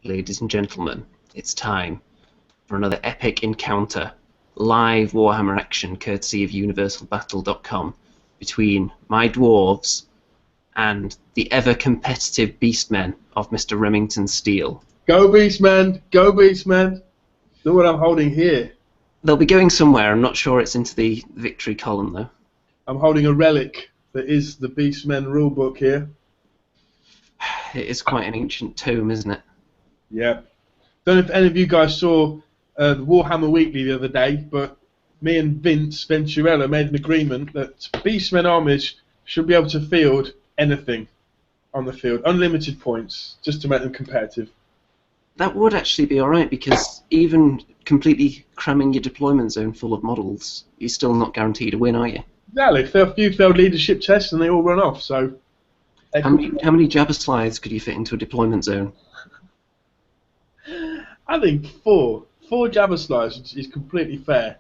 Ladies and gentlemen, it's time for another epic encounter, live Warhammer action courtesy of universalbattle.com between my dwarves and the ever-competitive Beastmen of Mr. Remington Steele. Go Beastmen! Go Beastmen! Look what I'm holding here. They'll be going somewhere. I'm not sure it's into the victory column, though. I'm holding a relic that is the Beastmen rulebook here. It is quite an ancient tome, isn't it? Yeah. Don't know if any of you guys saw the Warhammer Weekly the other day, but me and Vince Venturella made an agreement that Beastmen armies should be able to field anything on the field, unlimited points, just to make them competitive. That would actually be alright, because even completely cramming your deployment zone full of models, you're still not guaranteed a win, are you? Exactly. A few failed leadership tests and they all run off, so... How many Jabba slides could you fit into a deployment zone? I think four. 4 Jabba slides is completely fair.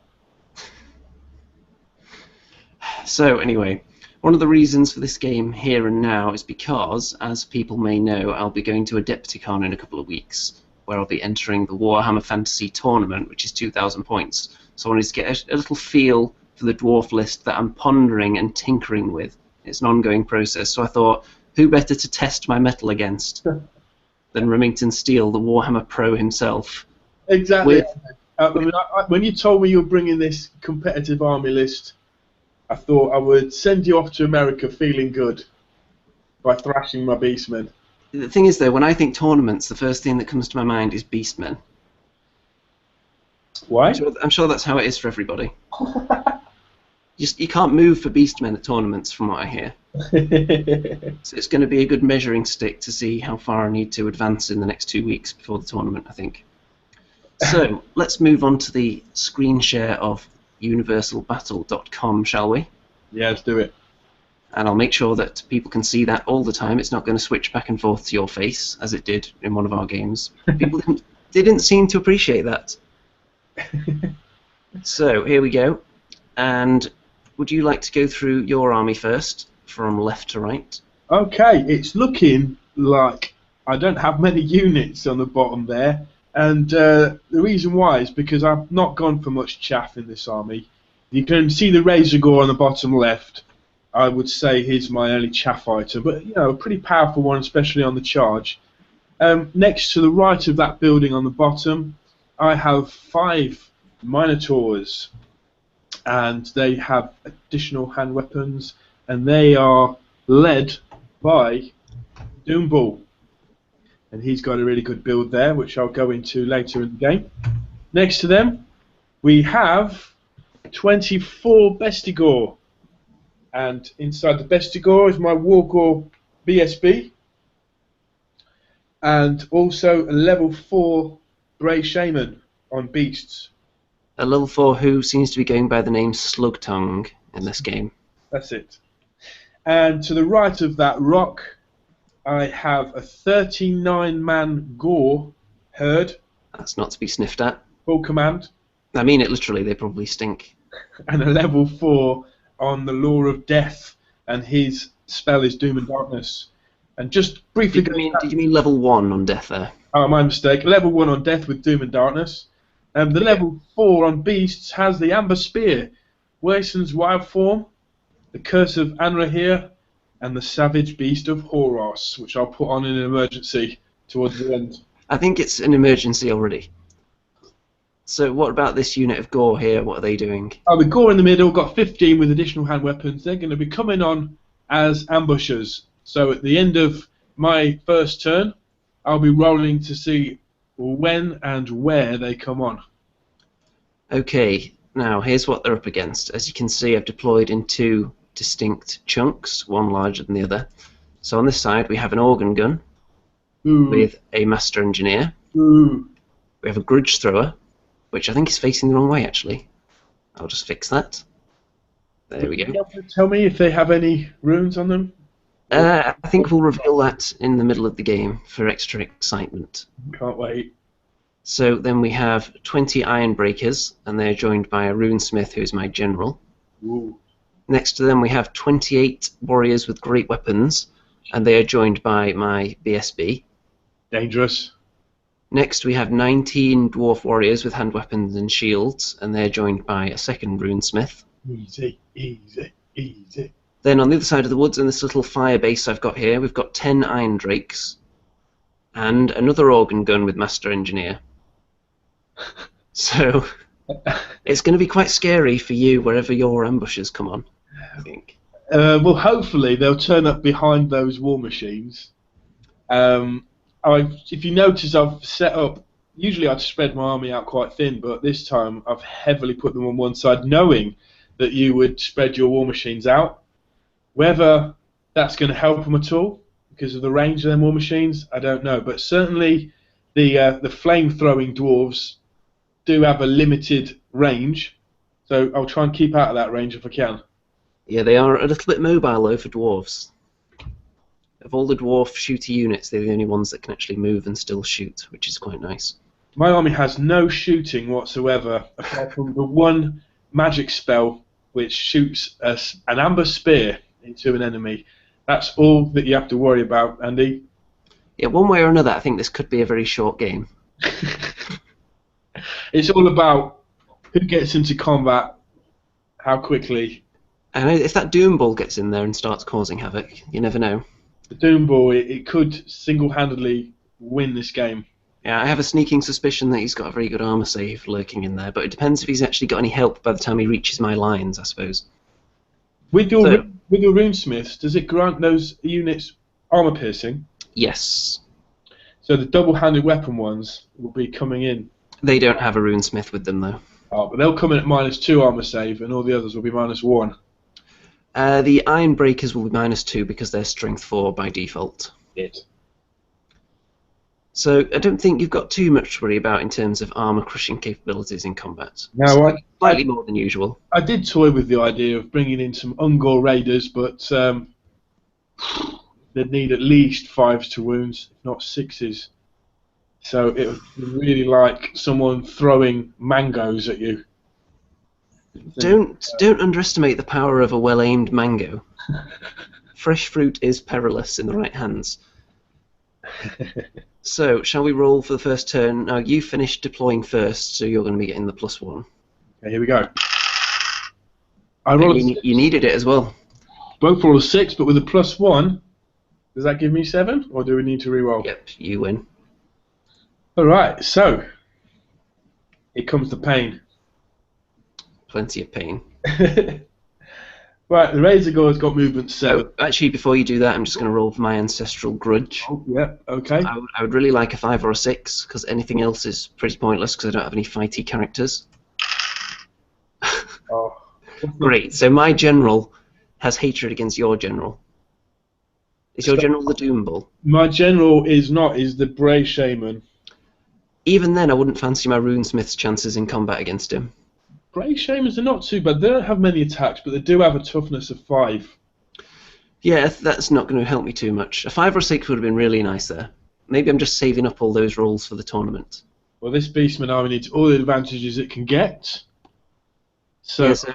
So, anyway, one of the reasons for this game here and now is because, as people may know, I'll be going to Adepticon in a couple of weeks, where I'll be entering the Warhammer Fantasy Tournament, which is 2,000 points. So I wanted to get a little feel for the dwarf list that I'm pondering and tinkering with. It's an ongoing process, so I thought, who better to test my mettle against than Remington Steele, the Warhammer pro himself? Exactly. When you told me you were bringing this competitive army list, I thought I would send you off to America feeling good by thrashing my Beastmen. The thing is, though, when I think tournaments, the first thing that comes to my mind is Beastmen. Why? I'm sure that's how it is for everybody. You can't move for Beastmen at tournaments, from what I hear. So it's going to be a good measuring stick to see how far I need to advance in the next 2 weeks before the tournament, I think. So let's move on to the screen share of universalbattle.com, shall we? Yeah, let's do it. And I'll make sure that people can see that all the time. It's not going to switch back and forth to your face, as it did in one of our games. People didn't seem to appreciate that. So, here we go. And would you like to go through your army first, from left to right? Okay, it's looking like I don't have many units on the bottom there. And the reason why is because I've not gone for much chaff in this army. You can see the Razor Gore on the bottom left. I would say he's my only chaff item, but you know, a pretty powerful one, especially on the charge. Next to the right of that building on the bottom, I have 5 Minotaurs, and they have additional hand weapons, and they are led by Doomball. And he's got a really good build there, which I'll go into later in the game. Next to them, we have 24 Bestigor. And inside the Bestigor is my Wargore BSB. And also a level 4 Grey Shaman on Beasts. A level 4 who seems to be going by the name Slugtongue in this game. That's it. And to the right of that rock, I have a 39-man Gore herd. That's not to be sniffed at. Full command. I mean it literally, they probably stink. And a level 4 on the Law of Death, and his spell is Doom and Darkness. And just briefly... Did you mean level 1 on Death there? Oh, my mistake. Level 1 on Death with Doom and Darkness. The level 4 on Beasts has the Amber Spear, Wayson's Wild Form, the Curse of Anrahir, and the Savage Beast of Horos, which I'll put on in an emergency towards the end. I think it's an emergency already. So what about this unit of Gore here? What are they doing? Oh, the Gore in the middle got 15 with additional hand weapons. They're going to be coming on as ambushers. So at the end of my first turn, I'll be rolling to see when and where they come on. Okay, now here's what they're up against. As you can see, I've deployed in 2 distinct chunks, one larger than the other. So on this side we have an organ gun with a master engineer. We have a grudge thrower, which I think is facing the wrong way actually. I'll just fix that. There we go. Can you tell me if they have any runes on them? I think we'll reveal that in the middle of the game for extra excitement. Can't wait. So then we have 20 Iron Breakers, and they're joined by a Runesmith, who is my general. Ooh. Next to them we have 28 Warriors with Great Weapons, and they are joined by my BSB. Dangerous. Next we have 19 dwarf warriors with hand weapons and shields, and they're joined by a second runesmith. Easy, easy, easy. Then on the other side of the woods, in this little fire base I've got here, we've got 10 iron drakes, and another organ gun with master engineer. So it's going to be quite scary for you wherever your ambushes come on, I think. Well, hopefully they'll turn up behind those war machines. If you notice, I've set up. Usually I'd spread my army out quite thin, but this time I've heavily put them on one side, knowing that you would spread your war machines out. Whether that's going to help them at all because of the range of them war machines, I don't know. But certainly the flame-throwing dwarves do have a limited range, so I'll try and keep out of that range if I can. Yeah, they are a little bit mobile though for dwarves. Of all the dwarf shooter units, they're the only ones that can actually move and still shoot, which is quite nice. My army has no shooting whatsoever, apart from the one magic spell which shoots an amber spear into an enemy. That's all that you have to worry about, Andy. Yeah, one way or another, I think this could be a very short game. It's all about who gets into combat, how quickly. And if that Doom Ball gets in there and starts causing havoc, you never know. The Doom Ball, it could single-handedly win this game. Yeah, I have a sneaking suspicion that he's got a very good armor save lurking in there, but it depends if he's actually got any help by the time he reaches my lines, I suppose. With your runesmiths, does it grant those units armor piercing? Yes. So the double-handed weapon ones will be coming in. They don't have a runesmith with them though. Oh, but they'll come in at -2 armor save, and all the others will be -1. The Iron Breakers will be -2 because they're strength 4 by default. Yes. So I don't think you've got too much to worry about in terms of armor crushing capabilities in combat. No, Slightly more than usual. I did toy with the idea of bringing in some Ungor raiders, but they'd need at least 5s to wounds, if not 6s. So it would be really like someone throwing mangoes at you. Don't underestimate the power of a well-aimed mango. Fresh fruit is perilous in the right hands. So, shall we roll for the first turn? Now, you finished deploying first, so you're going to be getting the +1. Okay, here we go. You needed it as well. Both roll a 6, but with a +1, does that give me 7, or do we need to re-roll? Yep, you win. Alright, so, here comes the pain. Plenty of pain. Right, the Razor Gore's got movement 7. Oh, actually, before you do that, I'm just going to roll for my Ancestral Grudge. Oh, yeah, okay. I would really like a 5 or a 6, because anything else is pretty pointless, because I don't have any fighty characters. Oh. Great, so my general has hatred against your general. Is your general the Doom Bull? My general is the Bray Shaman. Even then, I wouldn't fancy my Runesmith's chances in combat against him. Bray Shamans are not too bad. They don't have many attacks, but they do have a toughness of 5. Yeah, that's not going to help me too much. A 5 or a 6 would have been really nice there. Maybe I'm just saving up all those rolls for the tournament. Well, this Beastman army needs all the advantages it can get. So, yeah, so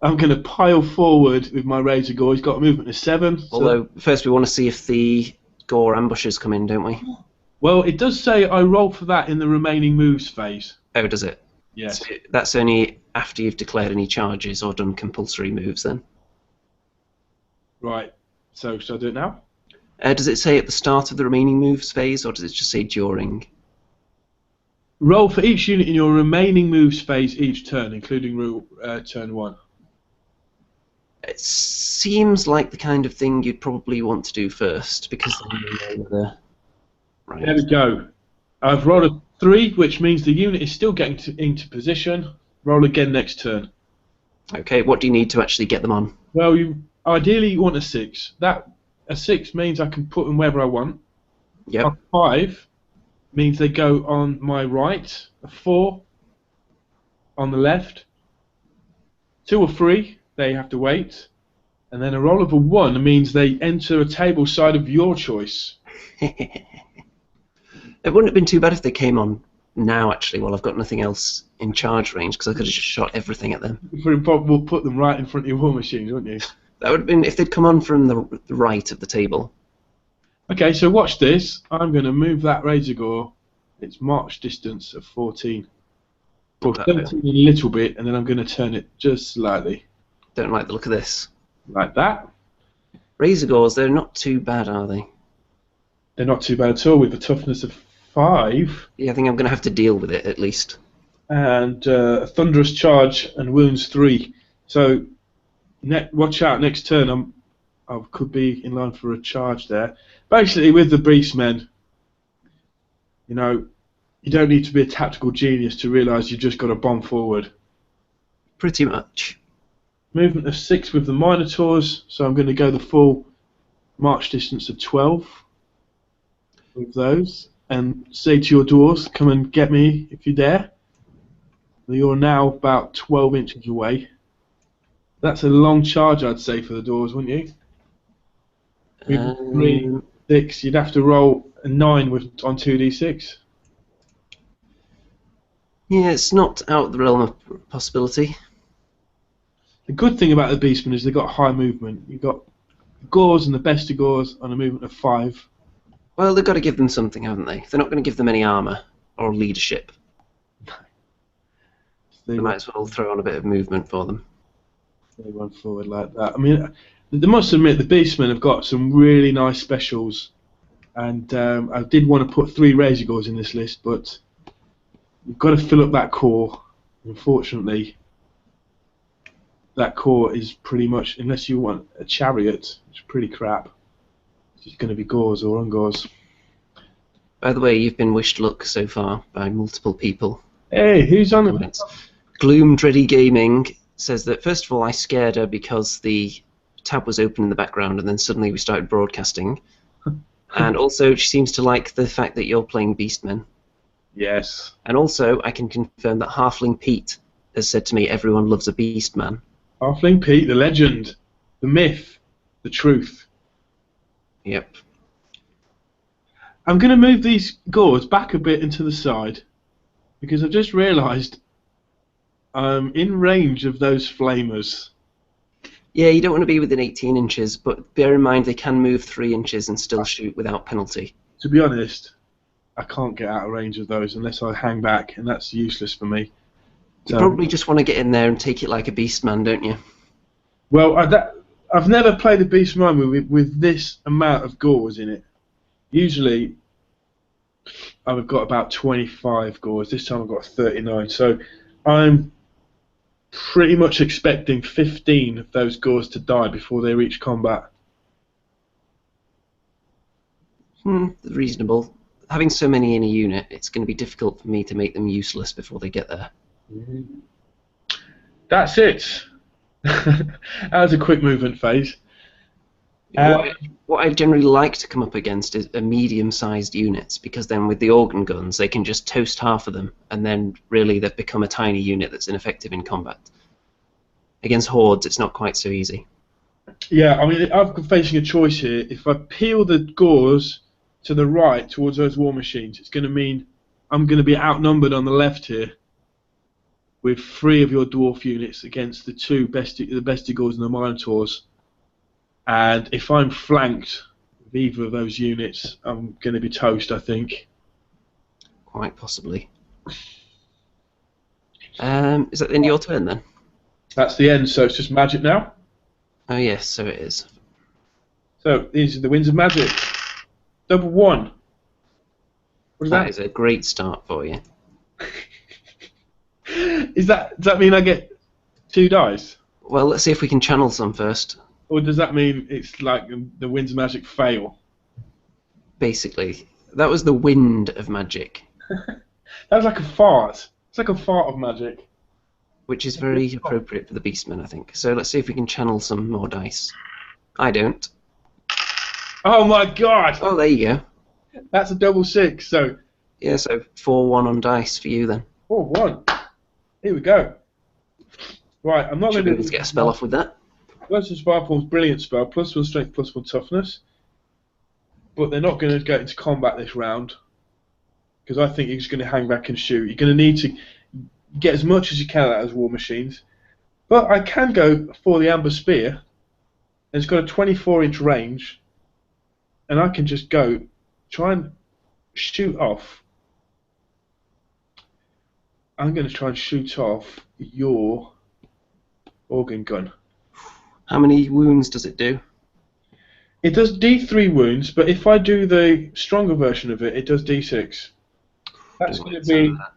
I'm going to pile forward with my Razor Gore. He's got a movement of 7. Although, first we want to see if the Gore ambushes come in, don't we? Well, it does say I roll for that in the remaining moves phase. Oh, does it? Yes. So that's only after you've declared any charges or done compulsory moves, then? Right. So, should I do it now? Does it say at the start of the remaining moves phase, or does it just say during? Roll for each unit in your remaining moves phase each turn, including turn 1. It seems like the kind of thing you'd probably want to do first, because then you know whether... Right. There we go. I've rolled a 3, which means the unit is still getting into position. Roll again next turn. Okay, what do you need to actually get them on? Well, ideally you want a 6. A 6 means I can put them wherever I want. Yep. A 5 means they go on my right. A 4 on the left. 2 or 3, they have to wait. And then a roll of a 1 means they enter a table side of your choice. It wouldn't have been too bad if they came on now, actually, while I've got nothing else in charge range, because I could have just shot everything at them. We'll put them right in front of your war machines, wouldn't you? That would have been if they'd come on from the right of the table. Okay, so watch this. I'm going to move that Razor Gore It's march distance of 14. Well, Uh-oh. 17 a little bit, and then I'm going to turn it just slightly. Don't like the look of this. Like that. Razor Gores, they're not too bad, are they? They're not too bad at all with a toughness of 5. Yeah, I think I'm going to have to deal with it, at least. And a thunderous charge and wounds 3. So, watch out, next turn I could be in line for a charge there. Basically, with the Beastmen, you know, you don't need to be a tactical genius to realise you've just got to bomb forward. Pretty much. Movement of 6 with the Minotaurs, so I'm going to go the full march distance of 12 with those, and say to your Dwarfs, come and get me if you dare. You're now about 12 inches away. That's a long charge, I'd say, for the Dwarves, wouldn't you? With 3, 6, you'd have to roll a 9 on 2d6. Yeah, it's not out of the realm of possibility. The good thing about the Beastmen is they've got high movement. You've got Gores and the best of Gores on a movement of 5. Well, they've got to give them something, haven't they? They're not going to give them any armour or leadership. They might as well throw on a bit of movement for them. They run forward like that. I mean, they must admit the Beastmen have got some really nice specials, and I did want to put 3 Razor Gores in this list, but you've got to fill up that core. Unfortunately, that core is pretty much, unless you want a chariot, it's pretty crap. It's just going to be Gores or Ungores. By the way, you've been wished luck so far by multiple people. Hey, who's on it? Gloom Dready Gaming says that first of all I scared her because the tab was open in the background and then suddenly we started broadcasting. And also she seems to like the fact that you're playing Beastmen. Yes. And also I can confirm that Halfling Pete has said to me everyone loves a Beastman. Halfling Pete, the legend, the myth, the truth. Yep. I'm going to move these Gores back a bit into the side because I've just realised I'm in range of those flamers. Yeah, you don't want to be within 18 inches, but bear in mind they can move 3 inches and still shoot without penalty. To be honest, I can't get out of range of those unless I hang back, and that's useless for me. You probably just want to get in there and take it like a Beastman, don't you? Well, I've never played a Beastman with this amount of Gores in it. Usually, I've got about 25 Gores. This time I've got 39, so I'm pretty much expecting 15 of those Gores to die before they reach combat. Reasonable. Having so many in a unit, it's going to be difficult for me to make them useless before they get there. That's it. That was a quick movement phase. What I generally like to come up against is a medium-sized units, because then with the organ guns they can just toast half of them, and then really they've become a tiny unit that's ineffective in combat. Against hordes, it's not quite so easy. Yeah, I mean, I'm facing a choice here. If I peel the Gores to the right towards those war machines, it's going to mean I'm going to be outnumbered on the left here with 3 of your Dwarf units against the 2 the Bestigors and the Minotaurs. And if I'm flanked with either of those units, I'm going to be toast, I think. Quite possibly. Is that the end of your turn then? That's the end, so it's just magic now. Oh yes, so it is. So these are the winds of magic. Double 1. What is That that? is a great start for you. Does that mean I get 2 dice? Well, let's see if we can channel some first. Or does that mean it's like the winds of magic fail? Basically, that was the wind of magic. That was like a fart. It's like a fart of magic. Which is very appropriate for the Beastmen, I think. So let's see if we can channel some more dice. I don't. Oh my god! Oh, there you go. That's a double 6, so... Yeah, so 4-1 on dice for you then. 4-1. Here we go. Right, I'm not Should going be able to get a spell off with that. Versus Firepool's brilliant spell, +1 strength, +1 toughness. But they're not going to get into combat this round. Because I think you're just going to hang back and shoot. You're going to need to get as much as you can out of those war machines. But I can go for the Amber Spear. And it's got a 24-inch range. And I can just go, try and shoot off I'm going to try and shoot off your organ gun. How many wounds does it do? It does D3 wounds, but if I do the stronger version of it, it does D6. That's Doesn't going like to the sound of be... that.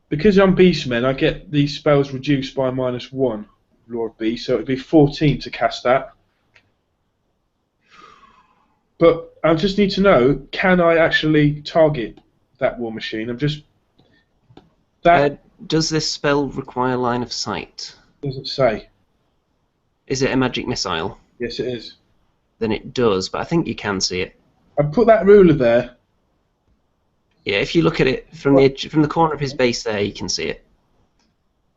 Because I'm Beastmen, I get these spells reduced by -1, Law of Beast, so it'd be 14 to cast that. But I just need to know, can I actually target that war machine? Does this spell require line of sight? Doesn't say. Is it a magic missile? Yes, it is. Then it does, but I think you can see it. I put that ruler there. Yeah, if you look at it from the edge, from the corner of his base there, you can see it.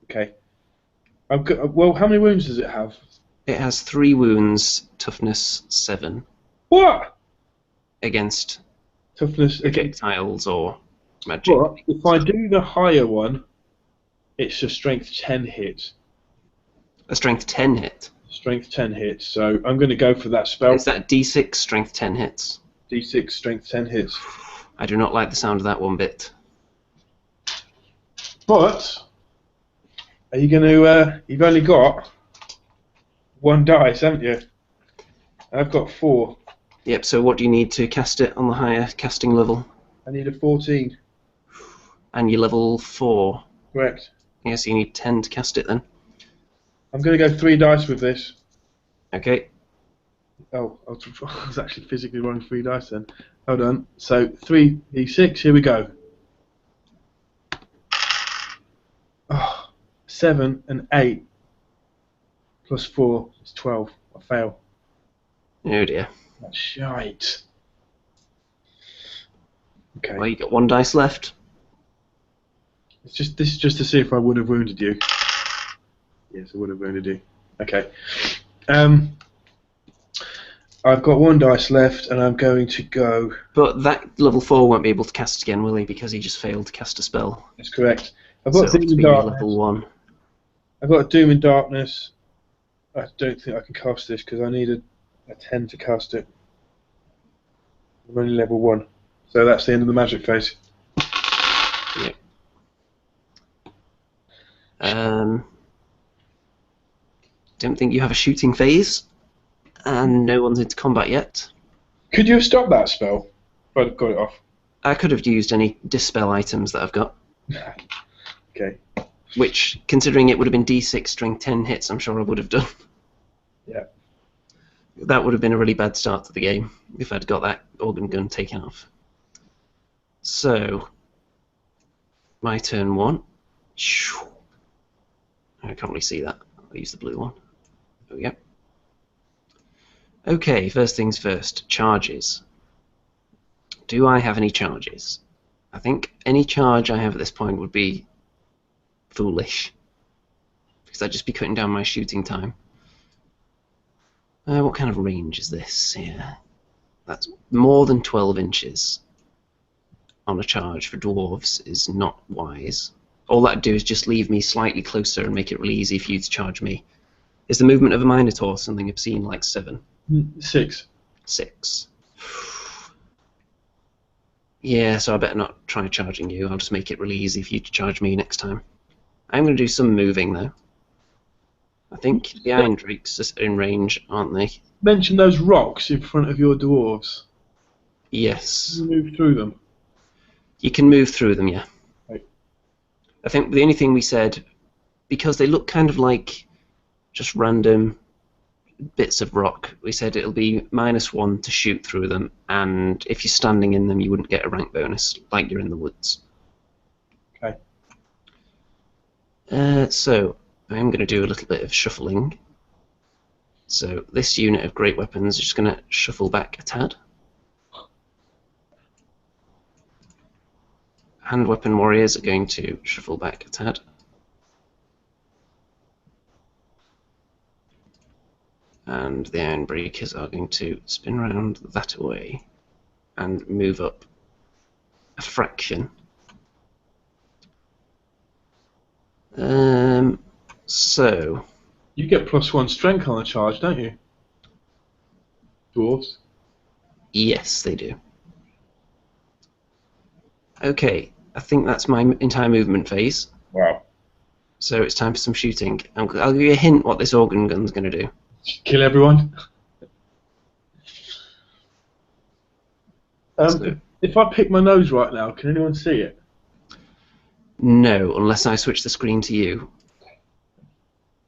Okay. I've got, well, how many wounds does it have? It has 3 wounds, toughness 7, What? against Toughness again. projectiles or magic. But if I do the higher one, it's a strength 10 hit. A strength 10 hit. Strength 10 hits, so I'm going to go for that spell. Is that D6 strength 10 hits? D6 strength 10 hits. I do not like the sound of that one bit. But are you going to? You've only got 1 dice, haven't you? I've got 4. Yep. So what do you need to cast it on the higher casting level? I need a 14. And you're level 4. Correct. Yes, you need 10 to cast it then. I'm going to go 3 dice with this. Okay. Oh, I was actually physically rolling 3 dice then. Hold on. So 3d6. Here we go. Oh, 7 and 8 plus 4 is 12. I fail. Oh dear. That's shite. Okay. Well, you got 1 dice left. This is just to see if I would have wounded you. Yes, I would have wounded you. Okay. I've got 1 dice left, and I'm going to go. But that level 4 won't be able to cast again, will he? Because he just failed to cast a spell. That's correct. I've So got it'll Doom have to and be Darkness. level 1. I've got Doom and Darkness. I don't think I can cast this because I need a 10 to cast it. I'm only level 1, so that's the end of the magic phase. Yep. Don't think you have a shooting phase, and no one's into combat yet. Could you have stopped that spell if I'd got it off? I could have used any dispel items that I've got, Okay. which, considering it would have been D6 strength 10 hits, I'm sure I would have done. Yeah. That would have been a really bad start to the game if I'd got that organ gun taken off. So, my turn 1. I can't really see that. I'll use the blue one. There we go. Okay, first things first. Charges. Do I have any charges? I think any charge I have at this point would be foolish, because I'd just be cutting down my shooting time. What kind of range is this here? That's more than 12 inches on a charge for dwarves is not wise. All that'd do is just leave me slightly closer and make it really easy for you to charge me. Is the movement of a Minotaur something obscene like 7? 6. 6. Yeah, so I better not try charging you. I'll just make it really easy for you to charge me next time. I'm going to do some moving, though. I think the Iron Drakes are in range, aren't they? Mention those rocks in front of your dwarves. Yes. You move through them. You can move through them, yeah. Right. I think the only thing we said, because they look kind of like just random bits of rock, we said it'll be -1 to shoot through them, and if you're standing in them, you wouldn't get a rank bonus, like you're in the woods. Okay. So, I'm going to do a little bit of shuffling. So, this unit of great weapons is just going to shuffle back a tad. Hand weapon warriors are going to shuffle back a tad. And the Iron Breakers are going to spin around that way and move up a fraction. So You get +1 strength on a charge, don't you? Dwarves. yes, they do. Okay, I think that's my entire movement phase. Wow. So it's time for some shooting. I'll give you a hint what this organ gun's going to do. Kill everyone. So, if I pick my nose right now, can anyone see it? no, unless I switch the screen to you,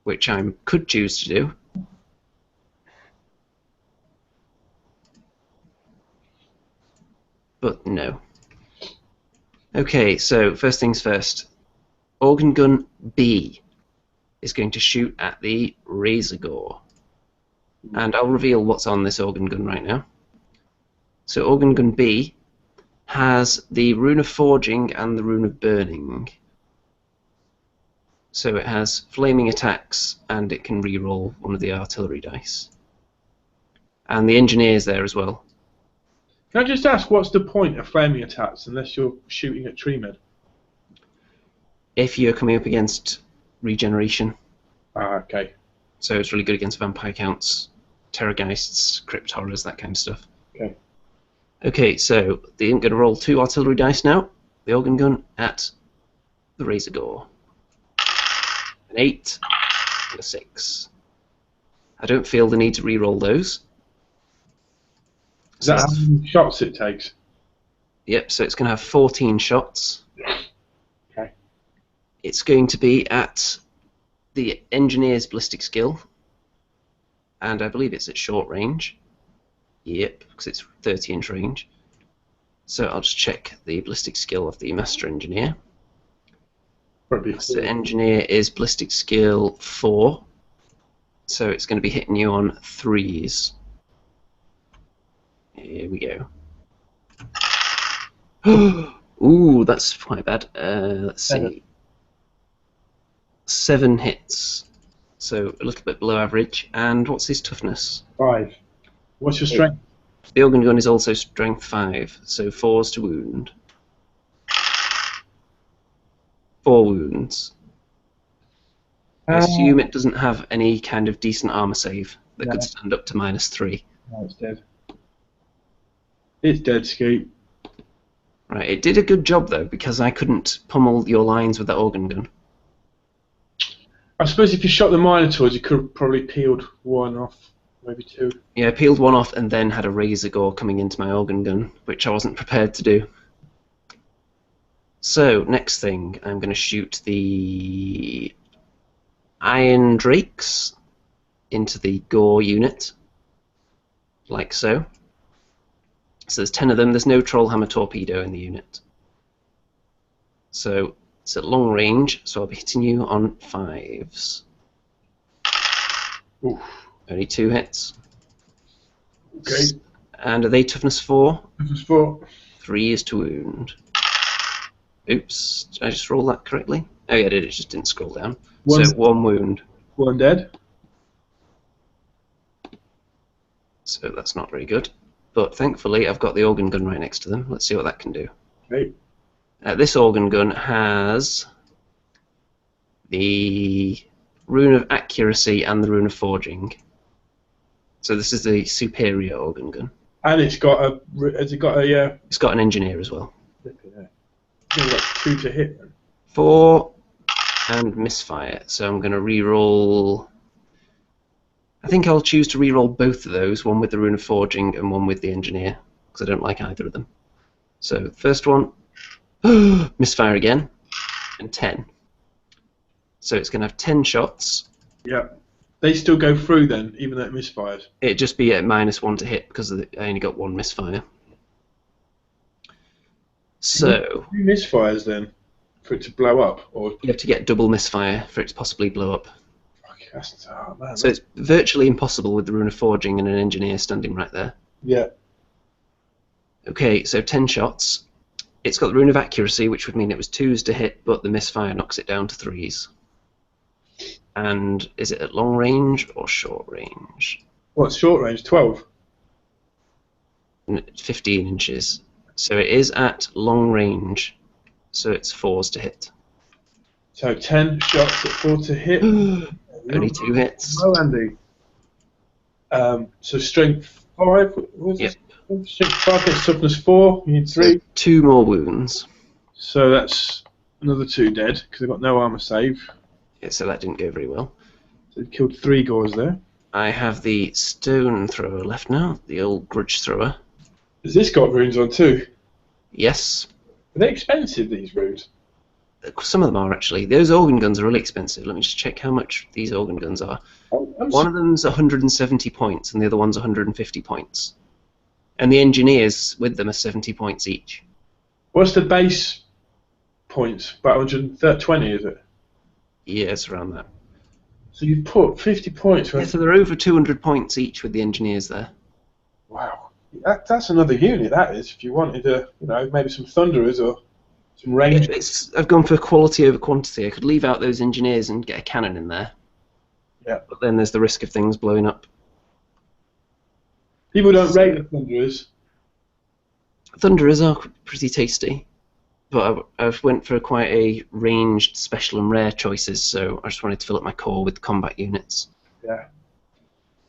which I could choose to do. But no. Okay, so first things first. Organ gun B is going to shoot at the Razor Gore. And I'll reveal what's on this organ gun right now. So organ gun B has the Rune of Forging and the Rune of Burning. So it has flaming attacks and it can reroll one of the artillery dice. And the engineer's there as well. Can I just ask, what's the point of flaming attacks unless you're shooting at tree med? If you're coming up against regeneration. Ah, okay. So it's really good against vampire counts, terrorgeists, crypt horrors, that kind of stuff. Okay. Okay, so I'm going to roll 2 artillery dice now. The organ gun at the Razor Gore. An 8 and a 6. I don't feel the need to re-roll those. Is that how many shots it takes? Yep, so it's going to have 14 shots. Okay. It's going to be at the engineer's ballistic skill, and I believe it's at short range. Yep, because it's 30-inch range. So I'll just check the ballistic skill of the master engineer. Master engineer is ballistic skill 4, so it's going to be hitting you on 3s. Here we go. Ooh, that's quite bad. Let's see. 7 hits, so a little bit below average. And what's his toughness? 5. What's your strength? The organ gun is also strength 5, so 4s to wound. 4 wounds. I assume it doesn't have any kind of decent armor save that could stand up to -3. No, it's dead. It's dead, Scoot. Right, it did a good job though, because I couldn't pummel your lines with that organ gun. I suppose if you shot the Minotaurs, you could have probably peeled 1 off, maybe 2. Yeah, I peeled 1 off and then had a Razor Gore coming into my organ gun, which I wasn't prepared to do. So, next thing, I'm going to shoot the Iron Drakes into the Gore unit, like so. So there's 10 of them. There's no Trollhammer Torpedo in the unit. So it's at long range, so I'll be hitting you on 5s. Oof. Only 2 hits. Okay. And are they toughness 4? Toughness 4. 3 is to wound. Oops, did I just roll that correctly? Oh yeah, I did, it just didn't scroll down. So 1 wound. 1 dead. So that's not very good. But thankfully I've got the organ gun right next to them. Let's see what that can do. Okay. This organ gun has the Rune of Accuracy and the Rune of Forging. So this is the superior organ gun. And it's got a... Has it got a... It's got an engineer as well. It's got 2 to hit then. 4 and misfire. So I'm going to re-roll... I think I'll choose to re-roll both of those, one with the Rune of Forging and one with the engineer, because I don't like either of them. So first one, misfire again, and 10. So it's going to have 10 shots. Yeah. They still go through then, even though it misfires? It'd just be at -1 to hit, because I only got 1 misfire. So... 2 misfires then, for it to blow up? Or you have to get double misfire for it to possibly blow up. Oh, man. So it's virtually impossible with the Rune of Forging and an engineer standing right there. Yeah. Okay, so 10 shots. It's got the Rune of Accuracy, which would mean it was 2s to hit, but the misfire knocks it down to 3s. And is it at long range or short range? What's short range? 12? 15 inches. So it is at long range, so it's 4s to hit. So 10 shots at 4 to hit. Only 2 hits. Oh, Andy. So strength 5. What was Yep. it? Strength 5 gets toughness 4. You need 3. So 2 more wounds. So that's another 2 dead because they've got no armor save. Yeah, so that didn't go very well. So you've killed 3 Gores there. I have the stone thrower left now, the old grudge thrower. Has this got runes on too? Yes. Are they expensive, these runes? Some of them are actually. Those organ guns are really expensive. Let me just check how much these organ guns are. One of them's 170 points and the other one's 150 points. And the engineers with them are 70 points each. What's the base points? About 120, is it? Yeah, it's around that. So you've put 50 points. Yeah, so they're over 200 points each with the engineers there. Wow. That's another unit, that is, if you wanted to, maybe some Thunderers or some range. I've gone for quality over quantity. I could leave out those engineers and get a cannon in there. Yeah. But then there's the risk of things blowing up. People don't rate the Thunderers. Thunderers are pretty tasty, but I've went for quite a ranged, special and rare choices, so I just wanted to fill up my core with combat units. Yeah.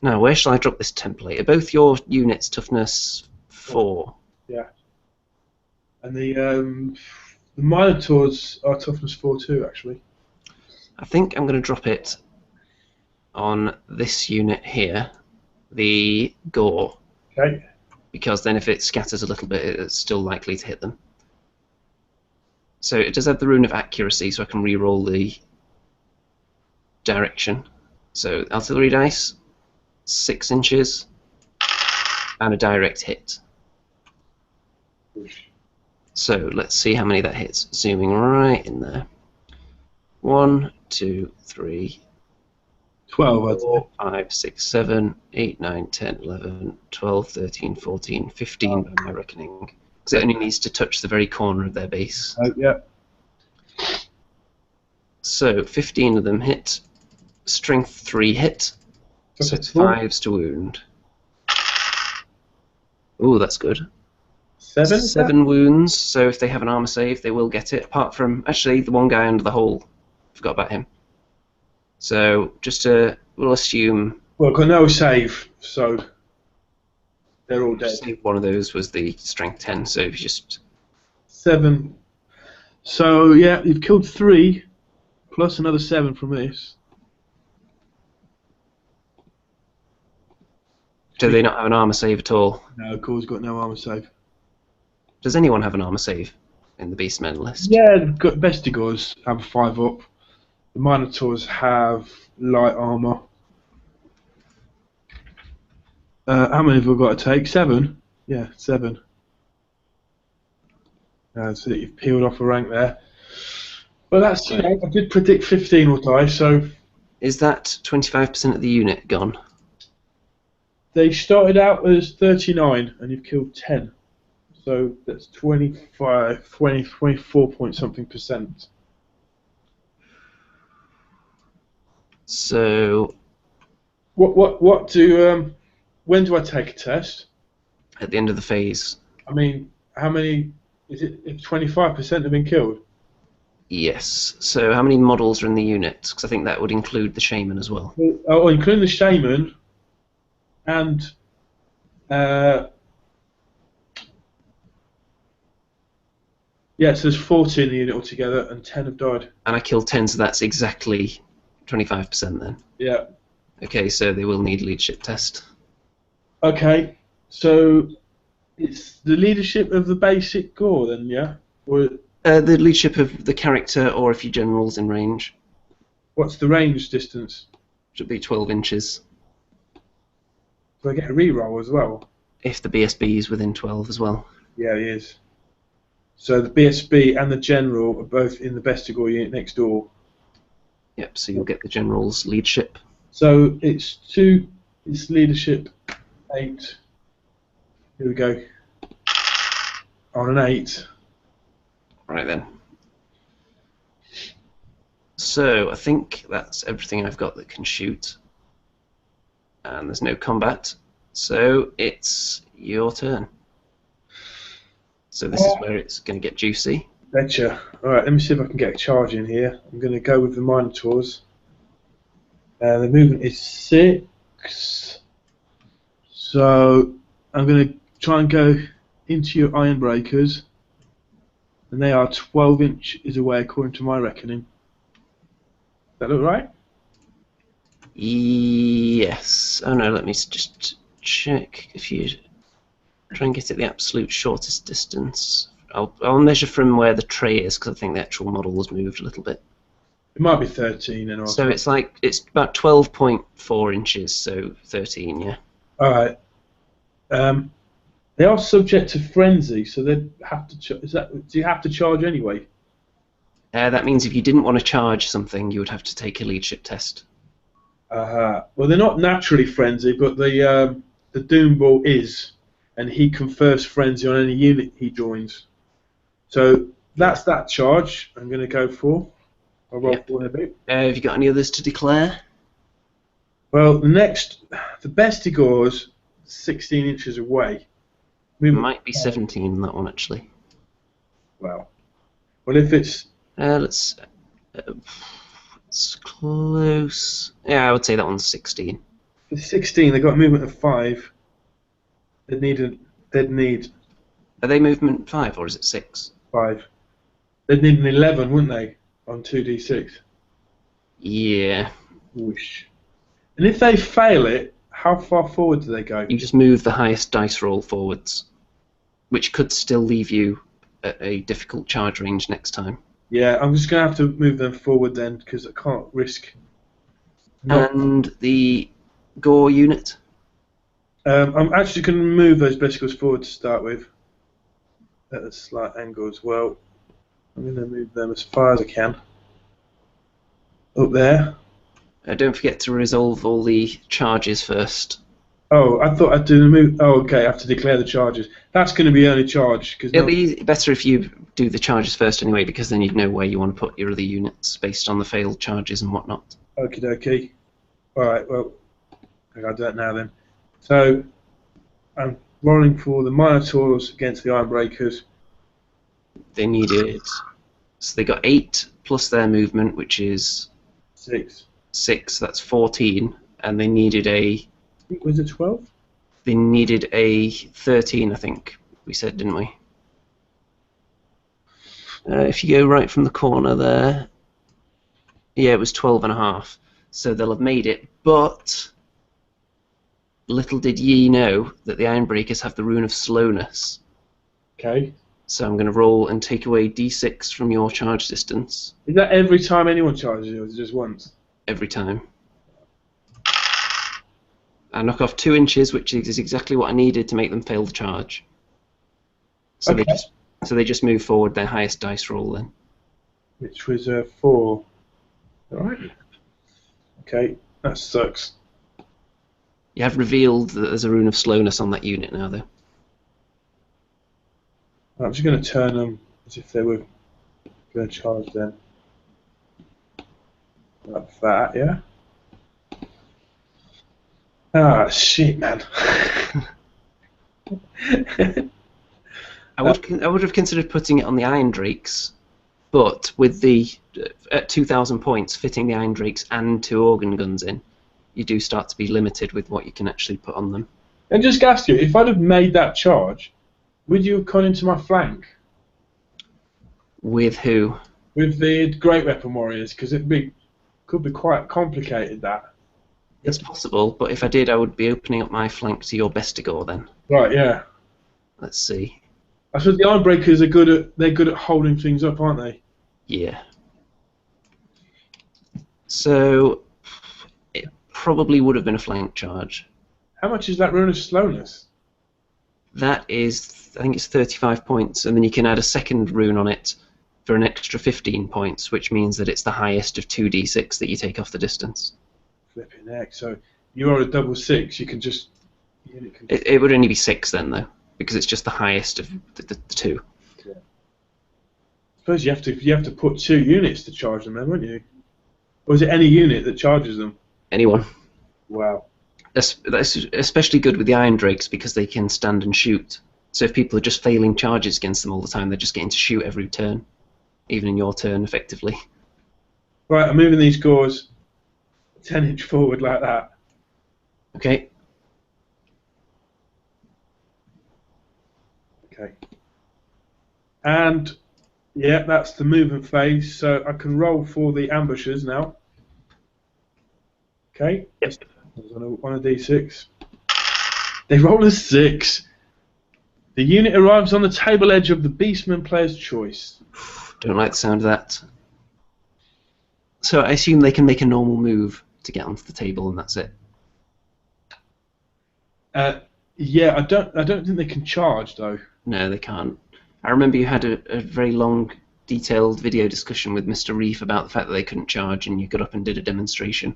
Now, where shall I drop this template? Are both your units toughness 4? Yeah. And the Minotaurs are toughness 4 too, actually. I think I'm going to drop it on this unit here, the Gore. Okay. Because then if it scatters a little bit, it's still likely to hit them. So it does have the rune of accuracy, so I can re-roll the direction. So artillery dice, 6 inches, and a direct hit. So let's see how many that hits. Zooming right in there. 1, 2, 3, 12, 4, 5, 6, 7, 8, 9, 10, 11, 12, 13, 14, 15 by my reckoning. Because it only needs to touch the very corner of their base. Yeah. So 15 of them hit. Strength 3 hit. So it's 5s to wound. Ooh, that's good. 7 wounds, so if they have an armor save, they will get it. Apart from, actually, the one guy under the hole. Forgot about him. So, we'll assume... Well, got no save, so they're all dead. One of those was the strength 10, so if you just... 7. So, yeah, you've killed 3, plus another 7 from this. Do they not have an armor save at all? No, Gore's got no armor save. Does anyone have an armor save in the Beastmen list? Yeah, the Bestigors have a 5 up. The Minotaurs have light armor. How many have we got to take? 7? Yeah, 7. So you've peeled off a rank there. Well, that's, I did predict 15 will die, so... Is that 25% of the unit gone? They started out as 39, and you've killed 10. So that's 24 point something percent. So... when do I take a test? At the end of the phase. I mean, how many, is it 25% have been killed? Yes. So how many models are in the unit? Because I think that would include the shaman as well. Oh, including the shaman, and yeah, so there's 40 in the unit altogether, and 10 have died. And I killed 10, so that's exactly 25% then. Yeah. Okay, so they will need a leadership test. Okay, so it's the leadership of the basic Gore then, yeah? Or The leadership of the character, or if your general's in range. what's the range distance? Should be 12 inches. Do I get a reroll as well? If the BSB is within 12 as well. Yeah, he is. So the BSB and the general are both in the Bestigor unit next door. Yep, so you'll get the general's leadership. So it's leadership 8. Here we go. On an 8. Right then. So I think that's everything I've got that can shoot. And there's no combat. So it's your turn. So this is where it's going to get juicy. Betcha. Alright, let me see if I can get a charge in here. I'm going to go with the Minotaurs. The movement is 6. So I'm going to try and go into your iron breakers. And they are 12 inches away according to my reckoning. That look right? Yes. Oh no, let me just check. If you try and get it the absolute shortest distance, I'll measure from where the tray is because I think the actual model was moved a little bit. It might be 13 and So it's about 12.4 inches, so 13, yeah. All right. They are subject to frenzy, so they have to. Do you have to charge anyway? That means if you didn't want to charge something, you would have to take a leadership test. Well, they're not naturally frenzy, but the Doom Ball is, and he confers frenzy on any unit he joins. So that's that charge. I'm going to go for. I'll roll for in a bit. Have you got any others to declare? Well, the best he goes 16 inches away. Might be 17 that one actually. Well, if it's it's close. Yeah, I would say that one's 16. for 16, they've got a movement of 5. They'd need. Are they movement 5 or is it 6? 5. They'd need an 11, wouldn't they, on 2d6? Yeah. Whoosh. And if they fail it, how far forward do they go? You just move the highest dice roll forwards, which could still leave you at a difficult charge range next time. Yeah, I'm just going to have to move them forward then, because I can't risk. And the gore unit? I'm actually going to move those bicycles forward to start with, at a slight angle as well. I'm going to move them as far as I can. Up there. Don't forget to resolve all the charges first. Oh, I thought I'd do the move. Oh, okay, I have to declare the charges. That's going to be only charge. It'll be better if you do the charges first anyway, because then you'd know where you want to put your other units based on the failed charges and whatnot. Okie dokie. Alright, well, I'll do that now then. So, I'm rolling for the Minotaurs against the Ironbreakers. They needed... So they got 8 plus their movement, which is... 6. 6, that's 14. And they needed a... Was it 12? They needed a 13, I think we said, didn't we? If you go right from the corner there... Yeah, it was 12.5. So they'll have made it, but... Little did ye know that the Ironbreakers have the rune of slowness. Okay. So I'm going to roll and take away d6 from your charge distance. Is that every time anyone charges you, or is it just once? Every time. I knock off 2 inches, which is exactly what I needed to make them fail the charge. So Okay. they just move forward their highest dice roll then. Which was 4. Alright. Okay, that sucks. You have revealed that there's a rune of slowness on that unit now, though. I'm just going to turn them as if they were going to charge them. Like that, yeah? Ah, shit, man. I would have considered putting it on the Iron Drakes, but with the at 2,000 points fitting the Iron Drakes and 2 organ guns in, you do start to be limited with what you can actually put on them. And just ask you, if I'd have made that charge, would you have gone into my flank? With who? With the Great Weapon Warriors, because could be quite complicated, that. It's possible, but if I did, I would be opening up my flank to your Bestigor then. Right, yeah. Let's see. I suppose the Ironbreakers are good at holding things up, aren't they? Yeah. So it probably would have been a flank charge. How much is that rune of slowness? That is, I think it's 35 points, and then you can add a second rune on it for an extra 15 points, which means that it's the highest of 2d6 that you take off the distance. Flipping heck. So you roll a double 6, you can just... It would only be 6 then, though, because it's just the highest of the 2. Yeah. I suppose you have to put 2 units to charge them then, wouldn't you? Or is it any unit that charges them? Anyone. Wow. That's especially good with the Iron Drakes because they can stand and shoot. So if people are just failing charges against them all the time, they're just getting to shoot every turn, even in your turn, effectively. Right, I'm moving these gores 10 inch forward like that. Okay. Okay. And yeah, that's the movement phase. So I can roll for the ambushers now. Okay. Yep. That's on a d6. They roll a 6. The unit arrives on the table edge of the Beastmen player's choice. Don't like the sound of that. So I assume they can make a normal move to get onto the table, and that's it. Yeah, I don't think they can charge though. No, they can't. I remember you had a very long, detailed video discussion with Mr. Reef about the fact that they couldn't charge, and you got up and did a demonstration.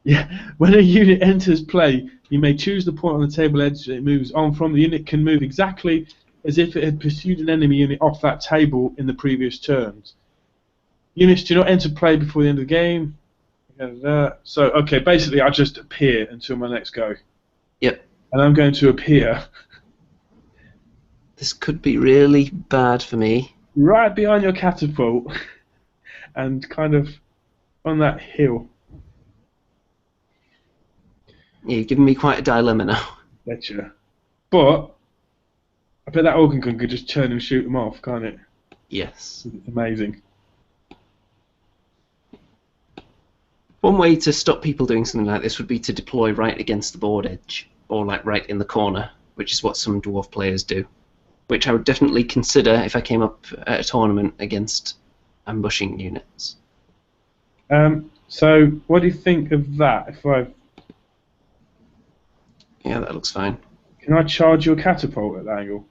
Yeah, when a unit enters play, you may choose the point on the table edge it moves on from. The unit can move exactly as if it had pursued an enemy unit off that table in the previous turns. Units do not enter play before the end of the game. So, okay, basically I just appear until my next go. Yep. And I'm going to appear This could be really bad for me. right behind your catapult and kind of on that hill. Yeah, you've given me quite a dilemma now. Betcha. But I bet that organ gun could just turn and shoot them off, can't it? Yes. It's amazing. One way to stop people doing something like this would be to deploy right against the board edge, or like right in the corner, which is what some dwarf players do. Which I would definitely consider if I came up at a tournament against ambushing units. So what do you think of that? Yeah, that looks fine. Can I charge your catapult at that angle?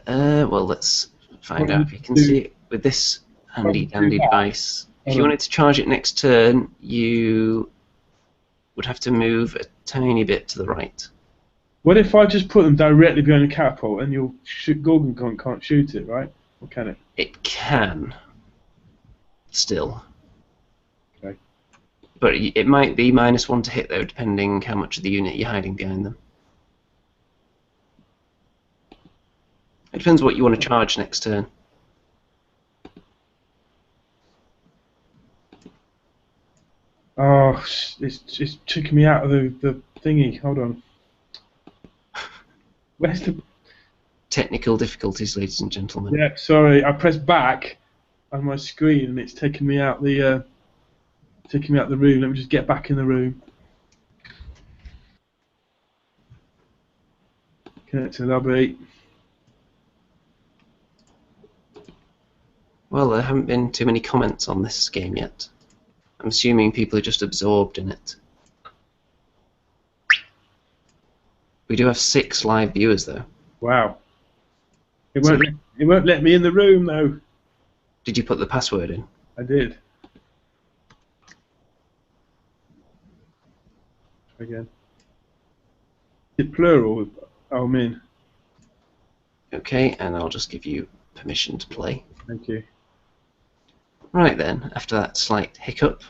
Well, let's find out if you can see it with this handy-dandy device. If you wanted to charge it next turn, you would have to move a tiny bit to the right. What if I just put them directly behind the catapult and your Gorgon gun can't shoot it, right? Or can it? It can, still. Okay. But it might be -1 to hit, though, depending how much of the unit you're hiding behind them. It depends what you want to charge next turn. Oh, it's taking me out of the thingy. Hold on. Where's the... Technical difficulties, ladies and gentlemen. Yeah, sorry. I pressed back on my screen and it's taking me out the room. Let me just get back in the room. Connect to the lobby. Well, there haven't been too many comments on this game yet. I'm assuming people are just absorbed in it. We do have 6 live viewers, though. Wow. It won't let me in the room though. Did you put the password in? I did. Again. Is it plural? Oh, I'm in. Okay, and I'll just give you permission to play. Thank you. Right then, after that slight hiccup.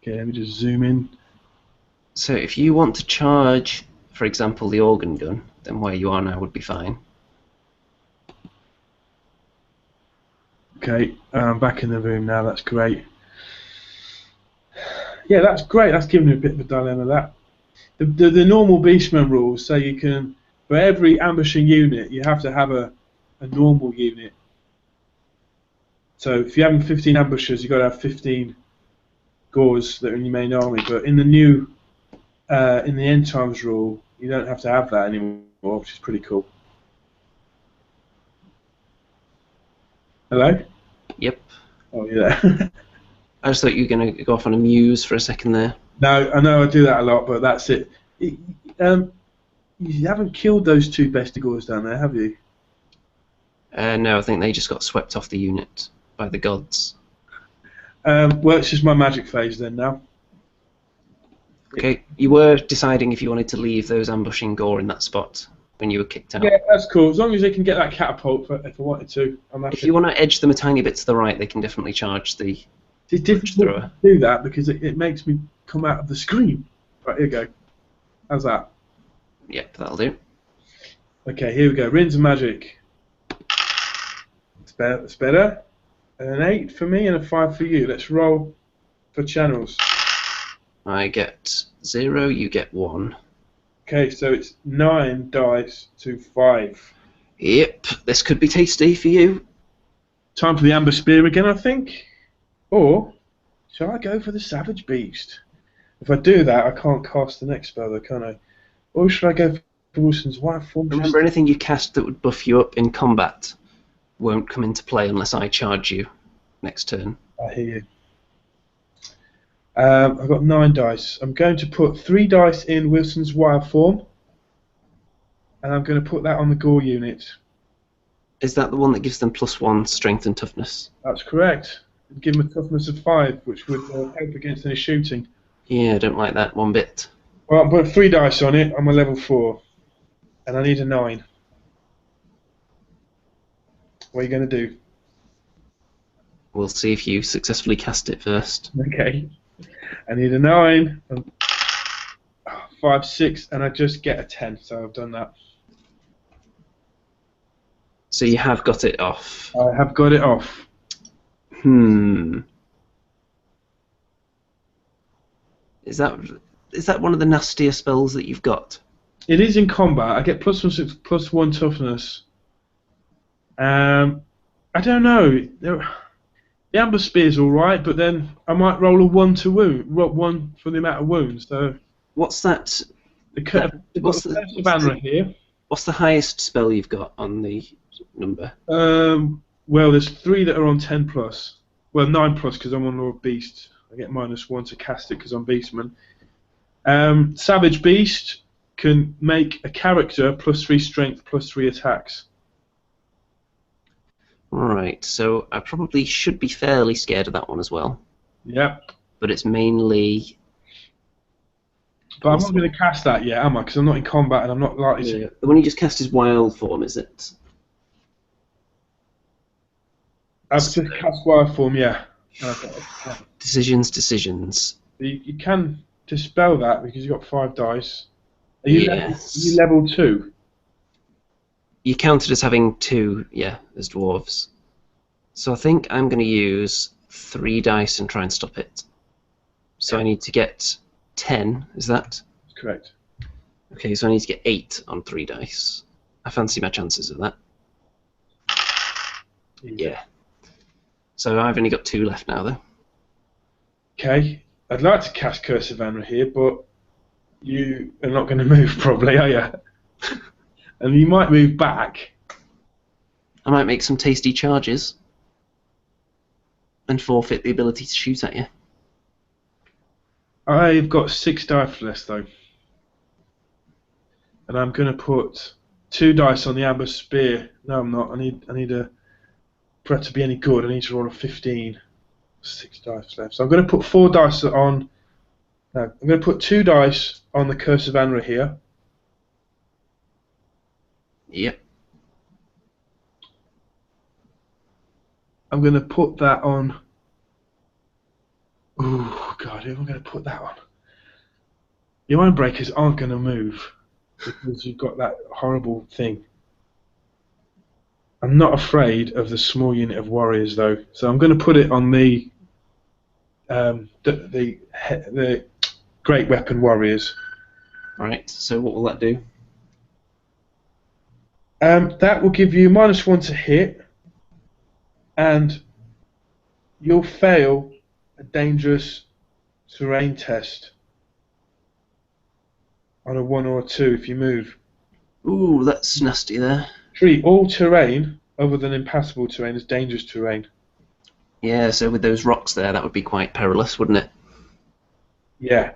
Okay, let me just zoom in. So if you want to charge, for example, the organ gun, then where you are now would be fine. Okay, I'm back in the room now. That's great. Yeah, that's great. That's given me a bit of a dilemma. That the normal Beastmen rules say you can, for every ambushing unit, you have to have a normal unit. So if you're having 15 ambushers, you've got to have 15 Gores that are in your main army. But in the new, in the end times rule, you don't have to have that anymore, which is pretty cool. Hello? Yep. Oh, yeah. I just thought you were going to go off on a muse for a second there. No, I know I do that a lot, but that's it. You haven't killed those 2 Bestigors down there, have you? No, I think they just got swept off the unit by the gods. Well, it's just my magic phase then now. Okay, you were deciding if you wanted to leave those ambushing Gore in that spot when you were kicked out. Yeah, that's cool. As long as they can get that catapult, if I wanted to, I'm happy. If you want to edge them a tiny bit to the right, they can definitely charge the... It's difficult to do that because it makes me come out of the screen. Right, here we go. How's that? Yep, that'll do. Okay, here we go. Rinse of magic. It's better. An 8 for me and a 5 for you. Let's roll for channels. I get 0, you get 1. Okay, so it's 9 dice to 5. Yep, this could be tasty for you. Time for the amber spear again, I think. Or Shall I go for the Savage Beast? If I do that, I can't cast the next spell, though, can I? Or should I go for Wilson's White Form? Remember, anything you cast that would buff you up in combat won't come into play unless I charge you next turn. I hear you. I've got 9 dice. I'm going to put 3 dice in Wilson's Wild Form, and I'm going to put that on the Gore unit. Is that the one that gives them +1 strength and toughness? That's correct. Give them a toughness of 5, which would help against any shooting. Yeah, I don't like that one bit. Well, I'll put 3 dice on it. I'm a level 4, and I need a 9. What are you going to do? We'll see if you successfully cast it first. Okay. I need a 9. 5, 6, and I just get a 10, so I've done that. So you have got it off. I have got it off. Is that one of the nastier spells that you've got? It is in combat. I get +1 6, +1 toughness. I don't know. The Amber Spear's alright, but then I might roll a 1 to wound, 1 for the amount of wounds. So what's that? What's the banner here? What's the highest spell you've got on the number? Well, there's 3 that are on 10 plus. Well, 9 plus because I'm on Lord Beast. I get -1 to cast it because I'm Beastman. Savage Beast can make a character +3 strength, +3 attacks. Right, so I probably should be fairly scared of that one as well. Yep. But it's mainly... But I'm not going to cast that yet, am I? Because I'm not in combat and I'm not likely to... The one you just cast is Wild Form, is it? I've just cast Wild Form, yeah. Okay. Decisions. You can dispel that because you've got 5 dice. Are you Yes. level 2? You counted as having 2, yeah, as dwarves. So I think I'm going to use 3 dice and try and stop it. So I need to get 10, is that? Correct. Okay, so I need to get 8 on 3 dice. I fancy my chances of that. Yeah. So I've only got 2 left now, though. Okay. I'd like to cast Curse of Anra here, but you are not going to move, probably, are you? And you might move back. I might make some tasty charges and forfeit the ability to shoot at you. I've got 6 dice left, though. And I'm going to put 2 dice on the Amber Spear. No, I'm not. I need a... For it to be any good, I need to roll a 15. 6 dice left. So I'm going to put 4 dice on... No, I'm going to put 2 dice on the Curse of Anra here. Yep. I'm going to put that on... Oh, God, who am I going to put that on? Your Ironbreakers aren't going to move because you've got that horrible thing. I'm not afraid of the small unit of warriors, though, so I'm going to put it on the great weapon warriors. Right, so what will that do? That will give you -1 to hit, and you'll fail a dangerous terrain test on a 1 or a 2 if you move. Ooh, that's nasty there. Treat all terrain other than impassable terrain as dangerous terrain. Yeah, so with those rocks there, that would be quite perilous, wouldn't it? Yeah.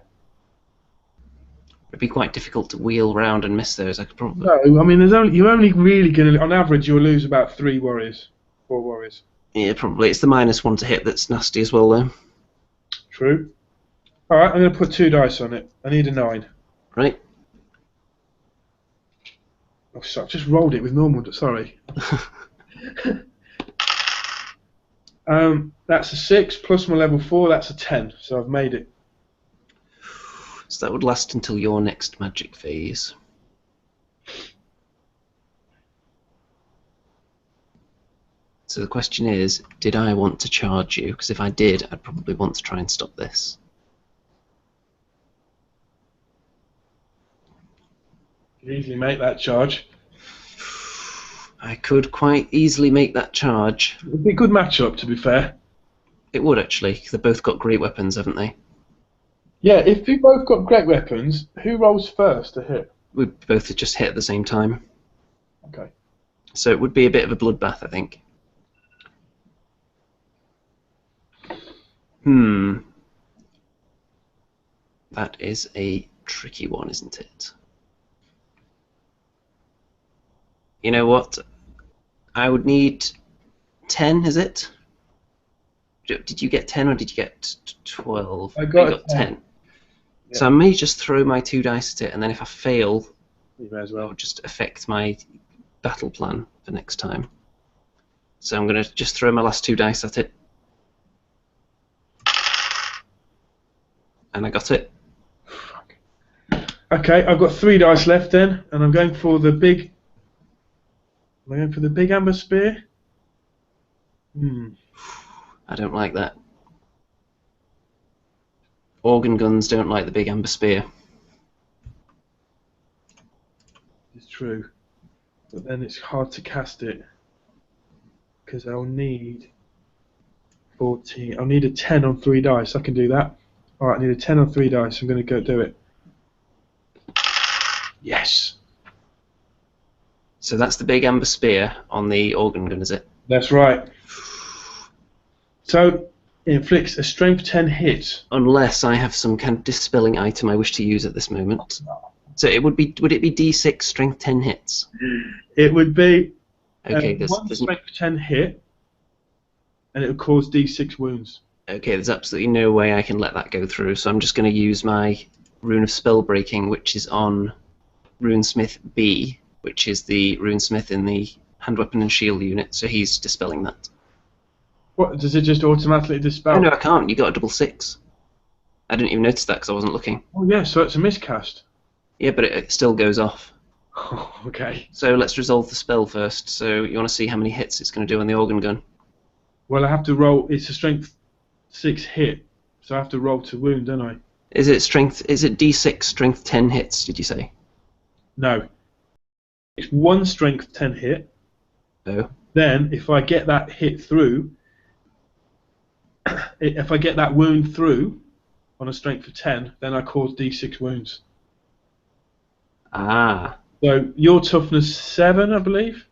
It'd be quite difficult to wheel round and miss those. I could probably... No, I mean, you're only really going to, on average, you'll lose about 4 warriors. Yeah, probably. It's the -1 to hit that's nasty as well, though. True. Alright, I'm going to put 2 dice on it. I need a 9. Right. Oh, sorry, I've just rolled it with normal, sorry. That's a 6, plus my level 4, that's a 10, so I've made it. So that would last until your next magic phase. So the question is, did I want to charge you? Because if I did, I'd probably want to try and stop this. You could easily make that charge. I could quite easily make that charge. It would be a good matchup, to be fair. It would actually, 'cause they've both got great weapons, haven't they? Yeah, if you both got great weapons, who rolls first to hit? We both just hit at the same time. Okay. So it would be a bit of a bloodbath, I think. That is a tricky one, isn't it? You know what? I would need 10, is it? Did you get 10 or did you get 12? I got 10. Yeah. So I may just throw my 2 dice at it, and then if I fail, You may as that well. would just affect my battle plan for next time. So I'm going to just throw my last 2 dice at it. And I got it. Okay, I've got 3 dice left then, and I'm going for the big. Am I going for the big amber spear? I don't like that. Organ guns don't like the big amber spear. It's true, but then it's hard to cast it because I'll need 14. I'll need a 10 on 3 dice. I can do that. All right, I need a 10 on 3 dice. I'm going to go do it. Yes. So that's the big amber spear on the organ gun, is it? That's right. So it inflicts a strength 10 hit. Unless I have some kind of dispelling item I wish to use at this moment. So it would be. Would it be D6 strength 10 hits? It would be Okay, one strength 10 hit, and it would cause D6 wounds. Okay, there's absolutely no way I can let that go through. So I'm just going to use my rune of spell breaking, which is on Runesmith B, which is the runesmith in the hand weapon and shield unit. So he's dispelling that. What, does it just automatically dispel? Oh no, I can't. You got a double 6. I didn't even notice that because I wasn't looking. Oh yeah, so it's a miscast. Yeah, but it still goes off. Okay. So let's resolve the spell first. So you want to see how many hits it's going to do on the organ gun? Well, I have to roll. It's a strength 6 hit, so I have to roll to wound, don't I? Is it strength? Is it D6 strength 10 hits? Did you say? No. It's 1 strength 10 hit. Oh. Then, if I get that hit through, if I get that wound through on a strength of 10, then I cause D6 wounds. Ah. So your toughness 7, I believe.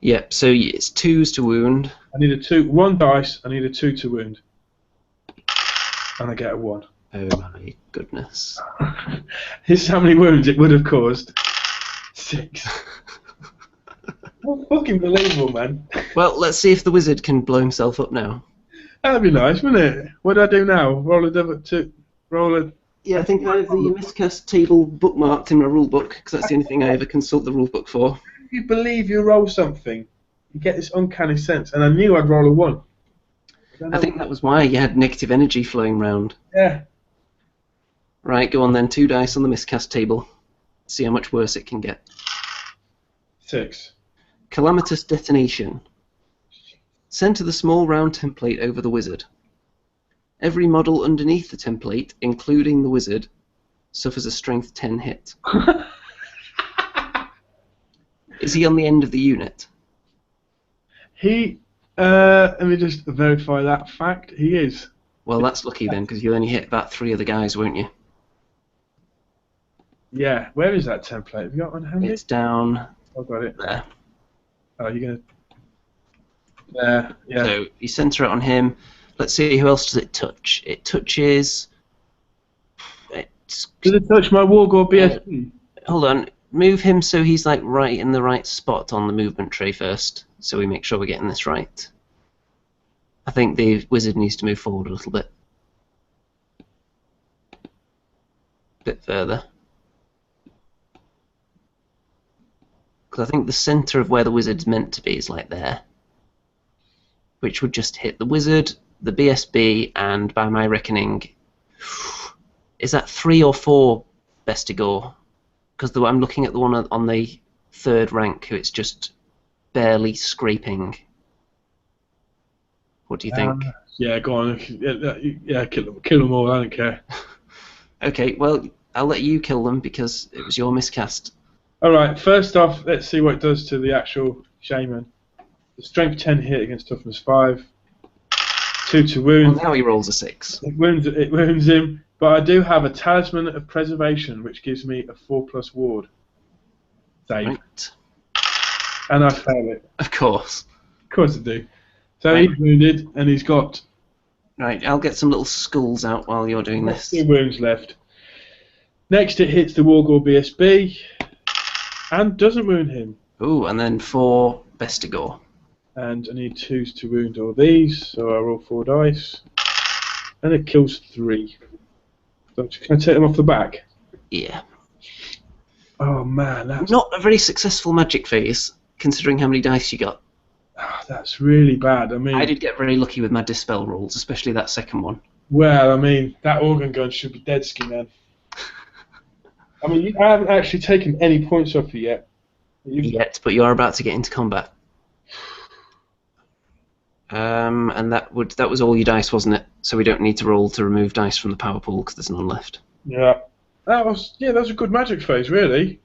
Yep. So it's 2s to wound. I need a 2. 1 dice. I need a 2 to wound, and I get a 1. Oh my goodness. Here's how many wounds it would have caused. 6. Fucking believable, man. Well, let's see if the wizard can blow himself up now. That'd be nice, wouldn't it? What do I do now? Roll a double 2. Roll a. Yeah, I think I have the miscast table bookmarked in my rulebook because that's the only thing I ever consult the rulebook for. If you believe you roll something, you get this uncanny sense, and I knew I'd roll a 1. I think that was why you had negative energy flowing round. Yeah. Right, go on then. 2 dice on the miscast table. See how much worse it can get. 6. Calamitous detonation. Center the small round template over the wizard. Every model underneath the template, including the wizard, suffers a strength 10 hit. Is he on the end of the unit? He. Let me just verify that fact. He is. Well, that's lucky then, because you'll only hit about 3 of the guys, won't you? Yeah. Where is that template? Have you got one handy? It's down I've got it. there. Oh, you're gonna. There. Yeah. So you center it on him. Let's see, who else does it touch? It touches... Does it touch my Wargore BSB? Hold on. Move him so he's like right in the right spot on the movement tray first, so we make sure we're getting this right. I think the wizard needs to move forward a little bit. A bit further. Because I think the center of where the wizard's meant to be is like there. Which would just hit the wizard, the BSB, and by my reckoning, is that 3 or 4 Bestigor? Because I'm looking at the one on the 3rd rank, who it's just barely scraping. What do you think? Yeah, go on. Yeah, kill them all. I don't care. Okay, well, I'll let you kill them because it was your miscast. All right. First off, let's see what it does to the actual shaman. The strength 10 hit against toughness 5. 2 to Well, wound. now he rolls a 6. It wounds him, but I do have a Talisman of Preservation, which gives me a 4+ ward save. Right. And I fail it. Of course. Of course I do. So Right. he's wounded, and he's got Right, I'll get some little skulls out while you're doing this. 2 wounds left. Next it hits the Wargore BSB, and doesn't wound him. Ooh, and then 4 Bestigor. And I need 2s to wound all these, so I roll 4 dice. And it kills 3. So can I take them off the back? Yeah. Oh man, Not a very successful magic phase, considering how many dice you got. that's really bad. I mean, I did get very lucky with my dispel rolls, especially that second one. well, I mean, that organ gun should be dead skin then. I mean, I haven't actually taken any points off you yet. Yet, but you are about to get into combat. And that was all your dice, wasn't it? So we don't need to roll to remove dice from the power pool because there's none left. Yeah, that was a good magic phase, really.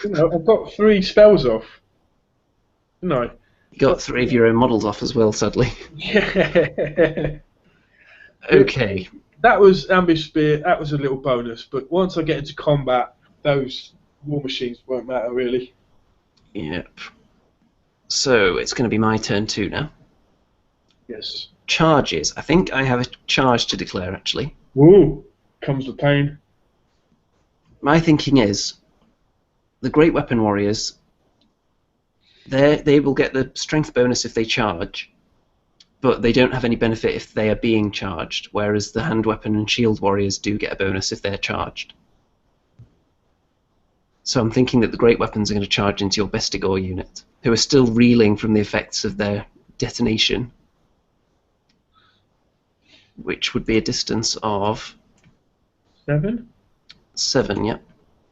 You know, I've got 3 spells off. You know. You got 3 of your own models off as well, sadly. Yeah. Okay. That was Ambush Spear. That was a little bonus, but once I get into combat, those war machines won't matter really. Yep. So it's going to be my turn too now. Yes. Charges. I think I have a charge to declare, actually. Woo! Comes the pain. My thinking is, the Great Weapon Warriors, they will get the strength bonus if they charge, but they don't have any benefit if they are being charged, whereas the Hand Weapon and Shield Warriors do get a bonus if they're charged. So I'm thinking that the Great Weapons are going to charge into your Bestigor unit, who are still reeling from the effects of their detonation, which would be a distance of 7? 7, yep.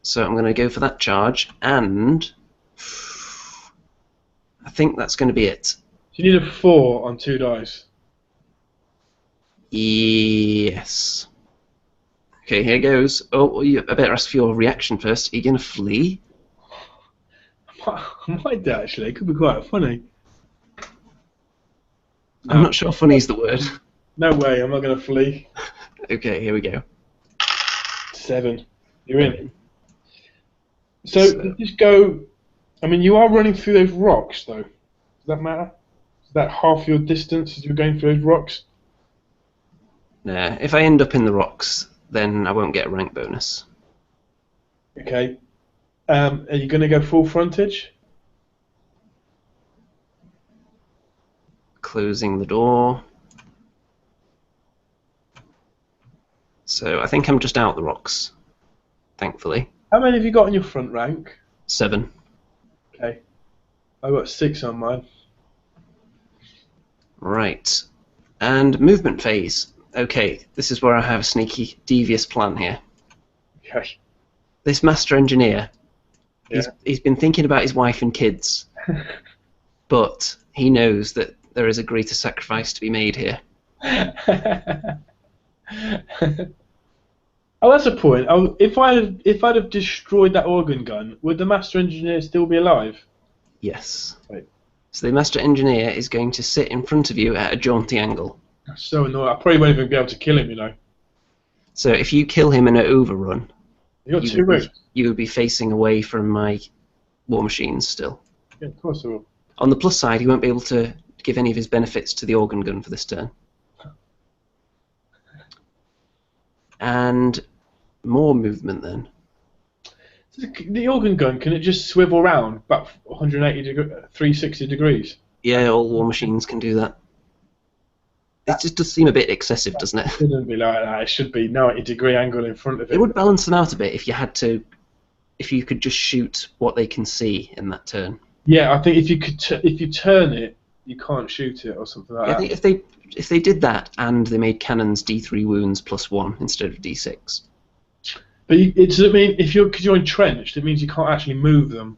So I'm going to go for that charge, and I think that's going to be it. So you need a 4 on 2 dice. Yes. Okay, here goes. Oh, I better ask for your reaction first. Are you going to flee? I might do, actually. It could be quite funny. I'm not sure funny is the word. No way, I'm not going to flee. Okay, here we go. 7. You're in. So just go. I mean, you are running through those rocks, though. Does that matter? Is that half your distance as you're going through those rocks? Nah, if I end up in the rocks, then I won't get a rank bonus. Okay. Are you going to go full frontage? Closing the door. So I think I'm just out the rocks, thankfully. How many have you got in your front rank? 7. Okay. I've got 6 on mine. Right. And movement phase. Okay, this is where I have a sneaky, devious plan here. Okay. This master engineer, Yeah. he's been thinking about his wife and kids, but he knows that there is a greater sacrifice to be made here. Oh, that's a point. Oh, if I'd have destroyed that organ gun, would the master engineer still be alive? Yes. Right. So the master engineer is going to sit in front of you at a jaunty angle. That's so annoying. I probably won't even be able to kill him, you know. So if you kill him in an overrun, You got 2 rings. you would be facing away from my war machines still. Yeah, of course I will. On the plus side, he won't be able to give any of his benefits to the organ gun for this turn. And more movement then. The organ gun, can it just swivel around about 360 degrees? Yeah, all war machines can do that. It just does seem a bit excessive, doesn't it? It shouldn't be like that. It should be 90-degree angle in front of it. It would balance them out a bit if you could just shoot what they can see in that turn. Yeah, I think if you turn it, you can't shoot it or something like I that. think if they did that and they made cannons D3 wounds +1 instead of D6. But does it mean because you're entrenched, it means you can't actually move them?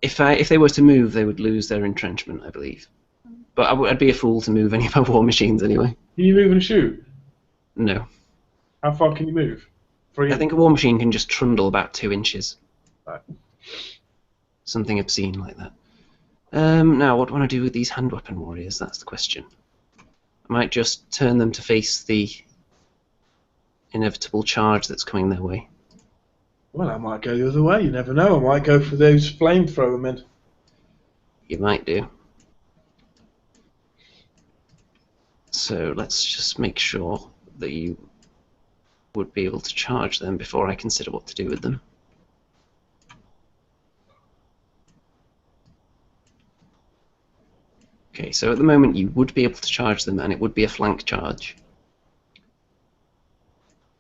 If they were to move, they would lose their entrenchment, I believe. But I'd be a fool to move any of my war machines anyway. Can you move and shoot? No. How far can you move? 3? I think a war machine can just trundle about 2 inches. Right. Something obscene like that. Now, what do I want to do with these hand weapon warriors? That's the question. I might just turn them to face the inevitable charge that's coming their way. Well, I might go the other way. You never know. I might go for those flamethrower men. You might do. So let's just make sure that you would be able to charge them before I consider what to do with them. Okay, so at the moment you would be able to charge them, and it would be a flank charge.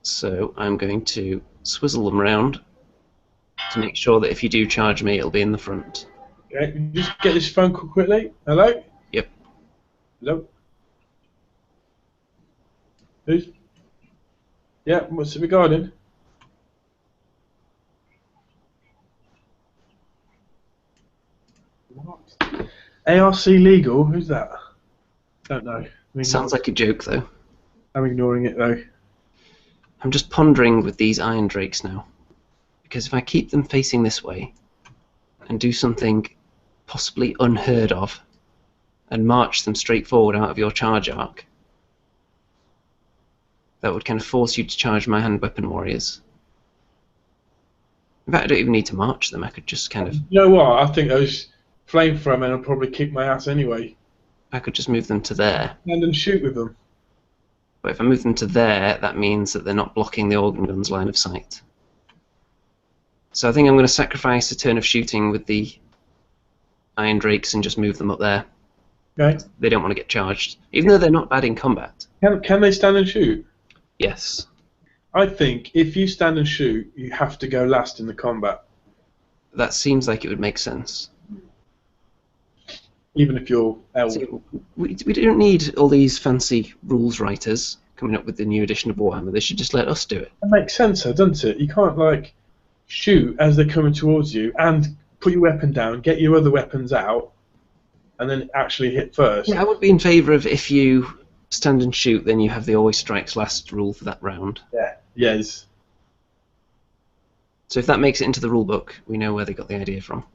So I'm going to swizzle them round to make sure that if you do charge me, it'll be in the front. Okay, just get this phone call quickly. Hello? Yep. Hello? Who's? Yeah, what's it regarding? What? ARC legal? Who's that? Don't know. Sounds like a joke, though. I'm ignoring it, though. I'm just pondering with these iron drakes now, because if I keep them facing this way and do something possibly unheard of and march them straight forward out of your charge arc, that would kind of force you to charge my hand weapon warriors. In fact, I don't even need to march them. I could just kind of... You know what? I think those flamethrower men will probably kick my ass anyway. I could just move them to there. And shoot with them. But if I move them to there, that means that they're not blocking the organ gun's line of sight. So I think I'm going to sacrifice a turn of shooting with the iron drakes and just move them up there. Okay. They don't want to get charged, even though they're not bad in combat. Can they stand and shoot? Yes. I think if you stand and shoot, you have to go last in the combat. That seems like it would make sense. Even if you're elf. See, we don't need all these fancy rules writers coming up with the new edition of Warhammer. They should just let us do it. That makes sense, though, doesn't it? You can't, like, shoot as they're coming towards you and put your weapon down, get your other weapons out, and then actually hit first. Yeah, I would be in favour of if you stand and shoot, then you have the always strikes last rule for that round. Yeah. Yes. So if that makes it into the rule book, we know where they got the idea from.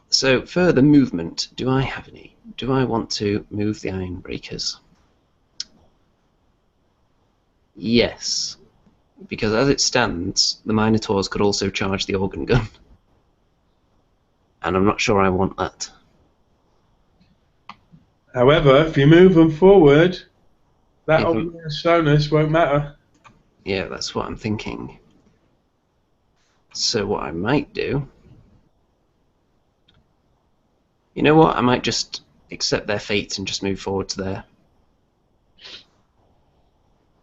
So further movement, do I have any? Do I want to move the iron breakers? Yes, because as it stands, the Minotaurs could also charge the organ gun. And I'm not sure I want that. However, if you move them forward, that old slowness won't matter. Yeah, that's what I'm thinking. So what I might do... You know what? I might just accept their fate and just move forward to there.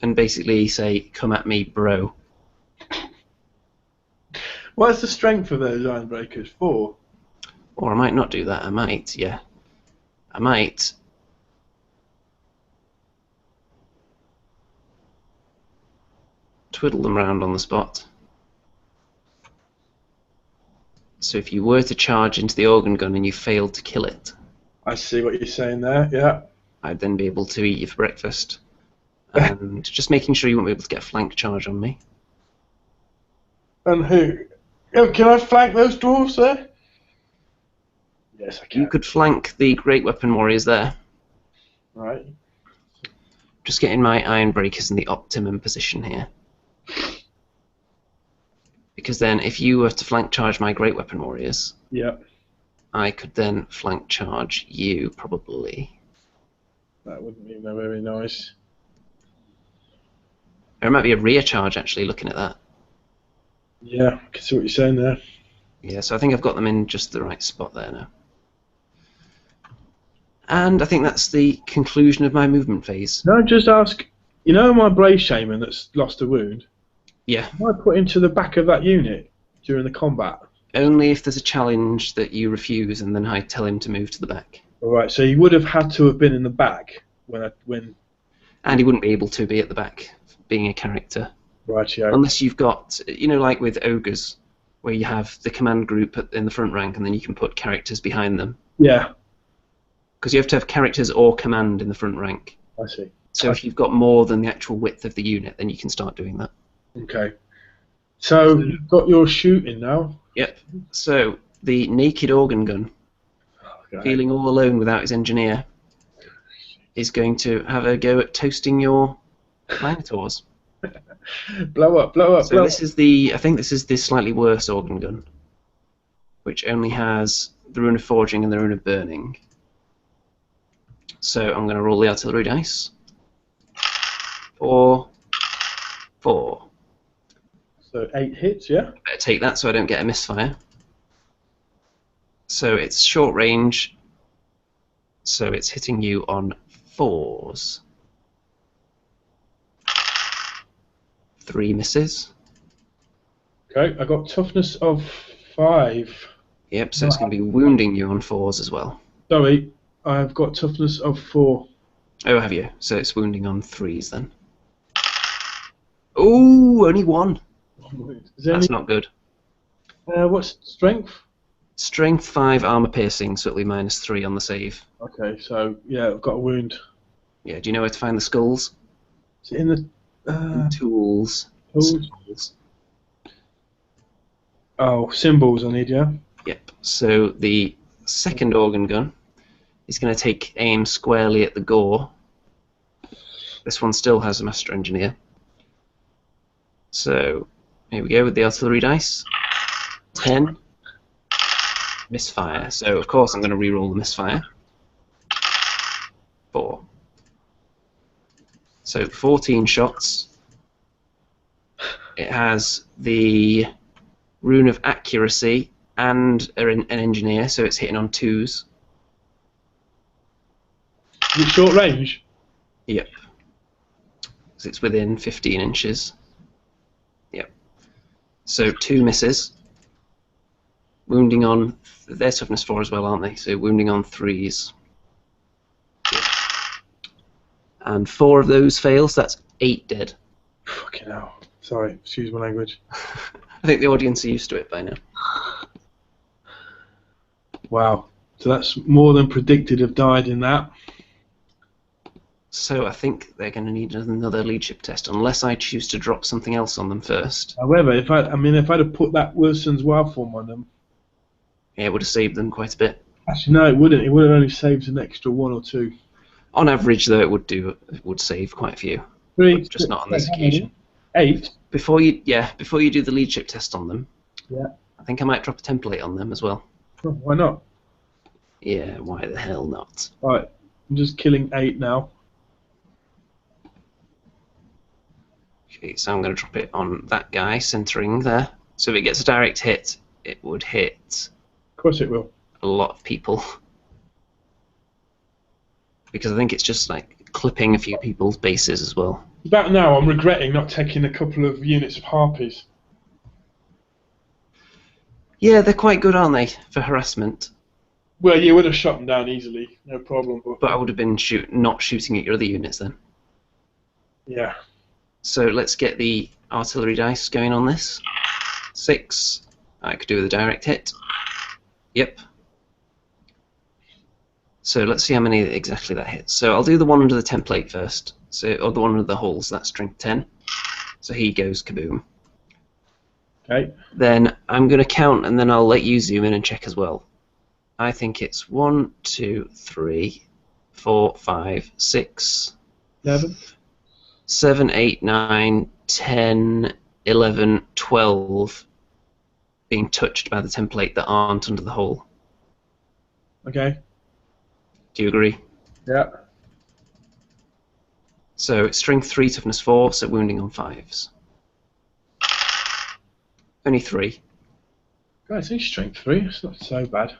And basically say, come at me, bro. What's the strength of those iron breakers? 4? Or I might not do that. I might, yeah. I might... twiddle them round on the spot. So if you were to charge into the organ gun and you failed to kill it, I see what you're saying there, yeah. I'd then be able to eat you for breakfast. And just making sure you won't be able to get a flank charge on me. And who? Oh, can I flank those dwarves there? Yes, I can. You could flank the great weapon warriors there. Right. Just getting my iron breakers in the optimum position here. Because then if you were to flank charge my great weapon warriors, yeah, I could then flank charge you, probably. That wouldn't be very nice. Or it might be a rear charge, actually, looking at that. Yeah, I can see what you're saying there. Yeah, so I think I've got them in just the right spot there now. And I think that's the conclusion of my movement phase. Can I just ask, you know my Blaze Shaman that's lost a wound? Yeah. Can I put into the back of that unit during the combat? Only if there's a challenge that you refuse, and then I tell him to move to the back. Alright, so he would have had to have been in the back when... And he wouldn't be able to be at the back, being a character. Right, yeah. Unless you've got, you know, like with ogres, where you have the command group in the front rank, and then you can put characters behind them. Yeah. Because you have to have characters or command in the front rank. I see. So if you've got more than the actual width of the unit, then you can start doing that. Okay. So you've got your shooting now. Yep. So the naked organ gun, Okay. feeling all alone without his engineer. is going to have a go at toasting your Minotaurs. Blow up, blow up, So blow this is I think this is the slightly worse organ gun, which only has the rune of forging and the rune of burning. So I'm going to roll the artillery dice. 4, 4. So 8 hits, yeah? Better take that so I don't get a misfire. So it's short range, so it's hitting you on 4s. 3 misses. Okay, I got toughness of 5. Yep, so it's going to be wounding you on 4s as well. Sorry, I've got toughness of 4. Oh, have you? So it's wounding on 3s then. Ooh, only 1. That's not good. What's strength? Strength 5, armor piercing, so it'll be -3 on the save. Okay, so yeah, I've got a wound. Yeah, do you know where to find the skulls? Is it in the Tools. tools? Skulls. Oh, symbols I need, yeah? Yep. So the second organ gun is going to take aim squarely at the gore. This one still has a master engineer. So here we go with the artillery dice. 10. Misfire. So of course I'm going to re-roll the misfire. 4. So 14 shots. It has the rune of accuracy and an engineer, so it's hitting on 2s. Is it short range? Yep. So it's within 15 inches. Yep. So 2 misses. Wounding on... They're toughness 4 as well, aren't they? So wounding on 3s. And 4 of those fails, that's 8 dead. Fucking hell. Sorry, excuse my language. I think the audience are used to it by now. Wow. So that's more than predicted have died in that. So I think they're going to need another leadership test, unless I choose to drop something else on them first. However, if I'd have put that Wilson's Wow form on them, Yeah, it would have saved them quite a bit. actually no, it wouldn't. It would have only saved an extra 1 or 2. On average, though, it would save quite a few. 3, But just not on this occasion. 8. Before you do the leadership test on them, Yeah. I think I might drop a template on them as well. Oh, why not? Yeah, why the hell not? Right, I'm just killing 8 now. Okay, so I'm going to drop it on that guy, centering there. So if it gets a direct hit, it would hit Of course it will. a lot of people. Because I think it's just like clipping a few people's bases as well. About now, I'm regretting not taking a couple of units of harpies. Yeah, they're quite good, aren't they, for harassment? Well, you would have shot them down easily, no problem. But I would have been not shooting at your other units then. Yeah. So let's get the artillery dice going on this. 6. I could do with a direct hit. Yep. So let's see how many exactly that hits. So I'll do the one under the template first. So, or the one under the holes, that's strength 10. So he goes kaboom. Okay. Then I'm going to count and then I'll let you zoom in and check as well. I think it's 1, 2, 3, 4, 5, 6, 11. 7, 8, 9, 10, 11, 12 being touched by the template that aren't under the hole. Okay. Do you agree? Yeah. So it's strength 3, toughness 4, so wounding on 5s. Only 3. Guys, it's strength 3. It's not so bad.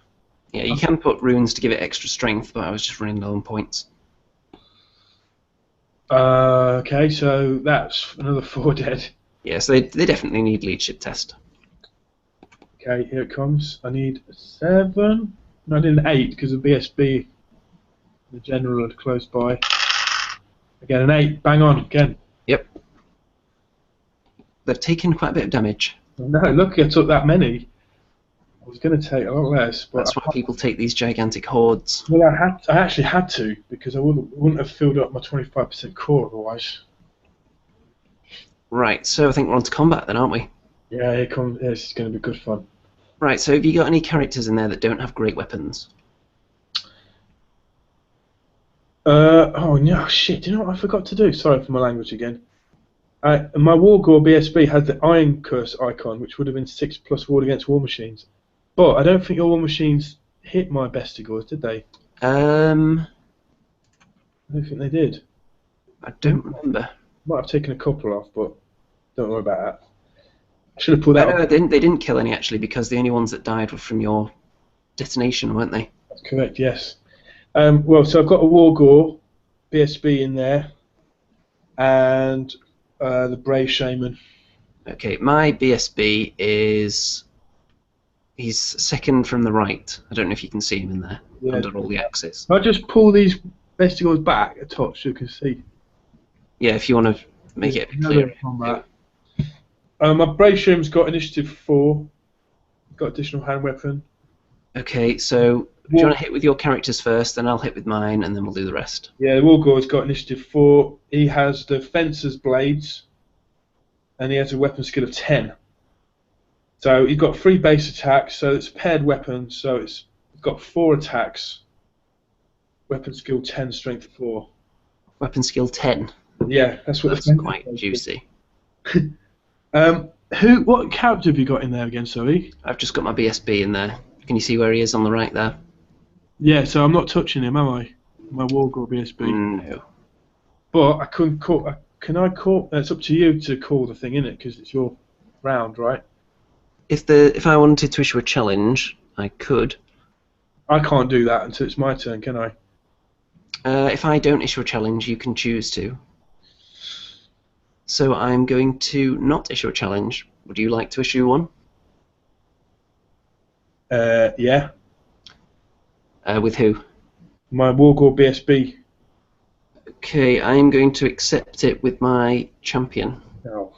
Yeah, you can put runes to give it extra strength, but I was just running low on points. Okay, so that's another 4 dead. Yeah, so they definitely need leadership test. Okay, here it comes. I need 7. No, I need an 8 because of BSB. The general are close by. Again, an 8. Bang on, again. Yep. They've taken quite a bit of damage. No, look, I took that many. I was going to take a lot less, but That's why people take these gigantic hordes. well, I actually had to because I wouldn't have filled up my 25% core otherwise. Right, so I think we're on to combat then, aren't we? Yeah, here comes. Yeah, this is going to be good fun. Right, so have you got any characters in there that don't have great weapons? Oh no, shit! Do you know what I forgot to do? Sorry for my language again. My Wargore BSB has the Iron Curse icon, which would have been 6+ ward against War Machines. But I don't think your War Machines hit my Bestigors, did they? Um, I don't think they did. I don't remember. Might have taken a couple off, but don't worry about that. I should have pulled I that know off. they didn't kill any actually because the only ones that died were from your detonation, weren't they? That's correct, yes. Well, so I've got a Wargore BSB in there, and the Brave Shaman. Okay, my BSB is he's second from the right. I don't know if you can see him in there Yeah. under all the axes. I'll just pull these Bestigors back a touch so you can see. Yeah, if you want to make it a bit clearer. Combat. My Brave Shaman's got initiative 4. Got additional hand weapon. Okay, so do you want to hit with your characters first, then I'll hit with mine, and then we'll do the rest. Yeah, the Wargore's got initiative 4. He has the Fencer's Blades, and he has a weapon skill of 10. So he's got 3 base attacks, so it's a paired weapon, so it's got 4 attacks. Weapon skill 10, strength 4. Weapon skill 10. Yeah, that's what. That's quite juicy. What character have you got in there again, sorry? I've just got my BSB in there. Can you see where he is on the right there? Yeah, so I'm not touching him, am I? My Wargore BSB. No. But I couldn't call. Can I call? It's up to you to call the thing, innit? Because it's your round, right? If I wanted to issue a challenge, I could. I can't do that until it's my turn, can I? If I don't issue a challenge, you can choose to. So I'm going to not issue a challenge. Would you like to issue one? Yeah. With who? My Wargore BSB. Okay, I'm going to accept it with my champion. Oh.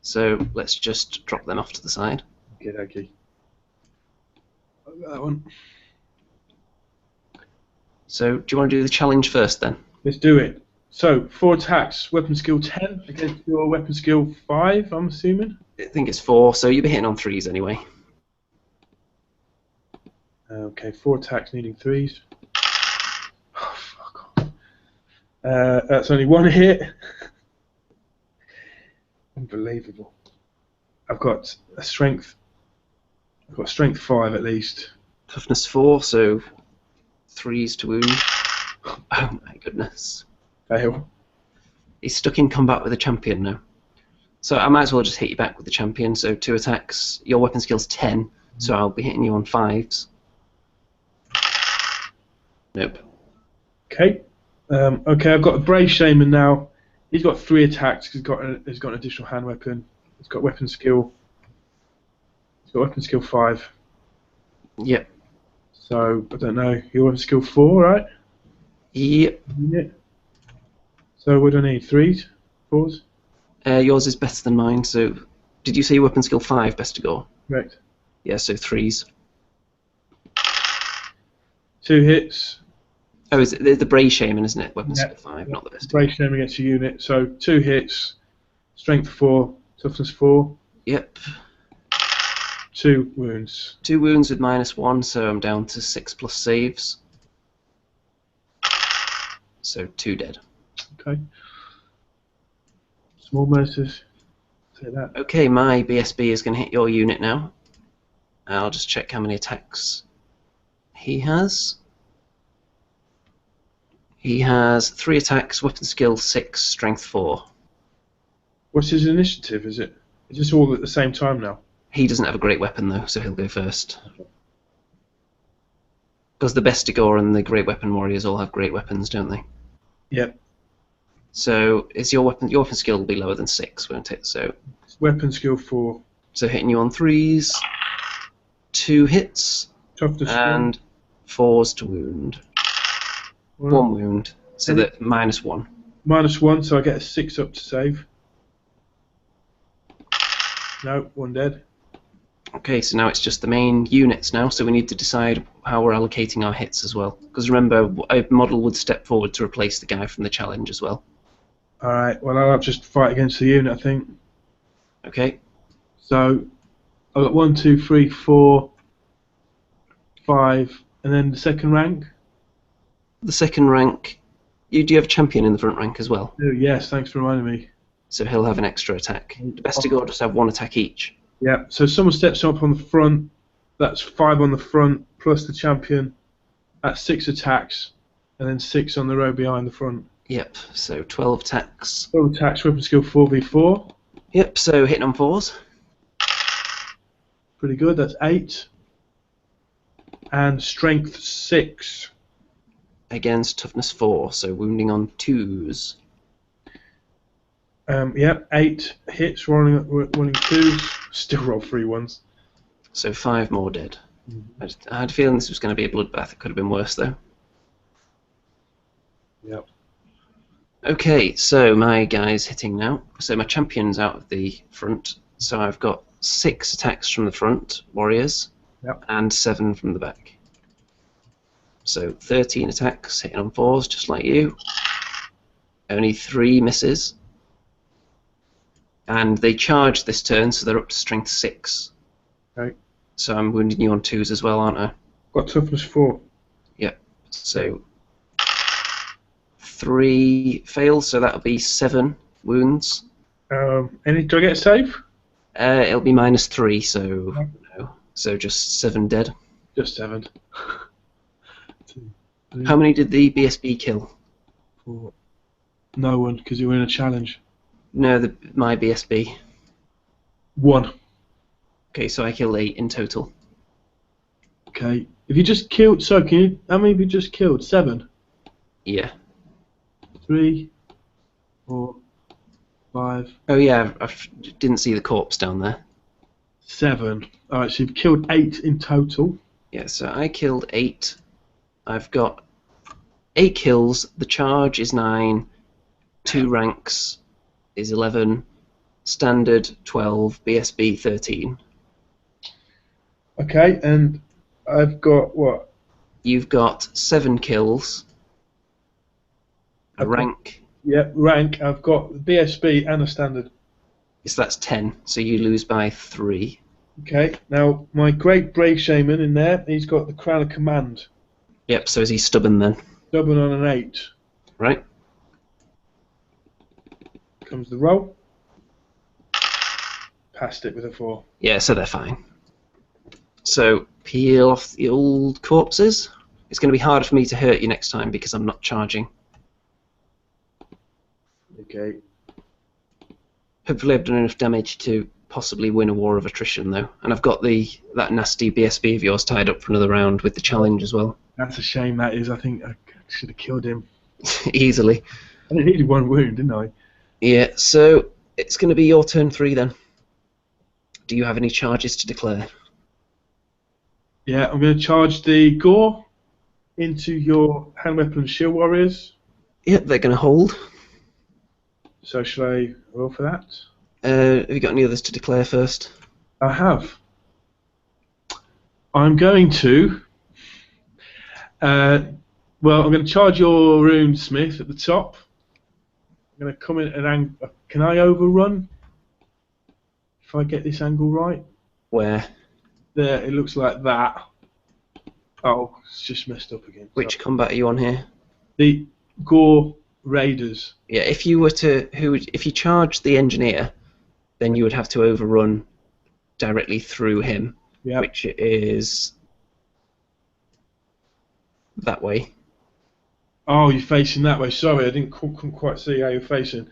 So let's just drop them off to the side. Okay. That one. So do you want to do the challenge first then? Let's do it. So 4 attacks, weapon skill 10 against your weapon skill 5. I'm assuming. I think it's 4, so you'll be hitting on 3s anyway. Okay, 4 attacks needing 3s. Oh, fuck off. That's only 1 hit. Unbelievable. I've got a strength. I've got strength 5 at least. Toughness 4, so 3s to wound. Oh my goodness. Fail. He's stuck in combat with a champion now. So I might as well just hit you back with the champion. So 2 attacks. Your weapon skill's 10, so I'll be hitting you on 5s. Nope. Okay. Okay, I've got a Brave Shaman now. He's got 3 attacks. He's got an additional hand weapon. He's got weapon skill. He's got weapon skill 5. Yep. So I don't know. Your weapon skill 4, right? Yep. Yeah. So what do I need? 3s? 4s? Yours is better than mine. So did you say your weapon skill 5, Bestigor? Correct. Yeah. So 3s. 2 hits. Oh, is it the Brave Shaman, isn't it? Weapon Yeah. skill 5, not the Bestigor. Brave Shaman against your unit. So 2 hits. Strength 4. Toughness 4. Yep. 2 wounds. 2 wounds with -1, so I'm down to 6+ saves. So 2 dead. Okay. Small mercies. Say that. Okay, my BSB is going to hit your unit now. I'll just check how many attacks he has. He has 3 attacks, weapon skill 6, strength 4. What's his initiative? Is this all at the same time now? He doesn't have a great weapon though, so he'll go first. Because the Bestigor and the Great Weapon Warriors all have great weapons, don't they? Yep. So is your weapon skill will be lower than 6, won't it? So Weapon skill 4. So hitting you on 3s, 2 hits, Toughness and 4s to wound. 1 wound, so that -1. -1, so I get a 6 up to save. No, 1 dead. Okay, so now it's just the main units now, so we need to decide how we're allocating our hits as well. Because remember, a model would step forward to replace the guy from the challenge as well. Alright, well I'll just fight against the unit, I think. Okay. So, I've got 1, 2, 3, 4, 5, and then the second rank. The second rank You do have a champion in the front rank as well, Oh, yes, thanks for reminding me. so he'll have an extra attack. The best to go just have one attack each. Yeah, so someone steps up on the front, that's 5 on the front, plus the champion, that's 6 attacks, and then 6 on the row behind the front. Yep, so 12 attacks. 12 attacks, weapon skill 4v4. Yep, so hitting on 4s. Pretty good, that's 8. And strength 6. Against toughness 4, so wounding on 2s. Yep, 8 hits, rolling 2s, still roll 3 ones. So 5 more dead. I had a feeling this was going to be a bloodbath. It could have been worse though. Yep. Okay, so my guy's hitting now. So my champion's out of the front. So I've got 6 attacks from the front, warriors, Yep. and 7 from the back. So 13 attacks, hitting on 4s, just like you. Only 3 misses. And they charge this turn, so they're up to strength 6. Okay. So I'm wounding you on 2s as well, aren't I? Got toughness 4. Yep. So 3 fails, so that'll be 7 wounds. Do I get a save? It'll be -3, so no. So just 7 dead. Just 7. 2, 3, How many did the BSB kill? 4. No one, because you were in a challenge. No, my BSB. 1. Okay, so I killed 8 in total. Okay. If you just killed, so can you? How many have you just killed? 7. Yeah. 3, 4, 5, Oh yeah, I didn't see the corpse down there. 7. All right, so you've killed 8 in total. Yeah, so I killed 8. I've got 8 kills. The charge is 9. 2 ranks is 11. Standard 12. BSB 13. Okay, and I've got what? You've got 7 kills. A rank. Yeah, rank. I've got BSB and a standard. So that's 10. So you lose by 3. Okay, now my great brave shaman in there, he's got the crown of command. Yep, so is he stubborn then? Stubborn on an 8. Right. Comes the roll. Passed it with a 4. Yeah, so they're fine. So peel off the old corpses. It's going to be harder for me to hurt you next time because I'm not charging. Okay. Hopefully I've done enough damage to possibly win a war of attrition though. And I've got that nasty BSB of yours tied up for another round with the challenge as well. That's a shame, that is. I think I should have killed him. Easily. I only needed 1 wound, didn't I? Yeah, so it's going to be your turn 3 then. Do you have any charges to declare? Yeah, I'm going to charge the gore into your hand weapon and shield warriors. Yep, they're going to hold. So shall I roll for that? Have you got any others to declare first? I have. I'm going to. I'm going to charge your runesmith at the top. I'm going to come in and can I overrun? If I get this angle right. Where? There, it looks like that. Oh, it's just messed up again. Which combat are you on here? The Gore Raiders. Yeah, if you were to if you charge the engineer, then you would have to overrun directly through him, Yep. which is that way. Oh, you're facing that way. Sorry, I couldn't quite see how you're facing.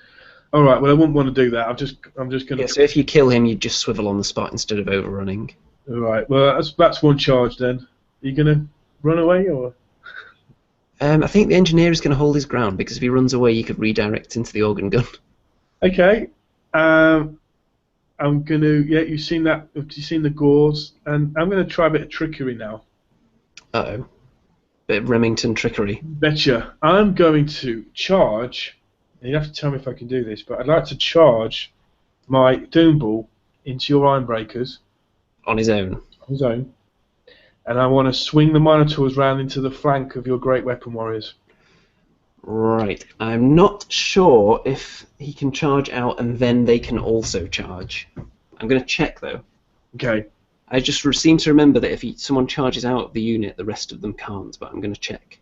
All right. Well, I wouldn't want to do that. I'm just going to. Yeah, so if you kill him, you just swivel on the spot instead of overrunning. All right. Well, that's 1 charge then. Are you going to run away or? I think the engineer is going to hold his ground because if he runs away, you could redirect into the organ gun. Okay. I'm going to. Yeah, you've seen that. You've seen the gores, and I'm going to try a bit of trickery now. Uh-oh. Bit of Remington trickery. Betcha. I'm going to charge. And you have to tell me if I can do this, but I'd like to charge my Doom Ball into your Iron Breakers. On his own. On his own. And I want to swing the Minotaurs round into the flank of your Great Weapon Warriors. Right. I'm not sure if he can charge out and then they can also charge. I'm going to check though. Okay. I just seem to remember that if someone charges out of the unit, the rest of them can't, but I'm going to check.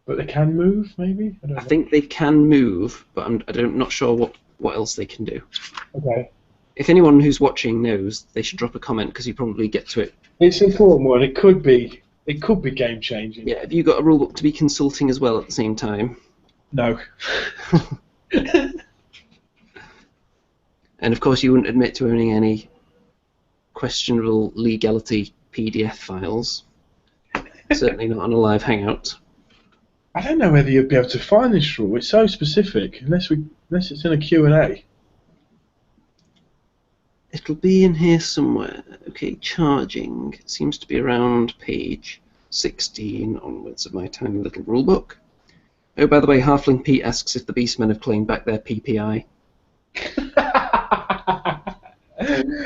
But they can move, maybe? I don't I know. think they can move, but I'm not sure what else they can do. Okay. If anyone who's watching knows, they should drop a comment because you probably get to it. It's an important one. It could be. It could be game changing. Yeah, have you got a rulebook to be consulting as well at the same time? No. And of course, you wouldn't admit to owning any questionable legality PDF files. Certainly not on a live hangout. I don't know whether you'd be able to find this rule. It's so specific, unless it's in a Q&A. It'll be in here somewhere. Okay, charging seems to be around page 16 onwards of my tiny little rulebook. Oh, by the way, Halfling Pete asks if the Beastmen have claimed back their PPI.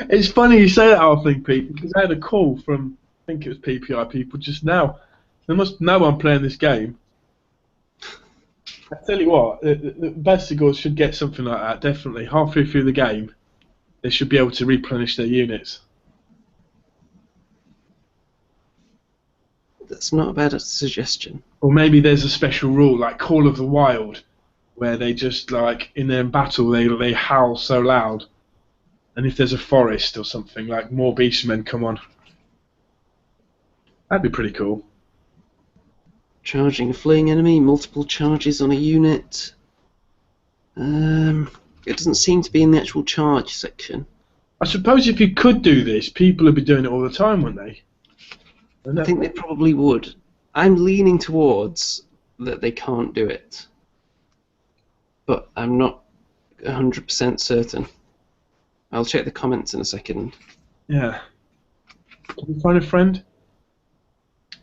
It's funny you say that, I think, Pete, because I had a call from, I think it was PPI people just now. They must know I'm playing this game. I tell you what, the best of goals should get something like that, definitely. Halfway through the game, they should be able to replenish their units. That's not a bad suggestion. Or maybe there's a special rule, like Call of the Wild, where they just, like, in their battle, they howl so loud. And if there's a forest or something, like more beastmen come on. That'd be pretty cool. Charging a fleeing enemy, multiple charges on a unit. It doesn't seem to be in the actual charge section. I suppose if you could do this, people would be doing it all the time, wouldn't they? I think they probably would. I'm leaning towards that they can't do it. But I'm not 100% certain. I'll check the comments in a second. Yeah. Can you find a friend?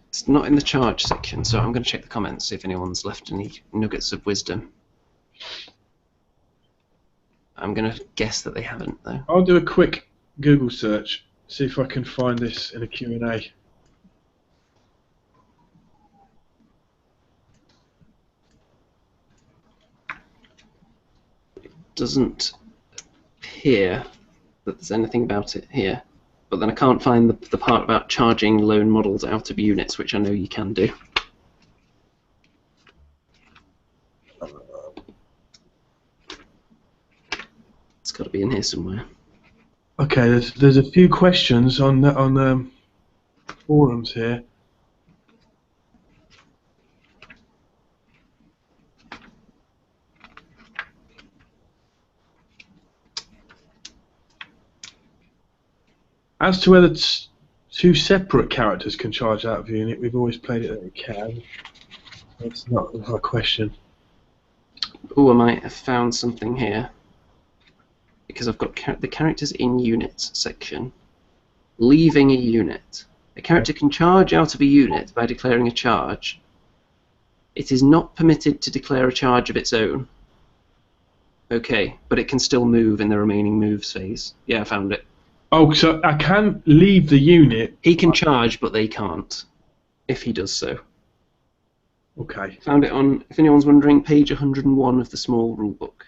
It's not in the charge section, so I'm going to check the comments, see if anyone's left any nuggets of wisdom. I'm going to guess that they haven't, though. I'll do a quick Google search, see if I can find this in a Q&A. Doesn't appear that there's anything about it here. But then I can't find the part about charging lone models out of units, which I know you can do. It's got to be in here somewhere. Okay, there's a few questions on forums here. As to whether two separate characters can charge out of a unit, we've always played it that it can. That's not a question. Oh, I might have found something here. Because I've got the characters in units section. Leaving a unit. A character can charge out of a unit by declaring a charge. It is not permitted to declare a charge of its own. Okay, but it can still move in the remaining moves phase. Yeah, I found it. Oh, so I can leave the unit. He can charge, but they can't, if he does so. Okay. Found it on, if anyone's wondering, page 101 of the small rulebook.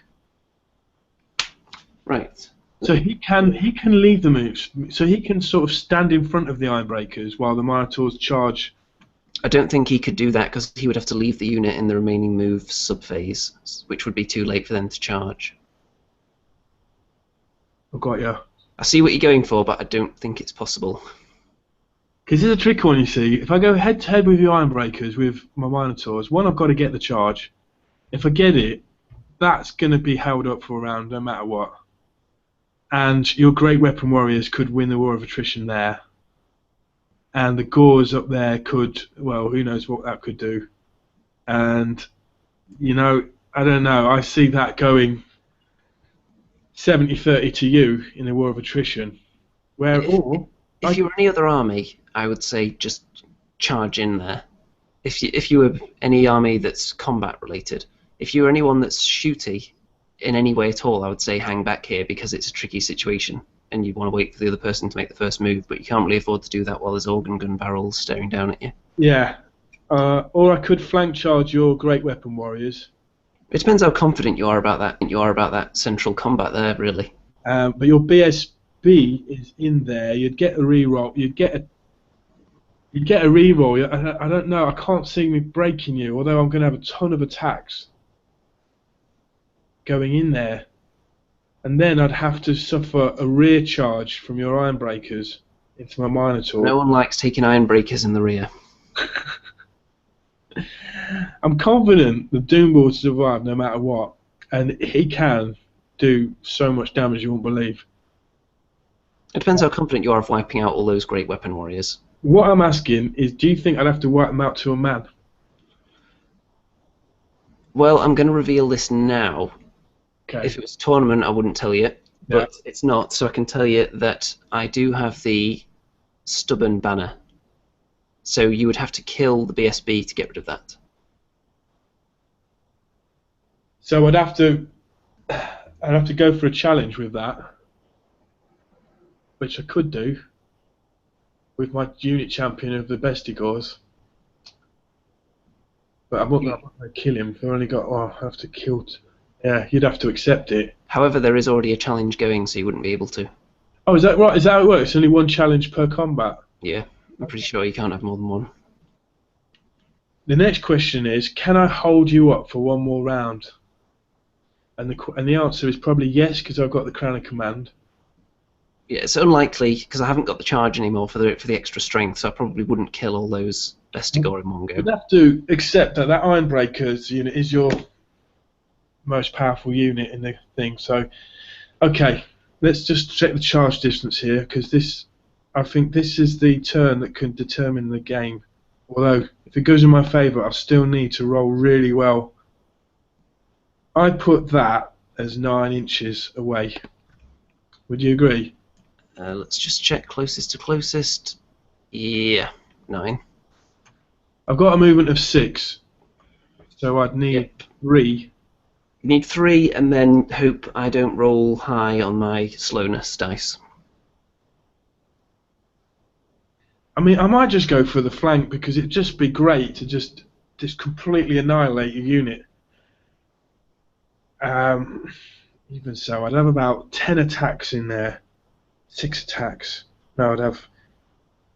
Right. So he can leave the moves. So he can sort of stand in front of the Ironbreakers while the Minotaurs charge. I don't think he could do that because he would have to leave the unit in the remaining move sub-phase, which would be too late for them to charge. I've got you. I see what you're going for, but I don't think it's possible. Because there's a trick one, you see. If I go head to head with your Ironbreakers with my Minotaurs, one, I've got to get the charge. If I get it, that's going to be held up for a round no matter what. And your Great Weapon Warriors could win the War of Attrition there. And the Gores up there could, well, who knows what that could do. And, you know, I don't know. I see that going 70-30 to you in a War of Attrition. Where, if you were any other army, I would say just charge in there. If you were any army that's combat related, if you were anyone that's shooty in any way at all, I would say hang back here because it's a tricky situation and you want to wait for the other person to make the first move, but you can't really afford to do that while there's organ gun barrels staring down at you. Yeah. Or I could flank charge your Great Weapon Warriors. It depends how confident you are about that central combat there, really. But your BSB is in there. You'd get a reroll. You'd get You get a reroll. I don't know. I can't see me breaking you, although I'm going to have a ton of attacks going in there. And then I'd have to suffer a rear charge from your iron breakers into my Minotaur. No one likes taking iron breakers in the rear. I'm confident the Doom will survive no matter what, and he can do so much damage you won't believe. It depends how confident you are of wiping out all those great weapon warriors. What I'm asking is, do you think I'd have to wipe them out to a man? Well, I'm going to reveal this now. Okay. If it was a tournament, I wouldn't tell you, but it's not, so I can tell you that I do have the stubborn banner. So you would have to kill the BSB to get rid of that. So I'd have to go for a challenge with that, which I could do with my unit champion of the Bestigors. But I'm not going to kill him. I've only got. Oh, I have to kill. Yeah, you'd have to accept it. However, there is already a challenge going, so you wouldn't be able to. Oh, is that right? Is that how it works? Only one challenge per combat? Yeah, I'm pretty sure you can't have more than one. The next question is, can I hold you up for one more round? And the answer is probably yes, because I've got the Crown of Command. Yeah, it's unlikely, because I haven't got the charge anymore for the extra strength, so I probably wouldn't kill all those Bestigor in one go. You'd have to accept that Ironbreakers unit is your most powerful unit in the thing. So, okay, let's just check the charge distance here, because I think this is the turn that can determine the game. Although, if it goes in my favour, I still need to roll really well. I put that as 9 inches away. Would you agree? Let's just check closest to closest. Yeah, 9. I've got a movement of 6, so I'd need 3. You need 3, and then hope I don't roll high on my slowness dice. I mean, I might just go for the flank, because it'd just be great to just completely annihilate your unit. Even so, I'd have about 10 attacks in there. 6 attacks. No, I'd have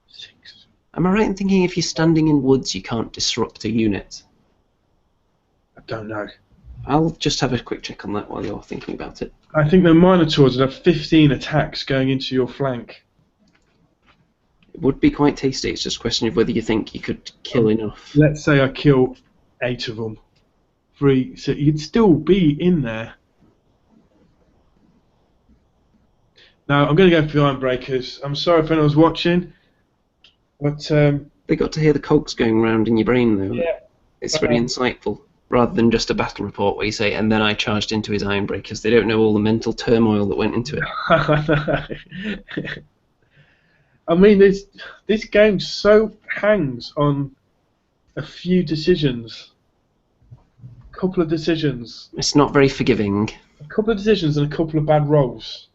6. Am I right in thinking if you're standing in woods, you can't disrupt a unit? I don't know. I'll just have a quick check on that while you're thinking about it. I think the Minotaurs would have 15 attacks going into your flank. It would be quite tasty. It's just a question of whether you think you could kill enough. Let's say I kill 8 of them. 3, so you'd still be in there. Now, I'm going to go for the Ironbreakers. I'm sorry if anyone's watching, but... They got to hear the cogs going round in your brain, though. Yeah. It's very insightful, rather than just a battle report where you say, and then I charged into his Ironbreakers. They don't know all the mental turmoil that went into it. I mean, this game so hangs on a few decisions. A couple of decisions. It's not very forgiving. A couple of decisions and a couple of bad rolls.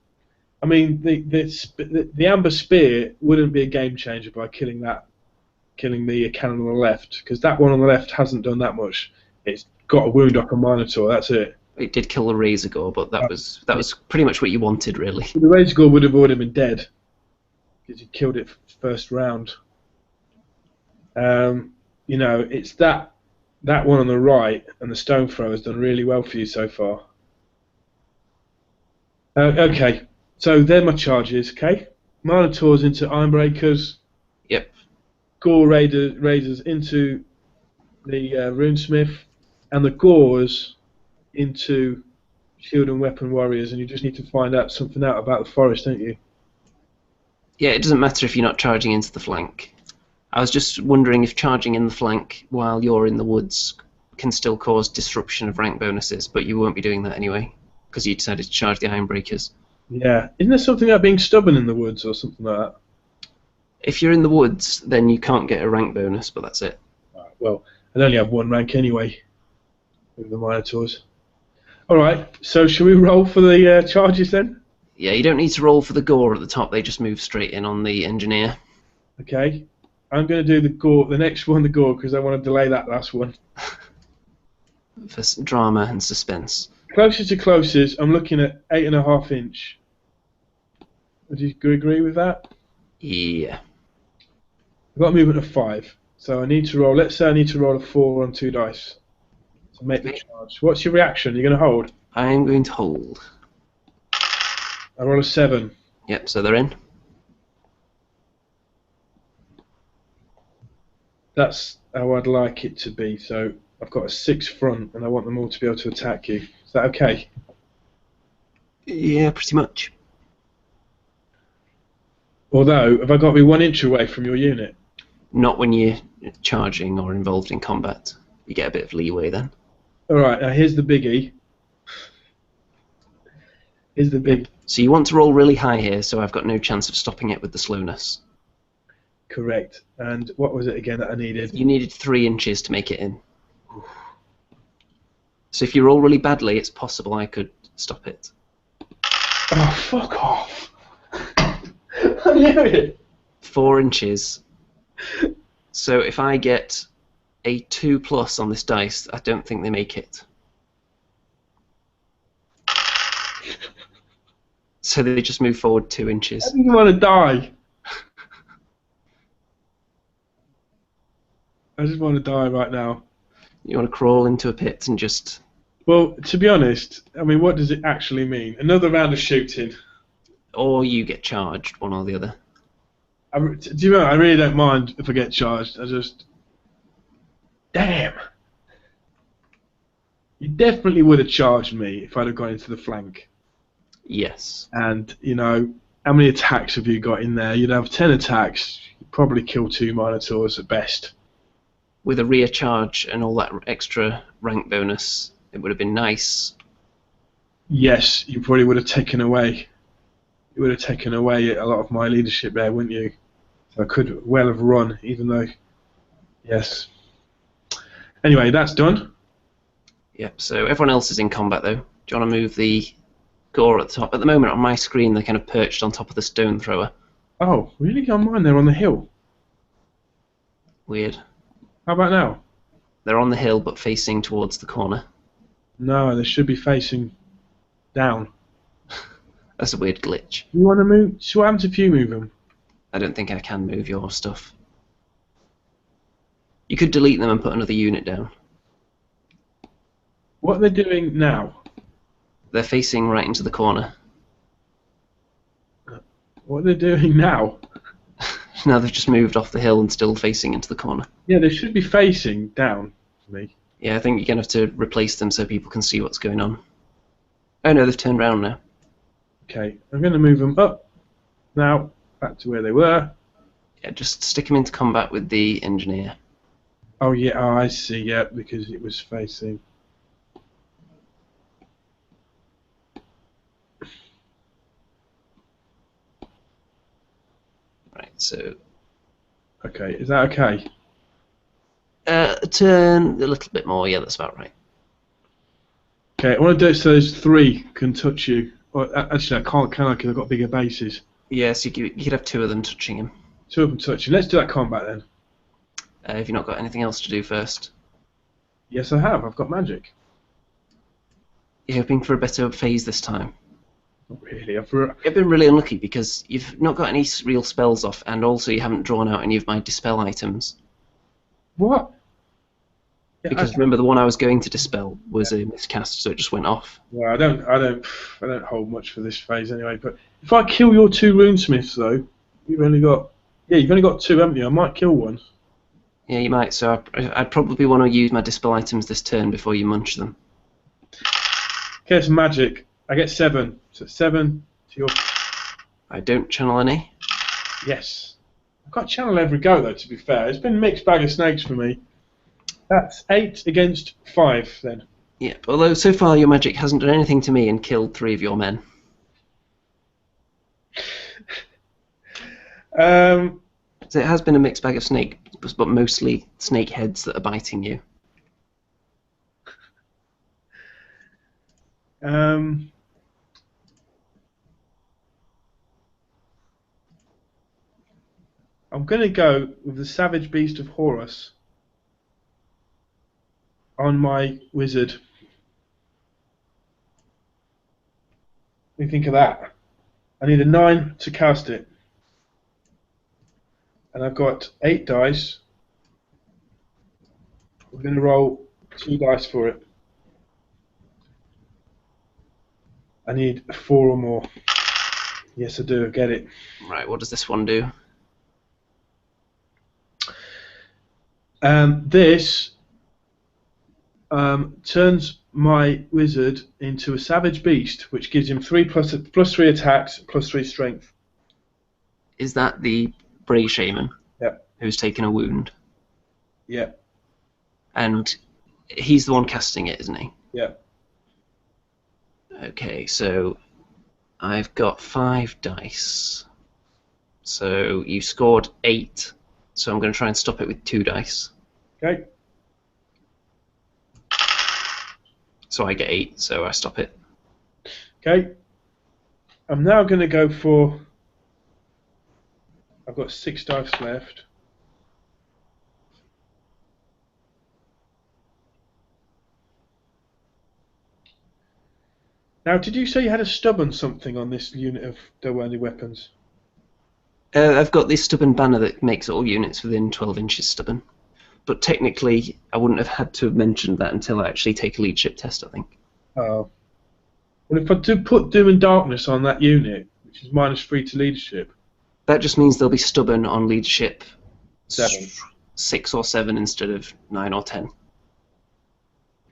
I mean, the Amber Spear wouldn't be a game changer by killing the cannon on the left, because that one on the left hasn't done that much. It's got a wound up a Minotaur. That's it. It did kill the Razor Gore, but that was pretty much what you wanted, really. The Razor Gore would have already been dead because you killed it first round. You know, it's that one on the right and the Stone Thrower has done really well for you so far. Okay. So they're my charges, okay? Minotaurs into Ironbreakers. Yep. Gore Raiders into the Runesmith. And the Gores into Shield and Weapon Warriors. And you just need to find out something out about the forest, don't you? Yeah, it doesn't matter if you're not charging into the flank. I was just wondering if charging in the flank while you're in the woods can still cause disruption of rank bonuses, but you won't be doing that anyway, because you decided to charge the Ironbreakers. Yeah. Isn't there something about being stubborn in the woods or something like that? If you're in the woods, then you can't get a rank bonus, but that's it. Right, well, I'd only have 1 rank anyway with the Minotaurs. Alright, so shall we roll for the charges then? Yeah, you don't need to roll for the Gore at the top, they just move straight in on the Engineer. Okay. I'm going to do the next one, the Gore, because I want to delay that last one. For drama and suspense. Closest to closest, I'm looking at 8.5 inch. Would you agree with that? Yeah. I've got a movement of 5. So I need to roll, let's say I need to roll a 4 on 2 dice to make the Okay. charge. What's your reaction? You're going to hold? I am going to hold. I roll a 7. Yep, so they're in. That's how I'd like it to be. So I've got a 6 front and I want them all to be able to attack you. Is that okay? Yeah, pretty much. Although, have I got to be 1 inch away from your unit? Not when you're charging or involved in combat. You get a bit of leeway then. Alright, now here's the biggie. Here's the big... Yep. So you want to roll really high here, so I've got no chance of stopping it with the slowness. Correct. And what was it again that I needed? You needed 3 inches to make it in. So if you roll really badly, it's possible I could stop it. Oh, fuck off! I knew it! 4 inches. So if I get a 2+ on this dice, I don't think they make it. So they just move forward 2 inches. I didn't want to die. I just want to die right now. You want to crawl into a pit and just... Well, to be honest, I mean, what does it actually mean? Another round of shooting. Or you get charged, one or the other. Do you know, I really don't mind if I get charged. I just... Damn! You definitely would have charged me if I'd have gone into the flank. Yes. And, you know, how many attacks have you got in there? You'd have 10 attacks. You'd probably kill 2 Minotaurs at best. With a rear charge and all that extra rank bonus, it would have been nice. Yes, you probably would have taken away. You would have taken away a lot of my leadership there, wouldn't you? So I could well have run, even though... Yes. Anyway, that's done. Yep, so everyone else is in combat though. Do you want to move the gore at the top? At the moment on my screen they're kind of perched on top of the stone thrower. Oh, really? On mine, they're on the hill. Weird. How about now? They're on the hill but facing towards the corner. No, they should be facing down. That's a weird glitch. You want to move? So what happens if you move them? I don't think I can move your stuff. You could delete them and put another unit down. What are they doing now? They're facing right into the corner. What are they doing now? Now they've just moved off the hill and still facing into the corner. Yeah, they should be facing down for me. Yeah, I think you're going to have to replace them so people can see what's going on. Oh no, they've turned around now. Okay, I'm going to move them up now, back to where they were. Yeah, just stick them into combat with the engineer. Oh yeah, oh, I see, yeah, because it was facing... Right, so... Okay, is that okay? Turn a little bit more, yeah, that's about right. Okay, I want to do it so those 3 can touch you. Well, actually, I can't, can I? Because I've got bigger bases. Yes, you could have 2 of them touching him. 2 of them touching. Let's do that combat then. Have you not got anything else to do first? Yes, I have. I've got magic. You're hoping for a better phase this time? Not really. You've been really unlucky because you've not got any real spells off, and also you haven't drawn out any of my dispel items. What? Yeah, Because remember, the one I was going to dispel was a miscast, so it just went off. Well, I don't hold much for this phase anyway. But if I kill your 2 runesmiths, though, you've only got 2, haven't you? I might kill one. Yeah, you might. So I'd probably want to use my dispel items this turn before you munch them. Okay, it's magic. I get 7. So 7 to your... I don't channel any. Yes. I've got channel every go, though, to be fair. It's been a mixed bag of snakes for me. That's 8 against 5, then. Yep, although so far your magic hasn't done anything to me and killed 3 of your men. So it has been a mixed bag of snake, but mostly snake heads that are biting you. I'm going to go with the Savage Beast of Horus on my wizard. What do you think of that? I need a 9 to cast it. and I've got 8 dice. I'm going to roll 2 dice for it. I need 4 or more. Yes, I do. I get it. Right, what does this one do? This turns my wizard into a savage beast, which gives him plus 3 attacks, plus 3 strength. Is that the Bray Shaman? Yep. Who's taken a wound? Yep. And he's the one casting it, isn't he? Yep. Okay, so I've got 5 dice. So you scored 8, so I'm going to try and stop it with 2 dice. Okay. So I get 8, so I stop it. Okay. I'm now going to go for... I've got 6 dice left. Now, did you say you had a stubborn something on this unit of Derwani weapons? I've got this stubborn banner that makes all units within 12 inches stubborn. But technically, I wouldn't have had to have mentioned that until I actually take a leadership test, I think. Oh. Well, if I do put Doom and Darkness on that unit, which is -3 to leadership... That just means they'll be stubborn on leadership 7. 6 or 7 instead of 9 or 10.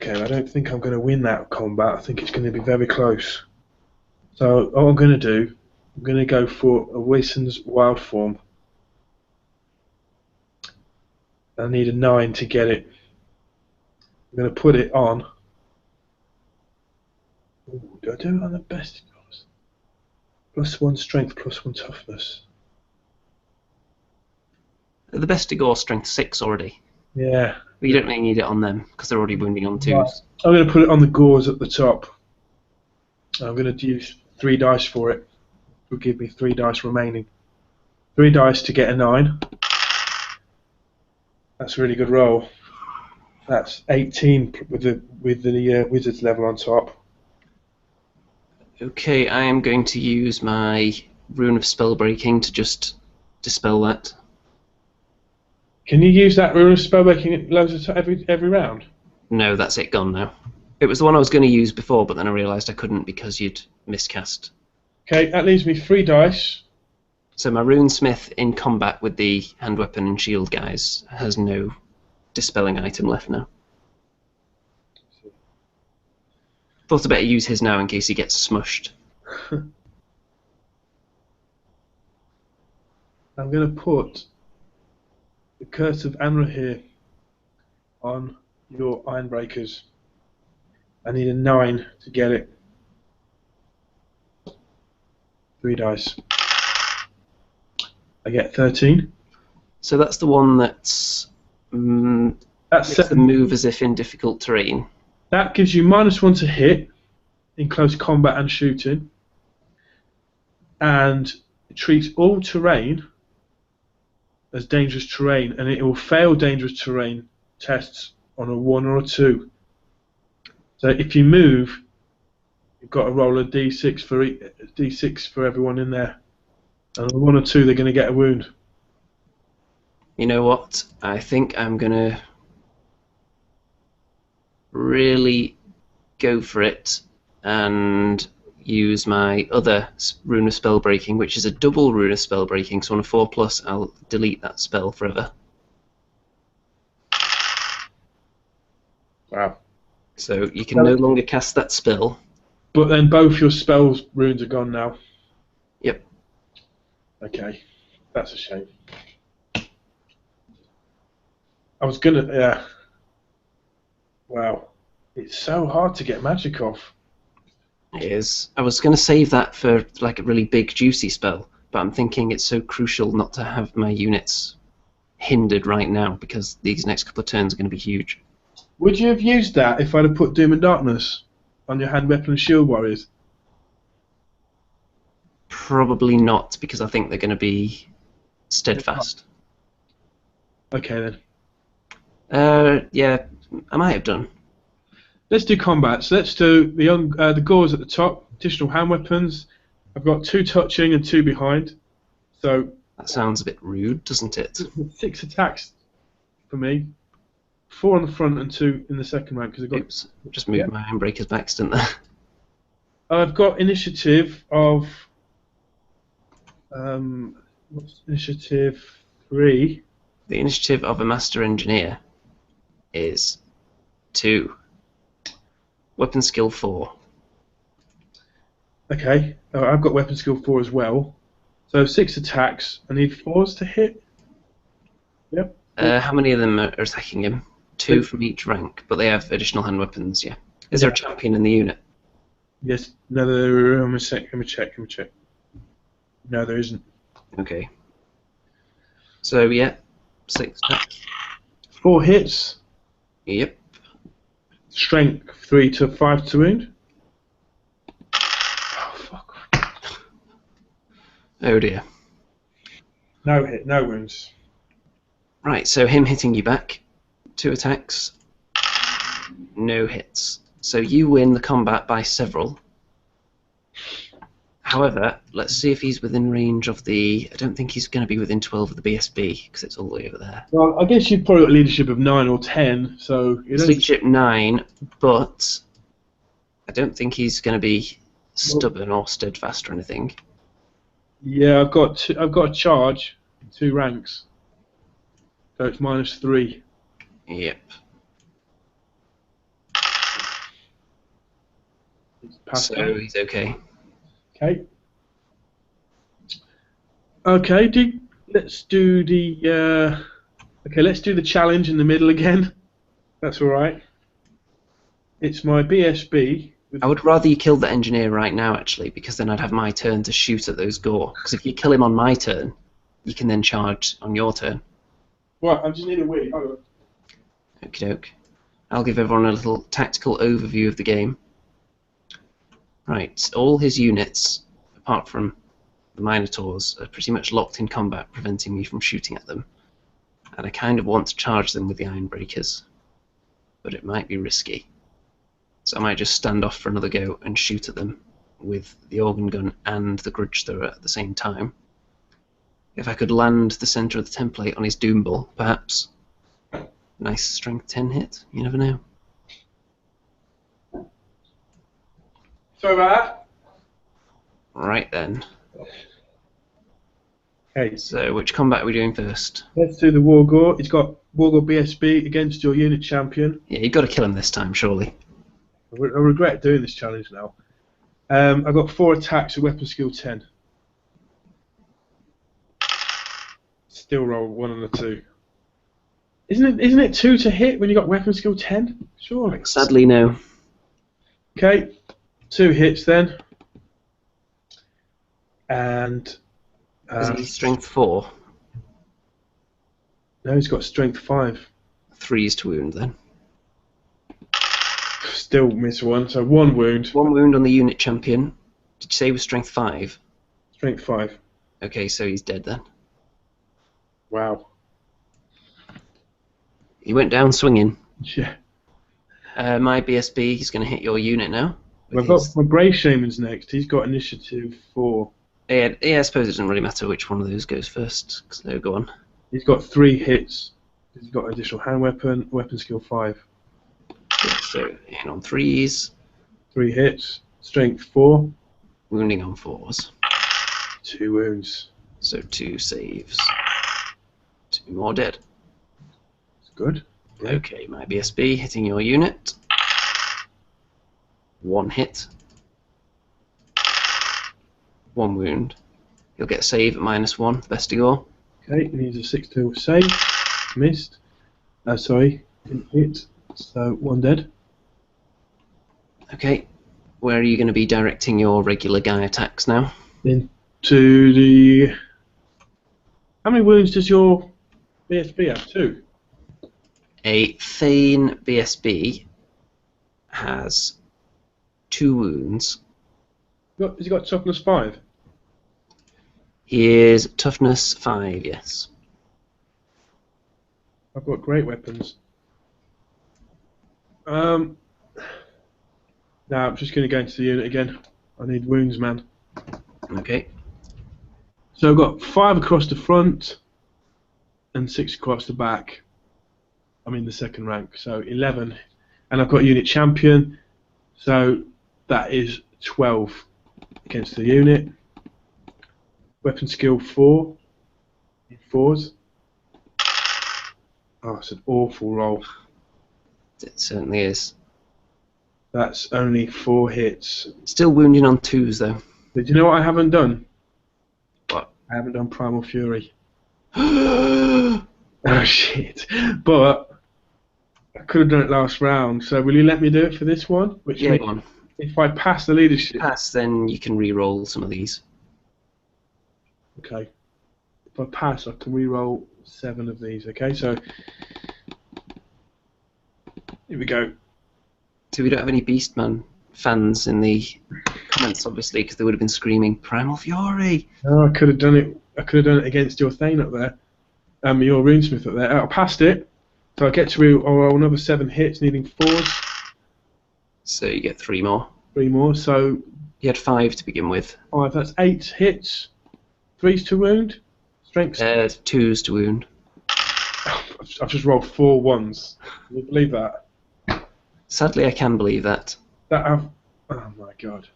Okay, I don't think I'm going to win that combat. I think it's going to be very close. So, what I'm going to do, I'm going to go for a Wayson's Wild Form. I need a 9 to get it. I'm going to put it on. Ooh, do I do it on the best? +1 strength, +1 toughness. The Bestigor strength 6 already. Yeah. But you don't really need it on them because they're already wounding on 2s. Right. I'm going to put it on the Gores at the top. I'm going to use 3 dice for it. It will give me 3 dice remaining. 3 dice to get a 9. That's a really good roll. That's 18 with the wizard's level on top. Okay, I am going to use my Rune of Spellbreaking to just dispel that. Can you use that Rune of Spellbreaking loads of every round? No, that's it, gone now. It was the one I was going to use before, but then I realised I couldn't because you'd miscast. Okay, that leaves me 3 dice. So my Runesmith in combat with the hand weapon and shield guys has no dispelling item left now. Thought I better use his now in case he gets smushed. I'm going to put the Curse of Anrahir on your Ironbreakers. I need a 9 to get it. 3 dice. I get 13. So that's the one that's makes them move as if in difficult terrain. That gives you -1 to hit in close combat and shooting, and it treats all terrain as dangerous terrain, and it will fail dangerous terrain tests on a 1 or a 2. So if you move, you've got to roll a d6 for everyone in there, and on a 1 or 2 they're going to get a wound. You know what? I think I'm going to really go for it and use my other Rune of Spellbreaking, which is a double Rune of Spellbreaking, so on a 4+, I'll delete that spell forever. Wow. So you can no longer cast that spell. But then both your spells runes are gone now. Yep. Okay. That's a shame. I was gonna... Yeah. Wow. It's so hard to get magic off. It is. I was going to save that for like a really big juicy spell, but I'm thinking it's so crucial not to have my units hindered right now because these next couple of turns are going to be huge. Would you have used that if I'd have put Doom and Darkness on your hand weapon and shield warriors? Probably not, because I think they're going to be steadfast. Okay then. Yeah, I might have done. Let's do combats. Let's do the Gores at the top, additional hand weapons. I've got 2 touching and 2 behind. So That sounds a bit rude, doesn't it? 6 attacks for me. 4 on the front and 2 in the second round because I've got. Oops, just moved my handbreakers by accident there. I've got initiative of. What's initiative 3? The initiative of a master engineer is 2. Weapon skill 4. Okay, I've got weapon skill 4 as well. So 6 attacks. I need 4s to hit. Yep. How many of them are attacking him? 2 from each rank, but they have additional hand weapons, yeah. Is there a champion in the unit? Yes. No, let me check. No, there isn't. Okay. So, yeah, 6 attacks. 4 hits. Yep. Strength 3 to 5 to wound. Oh, fuck. Oh dear. No hit, no wounds. Right, so him hitting you back. 2 attacks. No hits. So you win the combat by several. However, let's see if he's within range of the... I don't think he's going to be within 12 of the BSB, because it's all the way over there. Well, I guess you've probably got leadership of 9 or 10, so... It's leadership 9, but I don't think he's going to be stubborn or steadfast or anything. Yeah, I've got a charge, 2 ranks. So it's -3. Yep. So he's okay. Okay. Okay, let's do the let's do the challenge in the middle again. That's all right. It's my BSB. I would rather you kill the engineer right now, actually, because then I'd have my turn to shoot at those gore. Because if you kill him on my turn, you can then charge on your turn. Right, I just need a wee. Hold on. Okie doke. I'll give everyone a little tactical overview of the game. Right, all his units, apart from the Minotaurs, are pretty much locked in combat, preventing me from shooting at them. And I kind of want to charge them with the Ironbreakers, but it might be risky. So I might just stand off for another go and shoot at them with the organ gun and the grudge thrower at the same time. If I could land the centre of the template on his Doom Ball, perhaps. Nice strength 10 hit, you never know. Sorry about that. Right then. Okay, So which combat are we doing first? let's do the Wargore. It's got Wargore BSB against your unit champion. Yeah, you've got to kill him this time, surely. I regret doing this challenge now. I've got 4 attacks with weapon skill 10. Still roll 1 on the 2. Isn't it 2 to hit when you got weapon skill 10? Surely. Sadly, no. Okay, 2 hits then. And Is he strength 4? no, he's got strength 5. 3's to wound then. Still miss 1, so 1 wound. 1 wound on the unit champion. Did you say he was strength 5? Strength 5. Okay, so he's dead then. Wow. He went down swinging. Yeah. My BSB is going to hit your unit now. I've got my Brave Shaman's next. He's got initiative 4. Yeah, I suppose it doesn't really matter which one of those goes first. So go on. He's got 3 hits. He's got additional hand weapon, weapon skill 5. Yeah, so in on 3s. 3 hits. Strength 4. Wounding on 4s. 2 wounds. So 2 saves. 2 more dead. It's good. Okay, my BSB hitting your unit. 1 hit. 1 wound. You'll get save at -1, Vestigore. Okay, he needs a 6 to save. Missed. Sorry, didn't hit. So 1 dead. Okay, where are you going to be directing your regular guy attacks now? Into the. How many wounds does your BSB have? 2. A Thane BSB has 2 wounds. Has he got toughness 5? He is toughness 5, yes. I've got great weapons. Now I'm just going to go into the unit again. I need wounds, man. Okay. So I've got 5 across the front and 6 across the back. I'm in the second rank, so 11. And I've got unit champion, so that is 12 against the unit. Weapon skill 4 in 4s. Oh, it's an awful roll. It certainly is. That's only 4 hits. Still wounding on 2s though. But do you know what I haven't done? What? I haven't done Primal Fury. Oh Oh shit! But I could have done it last round. So will you let me do it for this one? Which yeah, means go on. if I pass the leadership, Pass, then you can re-roll some of these. okay. If I pass, I can re-roll 7 of these. Okay, so here we go. So we don't have any Beastmen fans in the comments, obviously, because they would have been screaming Primal Fury. Oh, I could have done it. I could have done it against your Thane up there, your Runesmith up there. I passed it, so I get to roll another 7 hits, needing 4s. So you get 3 more. 3 more, so You had 5 to begin with. 5. That's 8 hits. 3s to wound. Strength. 2s to wound. I've just rolled 4 ones. Can you believe that? Sadly, I can believe that. Oh my god.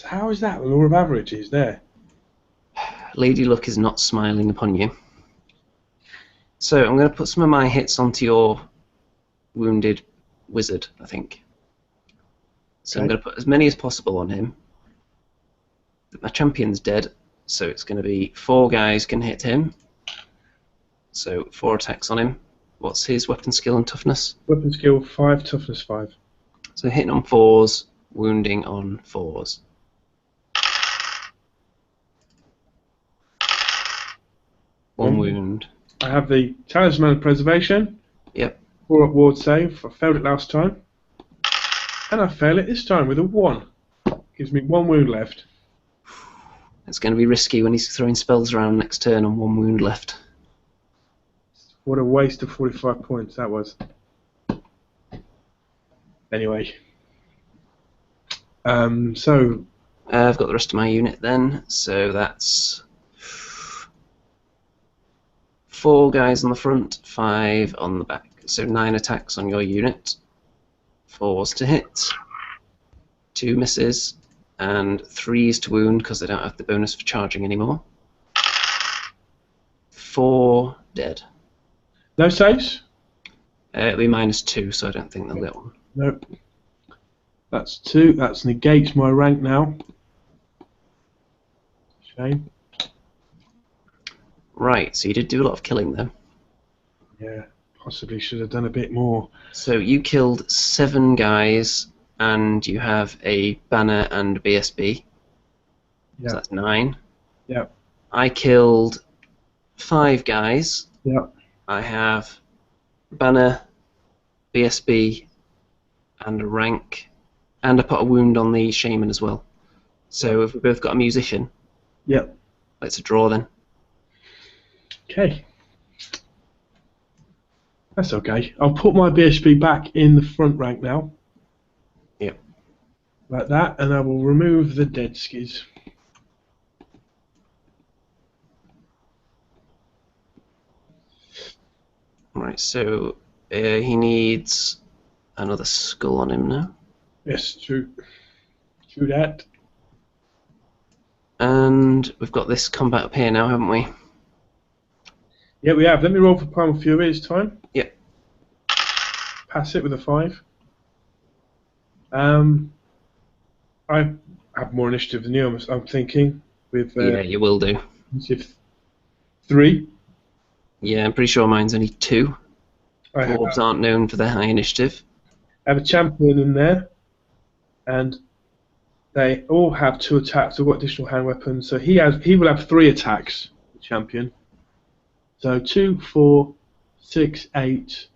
How is that the law of averages there? Lady Luck is not smiling upon you. So I'm going to put some of my hits onto your wounded wizard, I think. So I'm going to put as many as possible on him. My champion's dead, so it's going to be 4 guys can hit him. So 4 attacks on him. What's his weapon skill and toughness? Weapon skill 5, toughness 5. So hitting on 4s, wounding on 4s. One wound. I have the Talisman of Preservation. Yep. 4 up ward save. I failed it last time. And I fail it this time with a 1. Gives me 1 wound left. It's going to be risky when he's throwing spells around next turn on 1 wound left. What a waste of 45 points that was. Anyway. So I've got the rest of my unit then, so that's 4 guys on the front, 5 on the back. So 9 attacks on your unit. 4s to hit, 2 misses, and 3s to wound because they don't have the bonus for charging anymore. 4 dead. no saves? It'll be -2, so I don't think they'll get one. Nope. That's 2. That negates my rank now. Shame. Right, so you did do a lot of killing then. Yeah, possibly should have done a bit more. So you killed 7 guys, and you have a banner and a BSB. Yeah. So that's 9. Yeah. I killed 5 guys. Yeah. I have banner, BSB, and a rank, and I put a wound on the shaman as well. So if we both got a musician, Yeah. let's a draw then. Okay. That's okay. I'll put my BSB back in the front rank now. Yep. Like that, and I will remove the dead skis. Right, so he needs another skull on him now. Yes, true. True that. And we've got this combat up here now, haven't we? Yeah, we have. Let me roll for Primal Fury this time. Yep. Pass it with a 5. I have more initiative than you, I'm thinking. With Yeah, you will do. initiative 3. Yeah, I'm pretty sure mine's only 2. I Dwarves aren't known for their high initiative. have a champion in there, and they all have 2 attacks. They've got additional hand weapons, so he will have 3 attacks. The champion. So 2, 4, 6, 8,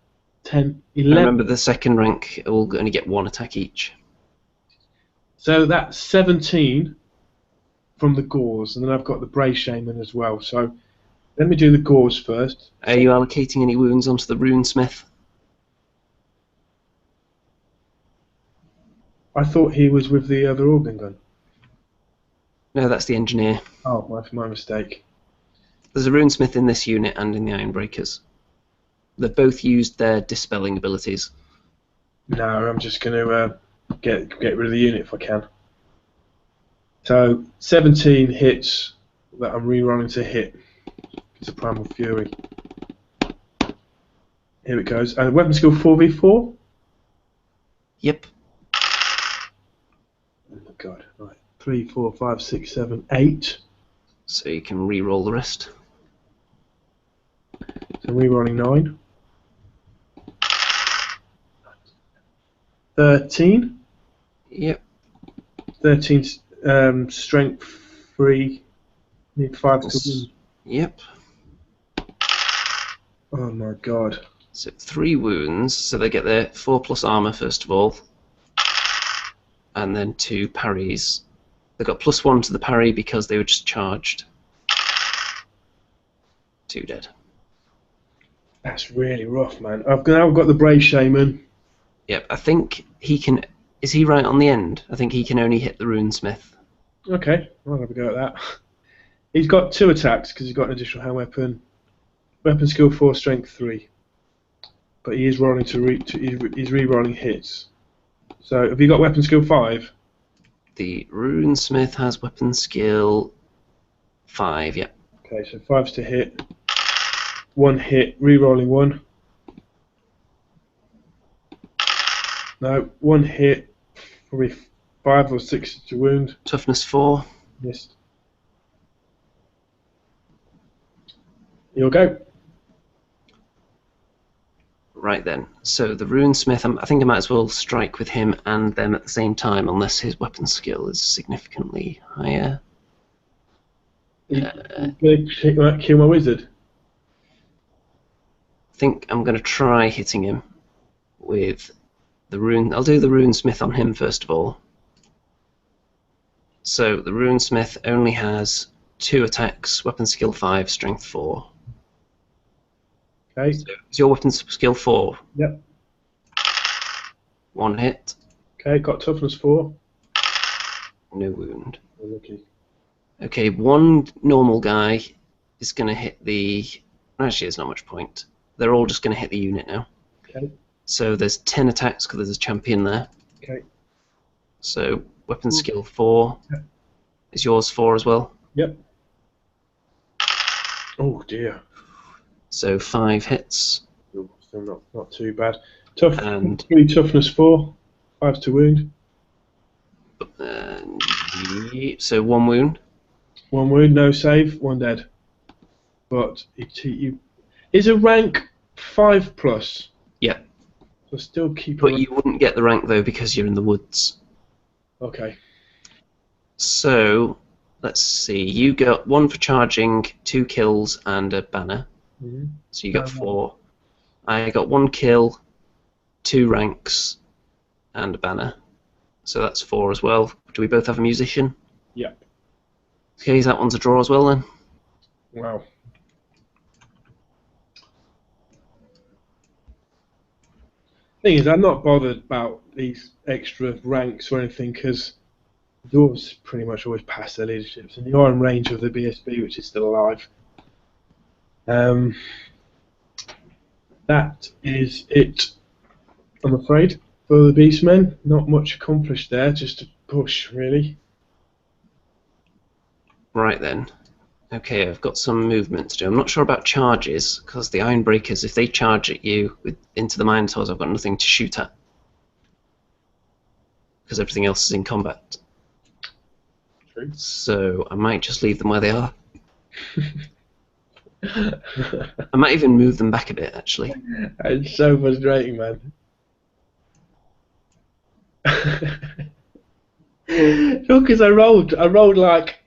10, 11. Remember, the second rank will only get 1 attack each. So that's 17 from the Gauls, and then I've got the Bray Shaman as well. So let me do the Gauls first. Are you allocating any wounds onto the Runesmith? I thought he was with the other organ gun. No, that's the engineer. Oh, that's my mistake. There's a runesmith in this unit and in the Ironbreakers. They've both used their dispelling abilities. No, I'm just going to get rid of the unit if I can. So 17 hits that I'm rerolling to hit. It's a Primal Fury. Here it goes. And weapon skill 4v4? Yep. Oh my god. Right. 3, 4, 5, 6, 7, 8. So you can re-roll the rest. So rerolling 9. 13. Yep. 13 strength 3. Need 5 to wound. Yep. Oh my god. So 3 wounds, so they get their 4+ armor first of all, and then 2 parries. They got +1 to the parry because they were just charged. 2 dead. That's really rough, man. I've now got the Brave Shaman. Yep, I think he can. Is he right on the end? I think he can only hit the runesmith. Okay, I'll have a go at that. He's got 2 attacks because he's got an additional hand weapon. Weapon skill 4, strength 3. But he is rolling he's re-rolling hits. So have you got weapon skill 5? The runesmith has weapon skill 5. Yep. Okay, so 5's to hit. 1 hit, re-rolling 1. No, 1 hit, probably 5 or 6 to wound. Toughness 4. Missed. You'll go. Right then. So the runesmith, I think I might as well strike with him and them at the same time, unless his weapon skill is significantly higher. Kill my wizard. I think I'm going to try hitting him with the rune. I'll do the runesmith on him first of all. So the runesmith only has 2 attacks, weapon skill 5, strength 4. Okay. So is your weapon skill 4? Yep. 1 hit. Okay, got toughness 4. No wound. Oh, lucky. Okay, 1 normal guy is going to hit the... Actually, there's not much point. They're all just going to hit the unit now. Okay. So there's 10 attacks because there's a champion there. Okay. So weapon skill 4. Yep. Is yours 4 as well? Yep. Oh dear. So 5 hits. Still not too bad. And 3 toughness 4. 5 to wound. So 1 wound. 1 wound, no save, 1 dead. But is a rank 5+. Yeah. So still keep. But you wouldn't get the rank though because you're in the woods. Okay. So let's see. You got 1 for charging, 2 kills, and a banner. Mm-hmm. So you got 4. I got 1 kill, 2 ranks, and a banner. So that's 4 as well. Do we both have a musician? Yep. Okay, that one's a draw as well then. Wow. Thing is, I'm not bothered about these extra ranks or anything because Dwarfs pretty much always pass their leaderships, and you are in range of the BSB, which is still alive. That is it, I'm afraid, for the Beastmen. Not much accomplished there, just a push, really. Right then. Okay, I've got some movement to do. I'm not sure about charges, because the Ironbreakers, if they charge at you into the Minotaurs, I've got nothing to shoot at. Because everything else is in combat. True. So I might just leave them where they are. I might even move them back a bit, actually. It's so frustrating, man. Look, because I rolled like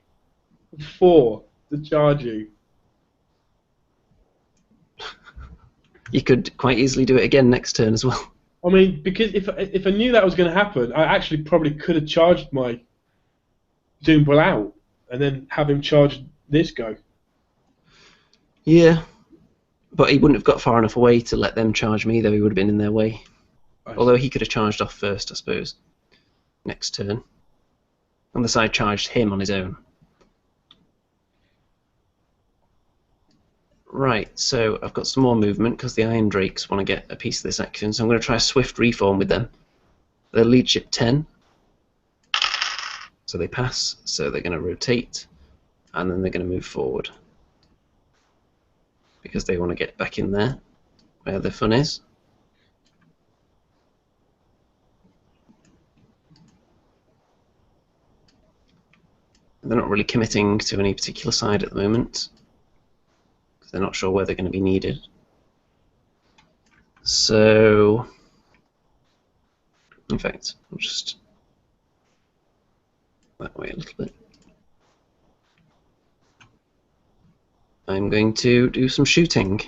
4 to charge you. You could quite easily do it again next turn as well. I mean, because if I knew that was going to happen, I actually probably could have charged my Doombull out and then have him charge this go. Yeah, but he wouldn't have got far enough away to let them charge me, though he would have been in their way. Although he could have charged off first, I suppose. next turn. Unless I charged him on his own. Right, so I've got some more movement because the Iron Drakes want to get a piece of this action, so I'm going to try a swift reform with them. They're leadership 10, so they pass, so they're going to rotate, and then they're going to move forward. Because they want to get back in there, where the fun is. They're not really committing to any particular side at the moment, because they're not sure where they're going to be needed. So, in fact, I'll just that way a little bit. I'm going to do some shooting.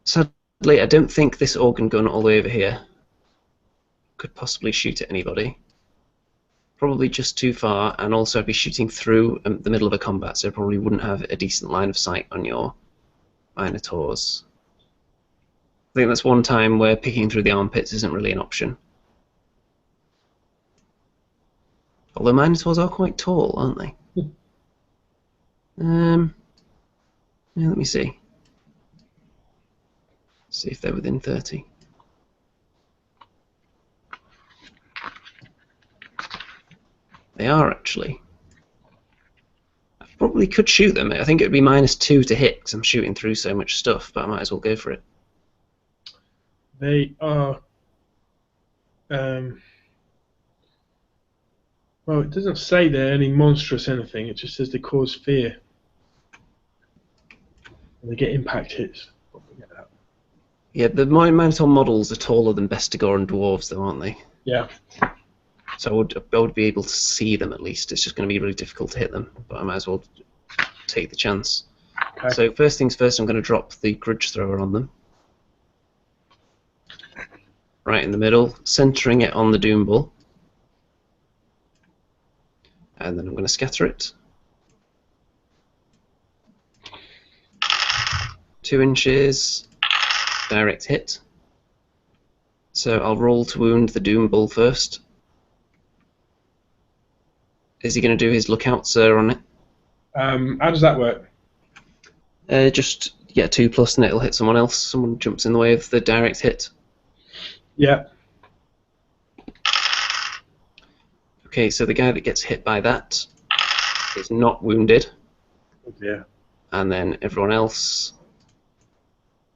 Sadly, I don't think this organ gun all the way over here could possibly shoot at anybody. Probably just too far, and also I'd be shooting through the middle of a combat, so I probably wouldn't have a decent line of sight on your Minotaurs. I think that's one time where picking through the armpits isn't really an option. Although Minotaurs are quite tall, aren't they? Yeah, let me see. See if they're within 30. They are, actually. I probably could shoot them. I think it would be -2 to hit because I'm shooting through so much stuff, but I might as well go for it. They are... well, it doesn't say they're any monstrous anything. It just says they cause fear. And they get impact hits. Don't forget that. Yeah, the Minotaur models are taller than Bestigor and Dwarves, though, aren't they? Yeah. So I would be able to see them at least. It's just going to be really difficult to hit them, but I might as well take the chance. Okay. So first things first, I'm going to drop the Grudge Thrower on them. Right in the middle, centering it on the Doom Bull. And then I'm going to scatter it. 2 inches, direct hit. So I'll roll to wound the Doom Bull first. Is he going to do his lookout, sir, on it? How does that work? Just get 2+ and it'll hit someone else. Someone jumps in the way of the direct hit. Yeah. Okay, so the guy that gets hit by that is not wounded. Oh dear. And then everyone else,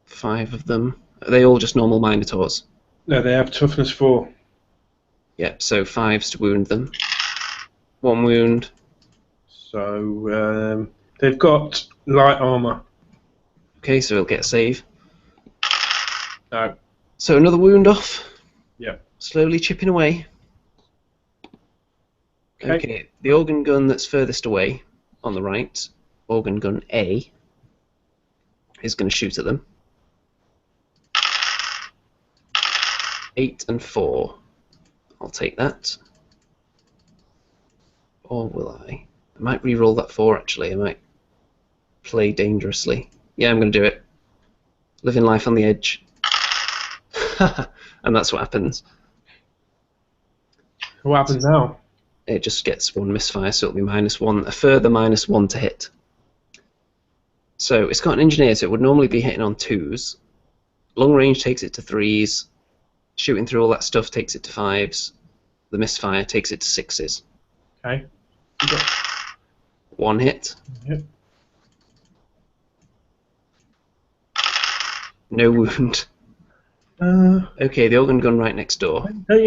5 of them, are they all just normal Minotaurs? No, they have toughness 4. Yep, so 5s to wound them. 1 wound. So they've got light armor. Okay, so he'll get a save. No. So another wound off. Yeah. Slowly chipping away. Okay, the organ gun that's furthest away on the right, organ gun A, is going to shoot at them. 8 and 4. I'll take that. Or will I? I might re-roll that 4 actually. I might play dangerously. Yeah, I'm going to do it. Living life on the edge. And that's what happens. What happens now? It just gets 1 misfire, so it'll be -1, a further -1 to hit. So it's got an engineer, so it would normally be hitting on 2s. Long range takes it to 3s. Shooting through all that stuff takes it to 5s. The misfire takes it to 6s. Okay. 1 hit. Yep. No wound. Okay, the organ gun right next door. Don't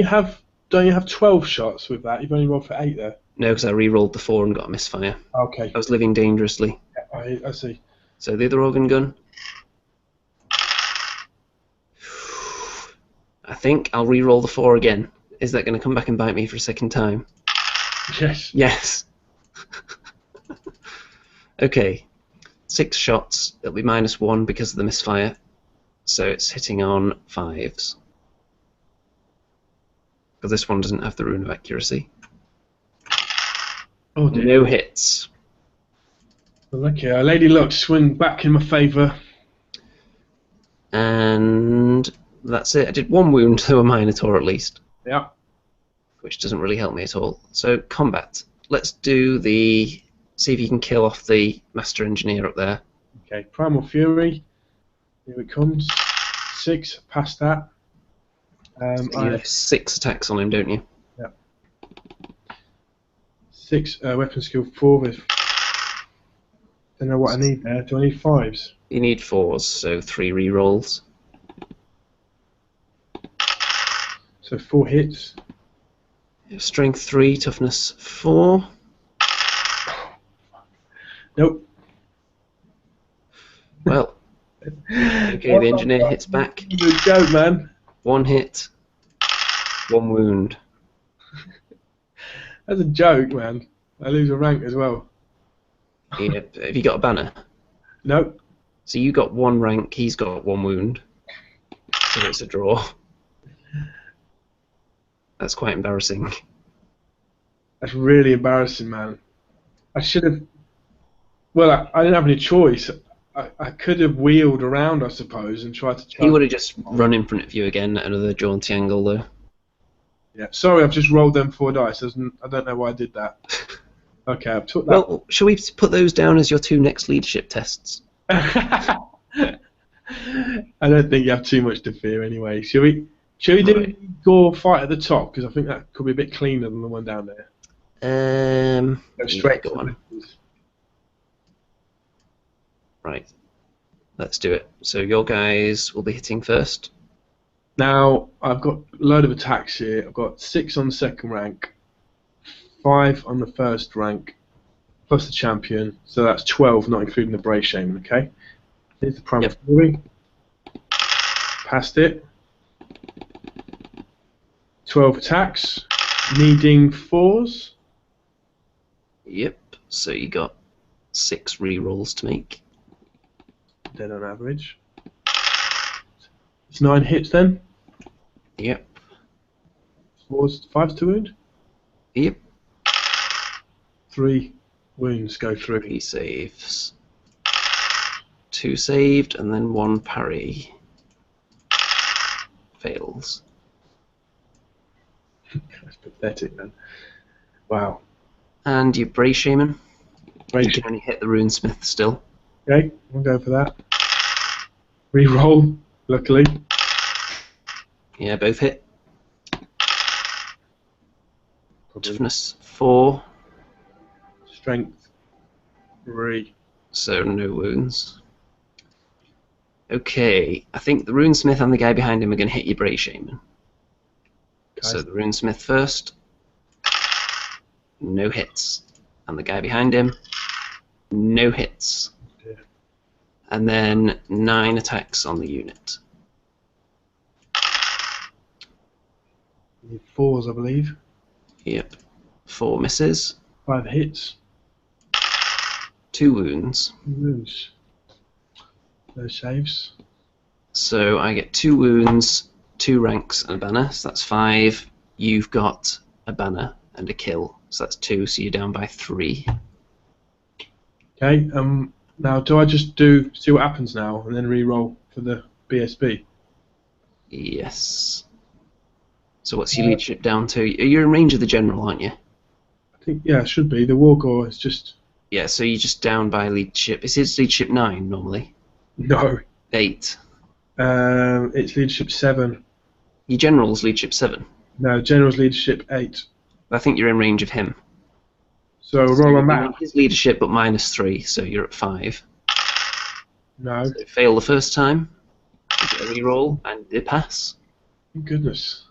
you have 12 shots with that? You've only rolled for 8 there. No, because I re-rolled the 4 and got a misfire. Okay. I was living dangerously. I see. So the other organ gun. I think I'll re-roll the 4 again. Is that going to come back and bite me for a second time? Yes. Yes. Okay. 6 shots. It'll be -1 because of the misfire. So it's hitting on 5s. Because this one doesn't have the rune of accuracy. Oh dear. No hits. Okay, our Lady Luck swing back in my favour. And that's it. I did 1 wound to a Minotaur at least. Yeah. which doesn't really help me at all. So combat. Let's do the. See if you can kill off the Master Engineer up there. Okay. Primal Fury. Here it comes. 6. Past that. So you have 6 attacks on him, don't you? Yeah. 6 weapon skill 4 with. Don't know what I need there. Do I need 5s? You need 4s, so 3 rerolls. So 4 hits. Strength 3, toughness 4. Nope. Well, okay, the engineer hits back. Good joke, man. 1 hit, 1 wound. That's a joke, man. I lose a rank as well. Yeah, have you got a banner? Nope. So you got 1 rank, he's got 1 wound. So it's a draw. That's quite embarrassing. That's really embarrassing, man. I should have. Well, I didn't have any choice. I could have wheeled around, I suppose, and tried to. He would have just run in front of you again at another jaunty angle, though. Yeah. Sorry, I've just rolled them 4 dice. I don't know why I did that. Okay, I've took that. Well, shall we put those down as your 2 next leadership tests? I don't think you have too much to fear anyway. Shall we do Gore fight at the top? Because I think that could be a bit cleaner than the one down there. Go straight. Go on. Right. Let's do it. So your guys will be hitting first. Now, I've got a load of attacks here. I've got 6 on the second rank, 5 on the first rank, plus the champion. So that's 12, not including the Brave Shaman, okay? Here's the Primal Fury. Passed it. 12 attacks, needing 4s. Yep. So you got 6 rerolls to make. Dead on average. It's 9 hits then. Yep. 5s to wound. Yep. 3 wounds go through. 3 saves. 2 saved, and then 1 parry. Fails. That's pathetic, man. Wow. And your Brave Shaman. Brave You can only hit the Runesmith still. Okay, we'll go for that. Reroll, luckily. Yeah, both hit. Probably. Toughness 4, Strength 3. so no wounds. Okay, I think the Runesmith and the guy behind him are going to hit your Brave Shaman. Okay. So the Runesmith first, no hits. And the guy behind him, no hits. Yeah. And then 9 attacks on the unit. Need 4s, I believe. Yep. 4 misses, 5 hits. 2 wounds. Wounds. No saves. So I get 2 wounds, 2 ranks, and a banner. So that's 5. You've got a banner and a kill. So that's 2. So you're down by 3. Okay. Now, do I just see what happens now, and then re-roll for the BSB? Yes. So what's your leadership down to? You're in range of the general, aren't you? I think it should be. The Wargore is just. Yeah. So you're just down by leadership. Is his leadership 9 normally? No. 8. It's leadership 7. Your general's leadership 7. No, general's leadership 8. I think you're in range of him. So roll on you're that. in his leadership, but -3, so you're at 5. No. So fail the first time, you get a reroll, and it pass. Goodness.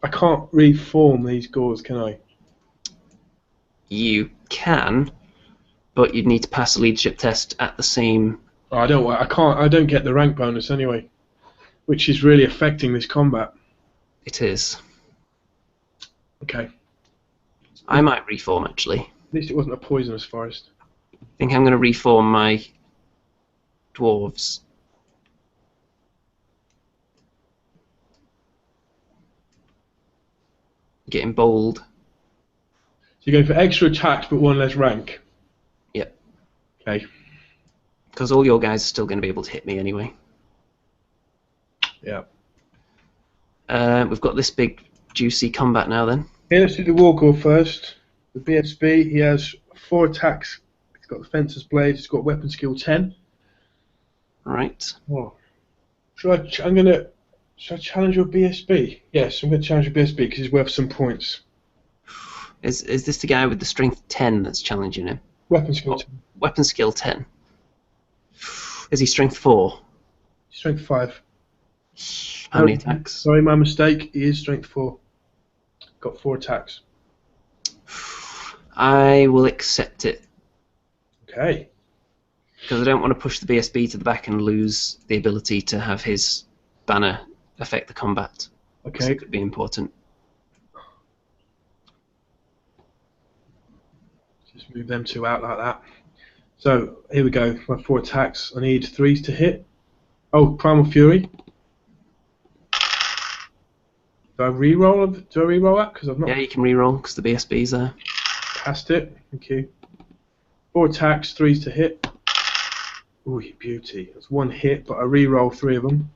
I can't reform these gores, can I? You can, but you'd need to pass a leadership test at the same. Oh, I can't. I don't get the rank bonus anyway, which is really affecting this combat. It is. Okay. I might reform actually. At least it wasn't a poisonous forest. I think I'm going to reform my dwarves. Getting bold. So you're going for extra attacks but 1 less rank. Yep. Okay. Because all your guys are still going to be able to hit me anyway. Yeah. We've got this big juicy combat now then. Okay, let's do the Wargore first. The BSB, he has 4 attacks. He's got the Fencer's Blade, he's got Weapon Skill 10. Right. Oh. Should I challenge your BSB? Yes, I'm going to challenge your BSB because he's worth some points. Is this the guy with the strength 10 that's challenging him? Weapon Skill 10. Weapon skill 10. Is he strength 4? Strength 5. How many attacks? Sorry, my mistake. He is strength 4. Got 4 attacks. I will accept it. Okay. Because I don't want to push the BSB to the back and lose the ability to have his banner affect the combat. Okay. It could be important. Just move them 2 out like that. So, here we go. My 4 attacks. I need 3s to hit. Oh, Primal Fury. Do I re-roll that? Because I've not Yeah, you can re-roll because the BSB's there. passed it. Thank you. 4 attacks, 3s to hit. Ooh, you beauty. That's 1 hit, but I re-roll 3 of them.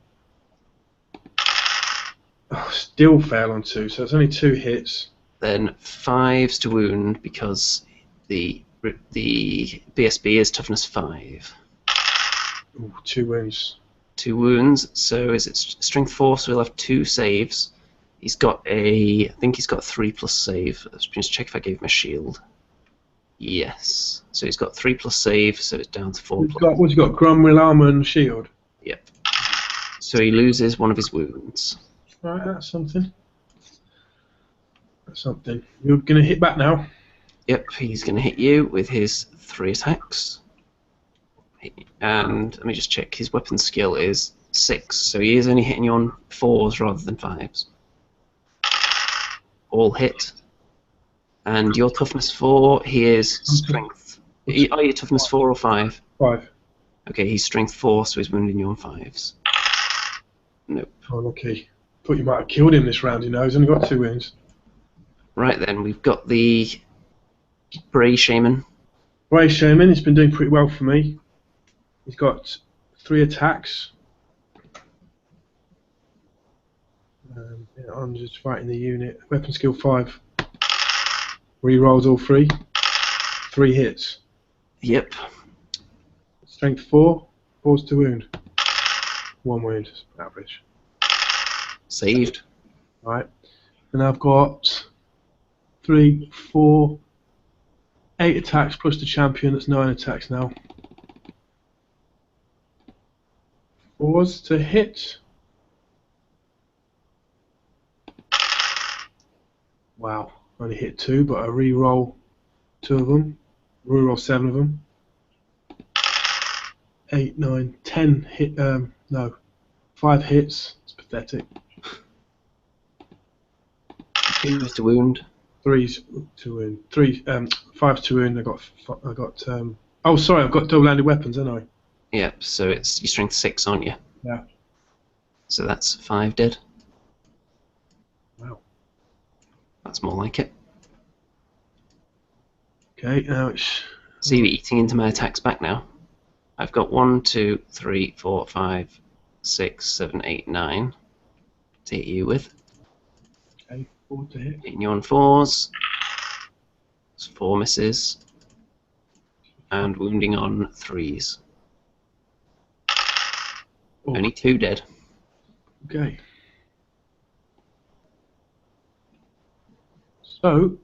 Oh, still fail on 2, so it's only 2 hits. Then 5s to wound because the BSB is toughness 5. Ooh, 2 wounds. 2 wounds, so is it strength 4, so he'll have 2 saves. He's got I think he's got a 3+ save. Let's just check if I gave him a shield. Yes. So he's got 3+ save, so it's down to 4+. What's he got? Grumwil armor and shield. Yep. So he loses 1 of his wounds. Right, that's something. That's something. You're going to hit back now. Yep, he's going to hit you with his 3 attacks. And let me just check, his weapon skill is 6, so he is only hitting you on 4s rather than 5s. All hit. And your toughness 4, he is strength. Are you toughness 4 or 5? 5. Okay, he's strength 4, so he's wounding you on 5s. Nope. Oh, okay. Thought you might have killed him this round, you know. He's only got 2 wounds. Right then, we've got the Bray Shaman. Bray Shaman, he's been doing pretty well for me. He's got 3 attacks. Yeah, I'm just fighting the unit. Weapon skill 5. Re-rolls all 3. 3 hits. Yep. Strength 4. 4s to wound. 1 wound. Average. Saved. Right. And I've got 3, 4, 8 attacks plus the champion. That's 9 attacks now. 4s to hit. Wow. Only hit 2, but I re-roll 2 of them. Re-roll 7 of them. 8, 9, 10 hit. No, 5 hits. It's pathetic. 2s to wound. 3s to wound. 5 to wound. Oh, sorry, I've got double-handed weapons, haven't I? Yep, so it's your strength 6, aren't you? Yeah. So that's 5 dead. Wow. That's more like it. Okay, now it's... So you're eating into my attacks back now. I've got 1, 2, 3, 4, 5, 6, 7, 8, 9 to hit you with. Okay, 4 to hit. Hitting you on 4s. That's 4 misses. And wounding on 3s. Oh. Only 2 dead. Okay. So...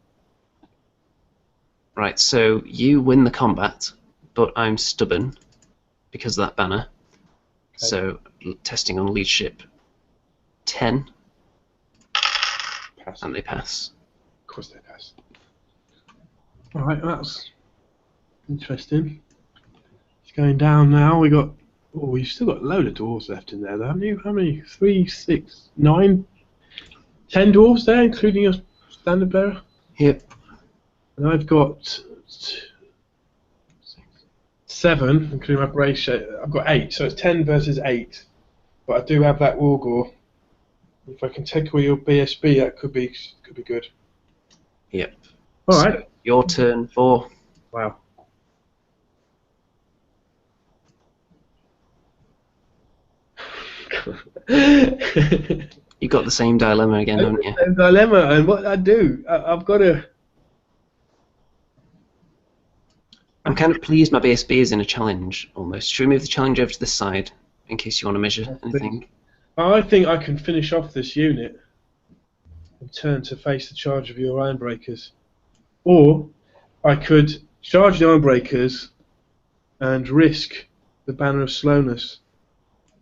Right, so you win the combat, but I'm stubborn because of that banner. Okay. So testing on leadership 10. Pass. And they pass. Of course they pass. Alright, that's interesting. It's going down now. We've still got a load of dwarves left in there though, haven't you? How many? 3, 6, 9, 10 dwarves there, including your standard bearer? Yep. And I've got 7, including my brace. I've got 8, so it's 10 versus 8. But I do have that Wargore. If I can take away your BSB, that could be good. Yep. All right. So your turn 4. Wow. You've got the same dilemma again, haven't you? Same dilemma, and what I do, I've got to. I'm kind of pleased my BSB is in a challenge, almost. Should we move the challenge over to this side, in case you want to measure anything? I think I can finish off this unit and turn to face the charge of your ironbreakers. Or I could charge the ironbreakers and risk the banner of slowness.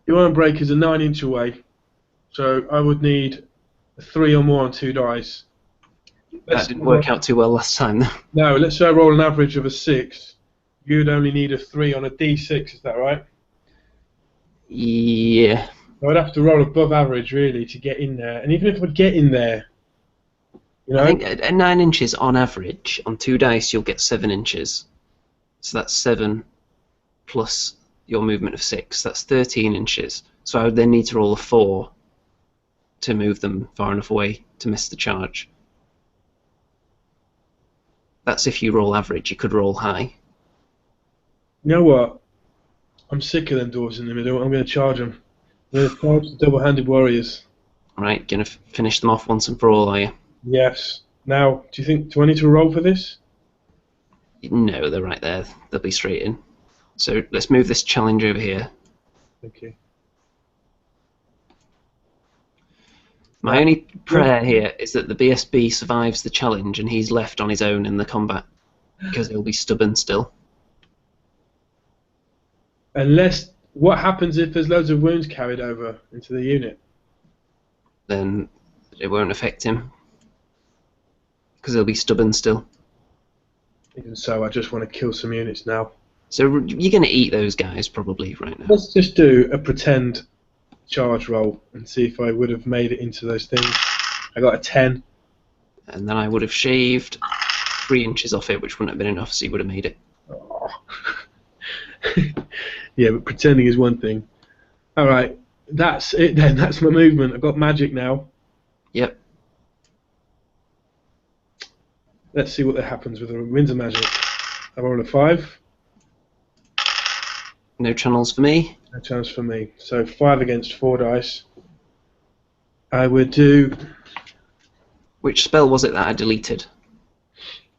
Your ironbreakers are 9 inch away, so I would need a 3 or more on 2 dice. That didn't work out too well last time, though. No, let's say I roll an average of a 6. You'd only need a 3 on a d6, is that right? Yeah. I'd have to roll above average, really, to get in there. And even if I'd get in there, you know... I think at 9 inches on average, on 2 dice, you'll get 7 inches. So that's 7 plus your movement of 6. That's 13 inches. So I would then need to roll a 4 to move them far enough away to miss the charge. That's if you roll average. You could roll high. You know what? I'm sick of them dwarves in the middle. I'm going to charge them. I'm going to charge the double-handed warriors. Right, going to finish them off once and for all, are you? Yes. Now, do I need to roll for this? No, they're right there. They'll be straight in. So let's move this challenge over here. Thank you. My only prayer here is that the BSB survives the challenge and he's left on his own in the combat, because he'll be stubborn still. Unless, what happens if there's loads of wounds carried over into the unit? Then it won't affect him, because he'll be stubborn still. Even so, I just want to kill some units now. So you're going to eat those guys probably right now. Let's just do a pretend charge roll and see if I would have made it into those things. I got a 10. And then I would have shaved 3 inches off it, which wouldn't have been enough, so you would have made it. Oh. Yeah, but pretending is one thing. Alright, that's it then. That's my movement. I've got magic now. Yep. Let's see what happens with the winds of magic. I roll a 5. No channels for me. No chance for me. So 5 against 4 dice. I would do Which spell was it that I deleted?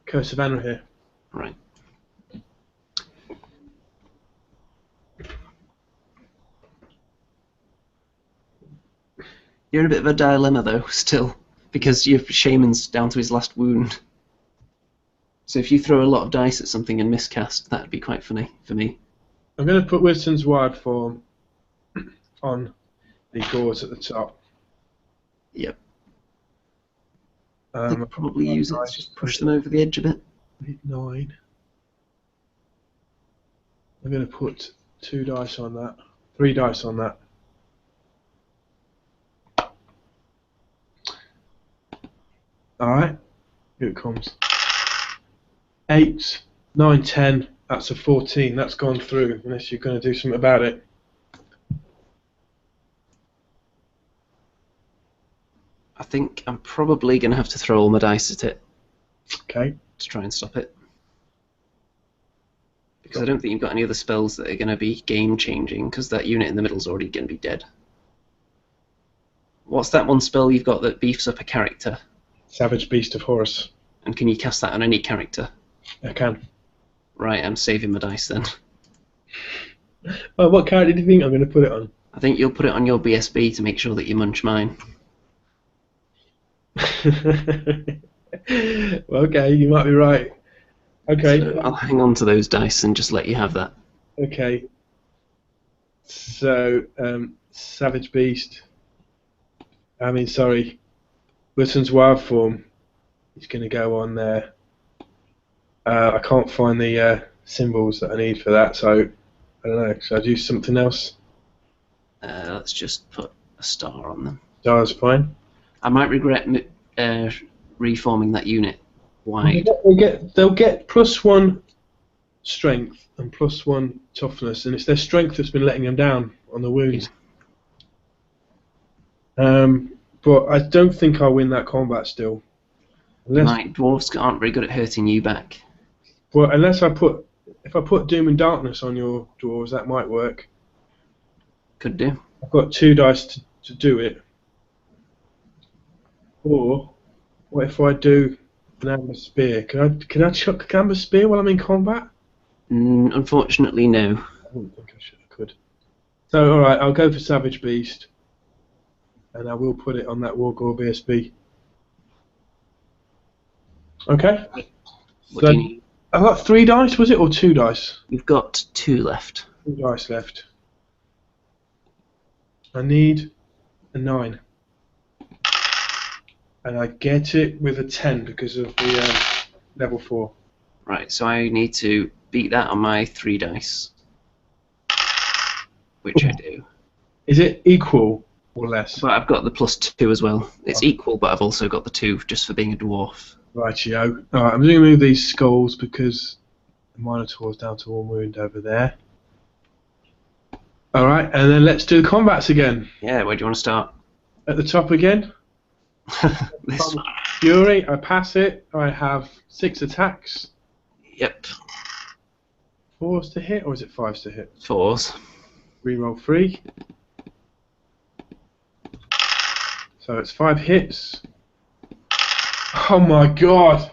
Curse of Anna here. Right. You're in a bit of a dilemma though, still, because your shaman's down to his last wound. So if you throw a lot of dice at something and miscast, that'd be quite funny for me. I'm going to put Winston's Wild Form on the doors at the top. Yep. I could probably use it to just push them over the edge a bit. 8, 9. I'm going to put 2 dice on that. 3 dice on that. Alright, here it comes. 8, 9, 10. That's a 14. That's gone through, unless you're going to do something about it. I think I'm probably going to have to throw all my dice at it. Okay. To try and stop it. Because I don't think you've got any other spells that are going to be game-changing, because that unit in the middle is already going to be dead. What's that one spell you've got that beefs up a character? Savage Beast of Horus. And can you cast that on any character? I can. Right, I'm saving my dice then. Oh, what character do you think I'm going to put it on? I think you'll put it on your BSB to make sure that you munch mine. Well, okay, you might be right. Okay. So I'll hang on to those dice and just let you have that. Okay. So, Savage Beast. Wilson's Wild Form is going to go on there. I can't find the symbols that I need for that, so I don't know. Should I do something else? Let's just put a star on them. Star's fine. I might regret reforming that unit wide. They'll get +1 strength and +1 toughness, and it's their strength that's been letting them down on the wounds. Yeah. But I don't think I'll win that combat still. My dwarfs aren't very good at hurting you back. Well, if I put Doom and Darkness on your dwarves, that might work. Could do. I've got 2 dice to do it. Or what if I do an amber spear? Can I chuck an amber spear while I'm in combat? Unfortunately, no. I wouldn't think I could. So alright, I'll go for Savage Beast. And I will put it on that Wargore BSB. Okay. What So do you need? I've got 3 dice, was it, or 2 dice? You've got 2 left. 2 dice left. I need a 9. And I get it with a 10 because of the level 4. Right, so I need to beat that on my 3 dice. Which I do. Is it equal or less? But I've got the +2 as well. It's equal, but I've also got the 2 just for being a dwarf. Rightio. Alright, I'm going to move these skulls because the Minotaur's down to 1 wound over there. Alright, and then let's do the combats again. Yeah, where do you want to start? At the top again. This one. Fury, I pass it. I have 6 attacks. Yep. 4s to hit, or is it 5s to hit? 4s. Reroll 3. So it's 5 hits. Oh my god!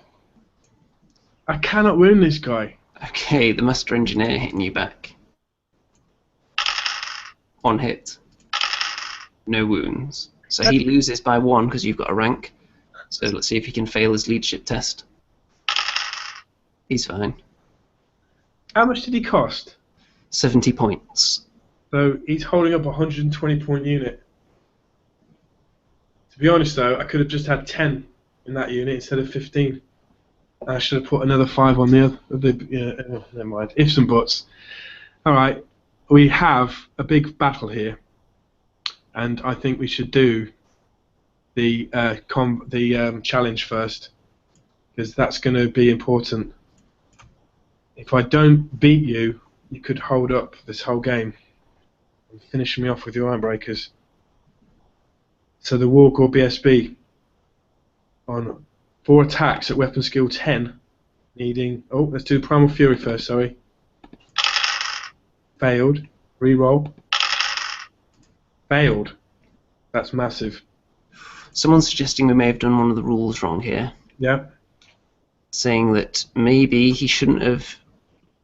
I cannot win this guy. Okay, the Master Engineer hitting you back. 1 hit. No wounds. So he loses by 1 because you've got a rank. So let's see if he can fail his leadership test. He's fine. How much did he cost? 70 points. So he's holding up a 120-point unit. To be honest though, I could have just had 10 in that unit instead of 15. I should have put another 5 on the other. Never mind. Ifs and buts. Alright, we have a big battle here. And I think we should do the challenge first. Because that's going to be important. If I don't beat you, you could hold up this whole game. And finish me off with your Ironbreakers. So the Wargore BSB on 4 attacks at weapon skill 10, needing... Oh, let's do Primal Fury first, sorry. Failed. Reroll. Failed. That's massive. Someone's suggesting we may have done one of the rules wrong here. Yeah. Saying that maybe he shouldn't have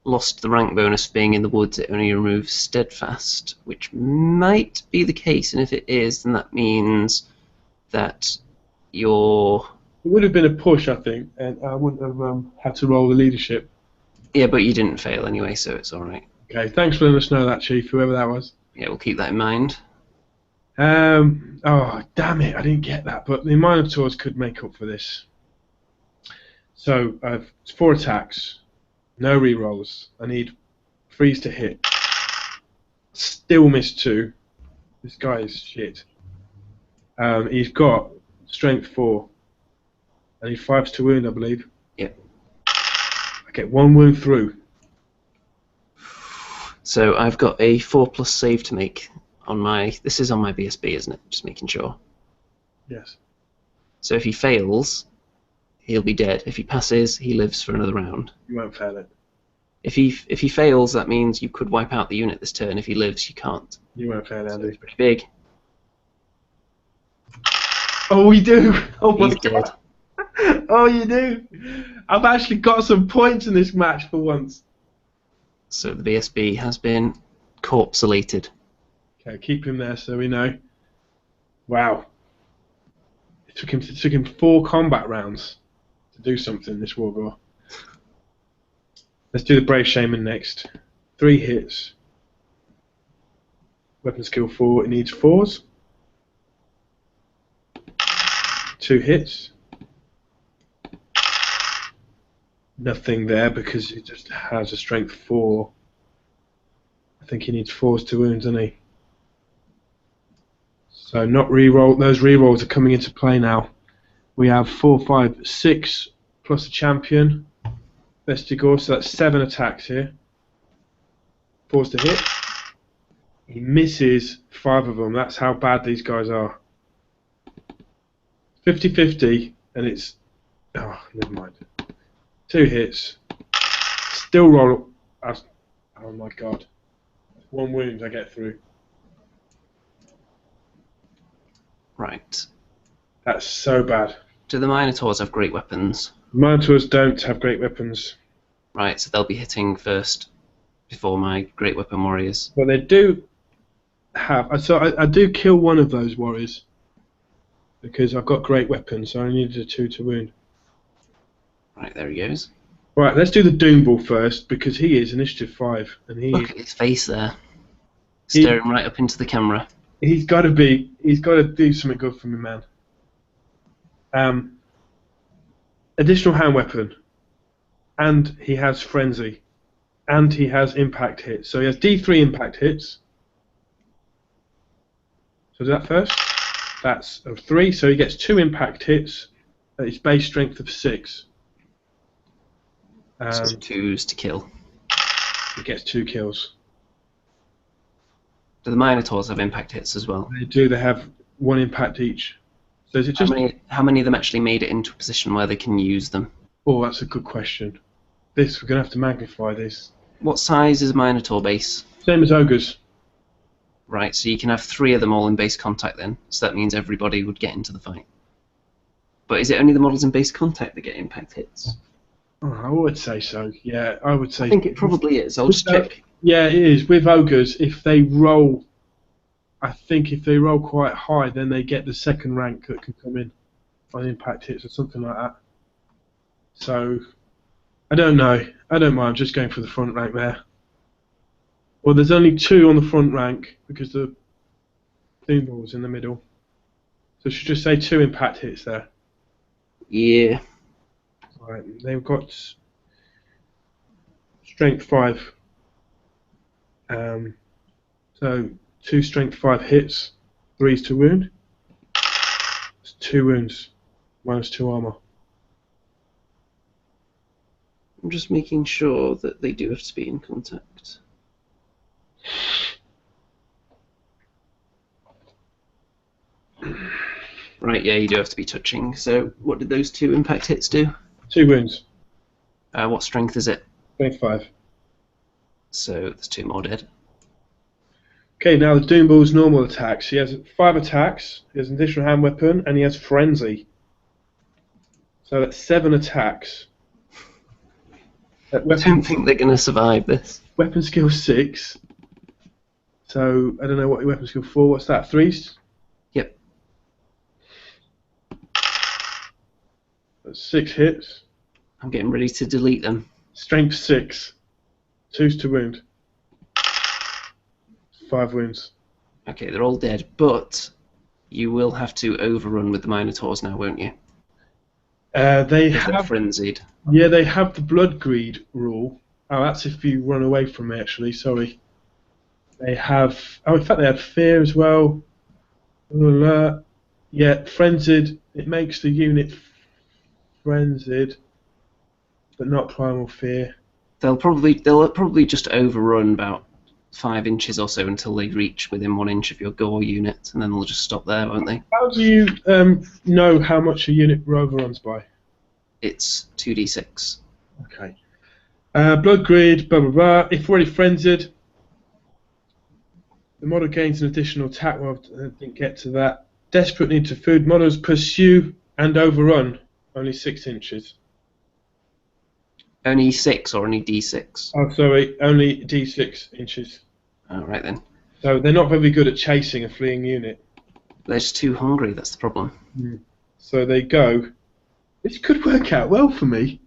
lost the rank bonus for being in the woods. It only removes steadfast, which might be the case, and if it is, then that means that you're... It would have been a push, I think, and I wouldn't have had to roll the leadership. Yeah, but you didn't fail anyway, so it's alright. Okay, thanks for letting us know that, Chief, whoever that was. Yeah, we'll keep that in mind. Oh, damn it, I didn't get that, but the Minotaurs could make up for this. So, it's 4 attacks, no rerolls. I need 3s to hit. Still missed 2. This guy is shit. He's got strength 4. I need 5s to wound, I believe. Yep. I get 1 wound through. So I've got a 4+ save to make on my... This is on my BSB, isn't it? Just making sure. Yes. So if he fails, he'll be dead. If he passes, he lives for another round. You won't fail it. If he fails, that means you could wipe out the unit this turn. If he lives, you can't. You won't fail, So Andy. it's pretty big. Oh, we do! Oh my He's god! dead. Oh, you do! I've actually got some points in this match for once. So the BSB has been corpsulated. Okay, keep him there so we know. Wow. It took him 4 combat rounds to do something, this Wargore. Let's do the Brave Shaman next. 3 hits. Weapon skill 4, it needs 4s. 2 hits. Nothing there because he just has a strength 4. I think he needs 4s to wounds, doesn't he? So not reroll. Those rerolls are coming into play now. We have 4, 5, 6 plus a champion. Vestigor, so that's 7 attacks here. 4s to hit. He misses 5 of them. That's how bad these guys are. 50-50, and it's... Oh, never mind. 2 hits. Still roll... Oh my god. 1 wound I get through. Right. That's so bad. Do the Minotaurs have great weapons? Minotaurs don't have great weapons. Right, so they'll be hitting first before my great weapon warriors. Well, they do have. So I do kill one of those warriors because I've got great weapons, so I needed a 2 to wound. Right, there he goes. Right, let's do the Doom Ball first because he is initiative 5, and Look at his face there, staring right up into the camera. He's got to do something good for me, man. Additional hand weapon, and he has frenzy, and he has impact hits. So he has D3 impact hits. So do that first. That's a 3, so he gets 2 impact hits at his base strength of 6. So 2s to kill. He gets 2 kills. Do the Minotaurs have impact hits as well? They do. They have 1 impact each. So is it just? How many of them actually made it into a position where they can use them? Oh, that's a good question. We're gonna have to magnify this. What size is a Minotaur base? Same as ogres. Right, so you can have 3 of them all in base contact then. So that means everybody would get into the fight. But is it only the models in base contact that get impact hits? Oh, I would say so. Yeah, I would say. I think it probably is. I'll just check. Yeah, it is. With ogres, if they roll, I think if they roll quite high, then they get the second rank that can come in on impact hits or something like that. So, I don't know. I don't mind. I'm just going for the front rank there. Well, there's only 2 on the front rank because the Doom Ball's in the middle. So I should just say 2 impact hits there. Yeah. Right, they've got strength 5. So 2 strength 5 hits, 3s to wound. It's 2 wounds, minus 2 armor. I'm just making sure that they do have to be in contact. Right, yeah, you do have to be touching. So what did those 2 impact hits do? 2 wounds. What strength is it? Strength 5. So there's 2 more dead. Okay, now the Doom Ball's normal attacks. He has 5 attacks, he has an additional hand weapon, and he has frenzy. So that's 7 attacks. I don't think they're going to survive this. Weapon skill 6. So I don't know what your weapon skill 4. What's that? 3s? Yep. That's 6 hits. I'm getting ready to delete them. Strength 6. 2s to wound. 5 wounds. Okay, they're all dead, but you will have to overrun with the Minotaurs now, won't you? They have frenzied. Yeah, they have the blood greed rule. Oh, that's if you run away from it. Actually, sorry. They have. Oh, in fact, they have fear as well. Yeah, frenzied. It makes the unit frenzied, but not primal fear. They'll probably just overrun about 5 inches or so until they reach within 1 inch of your gore unit, and then they'll just stop there, won't they? How do you know how much a unit overruns by? It's 2d6. Okay. Blood greed, blah blah blah. If already frenzied, the model gains an additional attack. Well, I didn't get to that. Desperate need to food. Models pursue and overrun only 6 inches. Only 6 or only d6? Oh, sorry, only d6 inches. Alright then. So they're not very good at chasing a fleeing unit. They're just too hungry, that's the problem. So they go. This could work out well for me.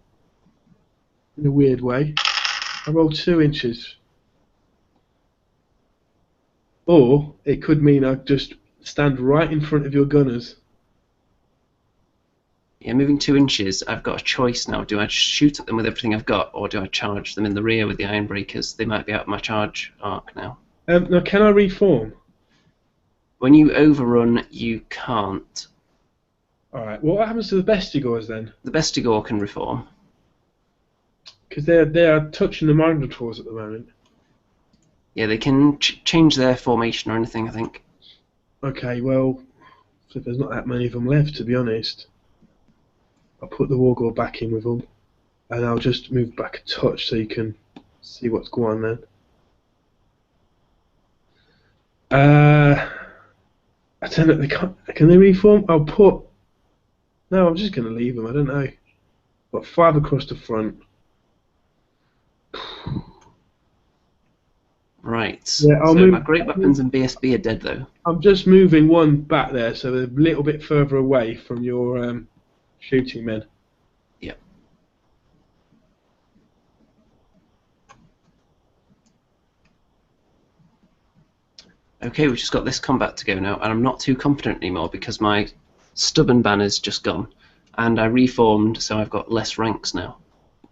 In a weird way. I roll 2 inches. Or it could mean I just stand right in front of your gunners. Yeah, moving 2 inches, I've got a choice now. Do I shoot at them with everything I've got, or do I charge them in the rear with the iron breakers? They might be out of my charge arc now. Now, can I reform? When you overrun, you can't. Alright, what happens to the Bestigors then? The Bestigor can reform. Because they are touching the Minotaurs at the moment. Yeah, they can change their formation or anything, I think. Okay, well, there's not that many of them left, to be honest. I'll put the Wargore back in with them, and I'll just move back a touch so you can see what's going on then. I don't know, can they reform? I'll put No, I'm just going to leave them. I don't know. Got 5 across the front. Right. Yeah, I'll So move. my great weapons and BSB are dead though. I'm just moving one back there, so they're a little bit further away from your shooting men. Yep. Okay, we've just got this combat to go now, and I'm not too confident anymore because my stubborn banner's just gone, and I reformed, so I've got less ranks now.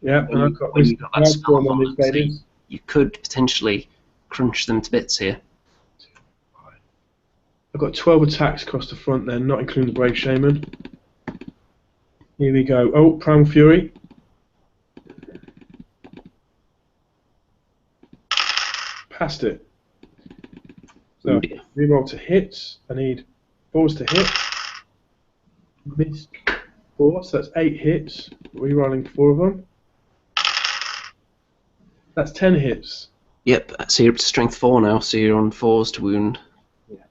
Yeah, and I've got When this you got that spell on these on, so babies. you could potentially crunch them to bits here. I've got 12 attacks across the front then, not including the Brave Shaman. Here we go. Oh, Primal Fury. Passed it. So, reroll to hit. I need 4s to hit. Missed 4, so that's 8 hits. Rerolling 4 of them. That's 10 hits. Yep, so you're up to strength 4 now, so you're on 4s to wound. Yeah.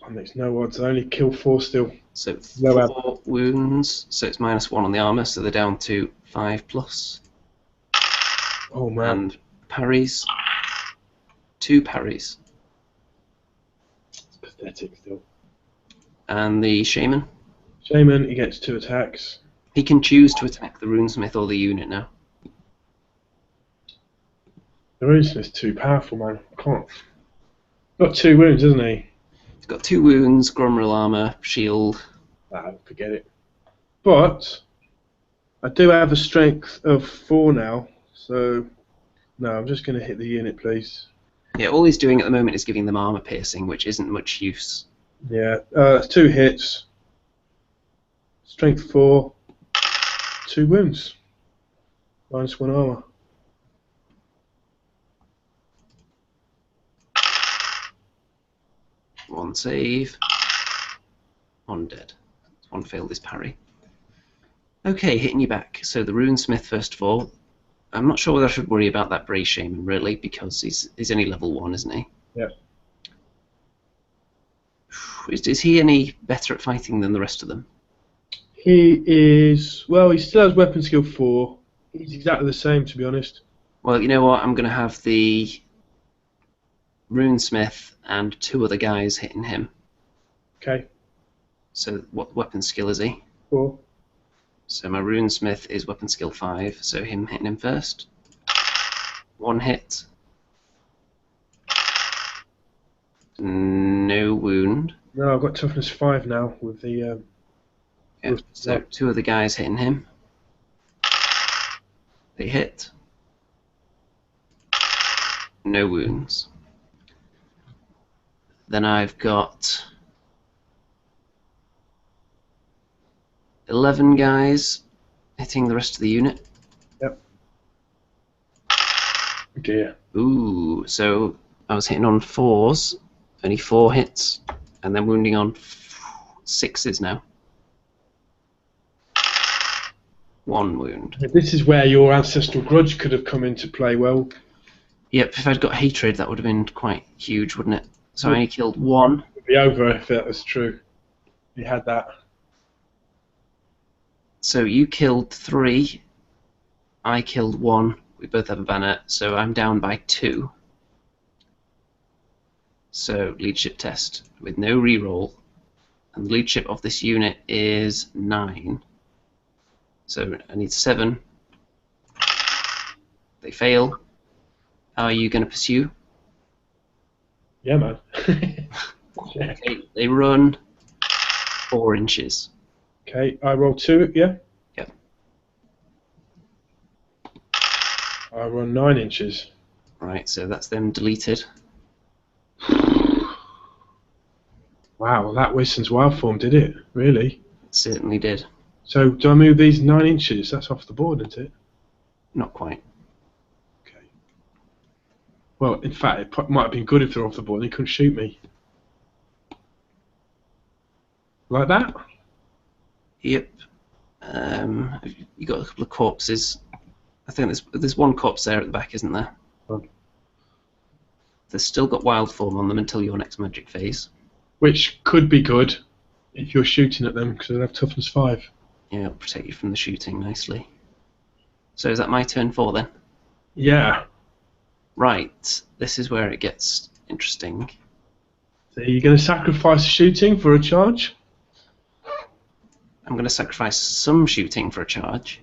That makes no odds. I only kill 4 still. So No 4 wounds, so it's -1 on the armour, so they're down to 5+. Oh man. And parries. 2 parries. It's pathetic still. And the Shaman. Shaman, he gets 2 attacks. He can choose to attack the Runesmith or the unit now. The Runesmith's too powerful, man. I can't. Got 2 wounds, hasn't he? He's got 2 wounds, Gromril armour, shield. Ah, forget it. But I do have a strength of 4 now, so no, I'm just going to hit the unit, please. Yeah, all he's doing at the moment is giving them armour piercing, which isn't much use. Yeah, that's 2 hits. Strength 4, 2 wounds. -1 armour. One save. 1 dead. 1 failed his parry. Okay, hitting you back. So the Runesmith first of all. I'm not sure whether I should worry about that Brave Shaman really, because he's only level 1, isn't he? Yeah. Is he any better at fighting than the rest of them? He is, well, he still has weapon skill 4. He's exactly the same, to be honest. Well, you know what? I'm going to have the Runesmith and 2 other guys hitting him. Okay. So what weapon skill is he? 4. So my Runesmith is weapon skill 5, so him hitting him first. 1 hit. No wound. No, I've got toughness 5 now with the... Yeah, so 2 of the guys hitting him. They hit. No wounds. Then I've got 11 guys hitting the rest of the unit. Yep. Oh dear. Ooh, so I was hitting on 4s, only 4 hits, and then wounding on 6s now. 1 wound. This is where your ancestral grudge could have come into play well. Yep, if I'd got hatred, that would have been quite huge, wouldn't it? So I only killed 1. It would be over if that was true. You had that. So you killed 3, I killed 1. We both have a banner, so I'm down by 2. So leadership test with no reroll, and the leadership of this unit is 9. So I need 7. They fail. How are you going to pursue? Yeah, man. Okay, they run 4 inches. Okay, I roll 2, yeah? Yep. I run 9 inches. Right, so that's them deleted. Wow, that Wiston's wild form did it, really? It certainly did. So, do I move these 9 inches? That's off the board, isn't it? Not quite. Okay. Well, in fact, it might have been good if they're off the board and he couldn't shoot me. Like that? Yep. You got a couple of corpses. I think there's 1 corpse there at the back, isn't there? Oh. They've still got wild form on them until your next magic phase. Which could be good. if you're shooting at them, because they have toughness 5. Yeah, it'll protect you from the shooting nicely. So is that my turn 4 then? Yeah. Right, this is where it gets interesting. So you're going to sacrifice shooting for a charge? I'm going to sacrifice some shooting for a charge.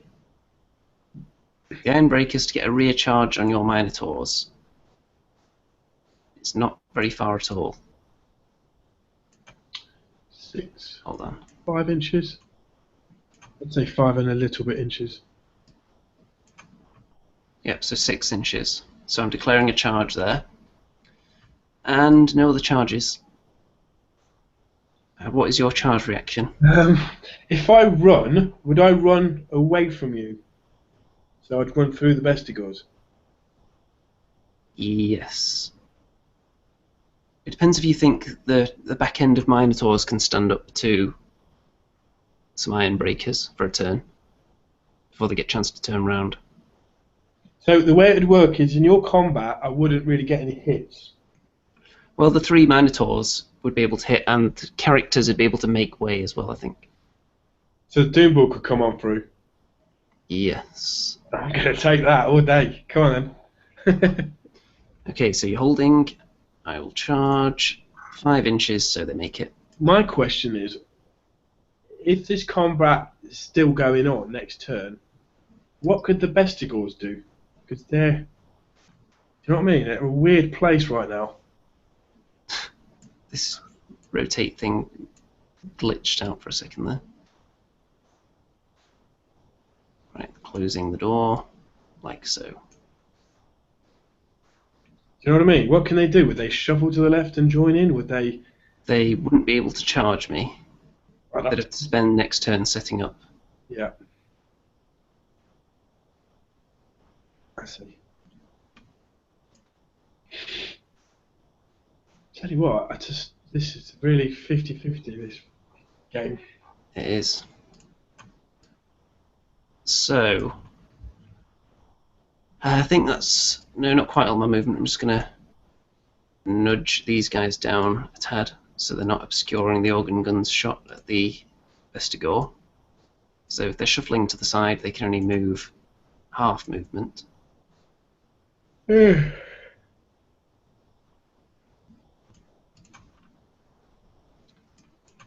The Ironbreakers to get a rear charge on your Minotaurs. It's not very far at all. 6. Hold on. 5 inches? I'd say 5 and a little bit inches. Yep, so 6 inches. So I'm declaring a charge there. And no other charges. What is your charge reaction? If I run, would I run away from you? So I'd run through the Bestigors? Yes. It depends if you think the back end of Minotaurs can stand up to some Ironbreakers for a turn before they get a chance to turn round. So the way it'd work is in your combat, I wouldn't really get any hits. Well, the 3 Minotaurs would be able to hit, and characters would be able to make way as well, I think. So the Doombull could come on through. Yes. I'm going to take that all day. Come on then. Okay, so you're holding. I will charge 5 inches so they make it. My question is, if this combat is still going on next turn, what could the Bestigors do? Because they're, do you know what I mean? They're a weird place right now. This rotate thing glitched out for a second there. Right, closing the door, like so. Do you know what I mean? What can they do? Would they shuffle to the left and join in? Would they? They wouldn't be able to charge me. I'd They'd have to spend next turn setting up. Yeah. I see. Tell you what, this is really 50-50, this game. It is. So, I think that's, no, not quite all my movement. I'm just going to nudge these guys down a tad so they're not obscuring the organ gun's shot at the Vestigor. So if they're shuffling to the side, they can only move half movement.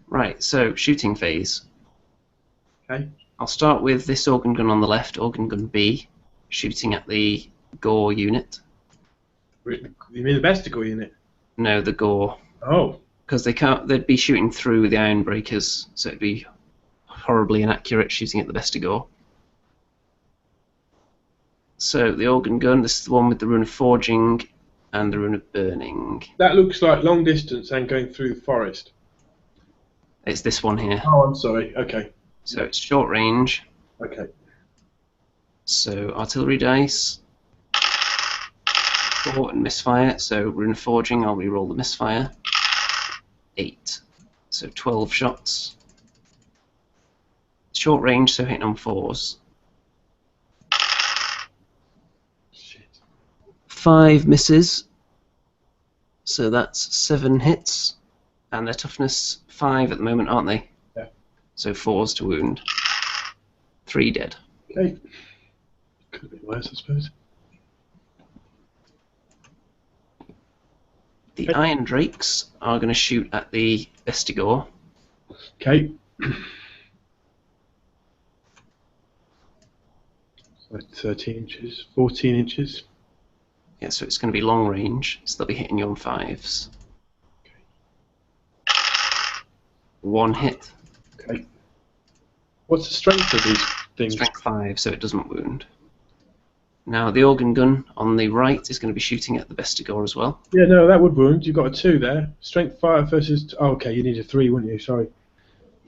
Right, so shooting phase. Okay. I'll start with this organ gun on the left, organ gun B, shooting at the Gore unit. You mean the Bestigor unit? No, the Gore. Oh. Because they'd be shooting through the Ironbreakers, so it'd be horribly inaccurate shooting at the Bestigor. So the organ gun, this is the one with the rune of forging and the rune of burning. That looks like long distance and going through the forest. It's this one here. Oh, I'm sorry. Okay. So it's short range. Okay. So artillery dice. 4 and misfire. So rune of forging, I'll re-roll the misfire. 8. So 12 shots. Short range, so hitting on 4s. Shit. 5 misses. So that's 7 hits. And their toughness 5 at the moment, aren't they? Yeah. So 4s to wound. 3 dead. Okay. Could have been worse, I suppose. The Iron Drakes are going to shoot at the Vestigor. Okay. So 13 inches, 14 inches. Yeah, so it's going to be long range, so they'll be hitting you on 5s. 1 hit. Okay. What's the strength of these things? Strength 5, so it doesn't wound. Now the organ gun on the right is going to be shooting at the Vestigor as well. Yeah, no, that would wound. You've got a 2 there. Strength 5 versus... Oh, okay, you need a 3, wouldn't you? Sorry.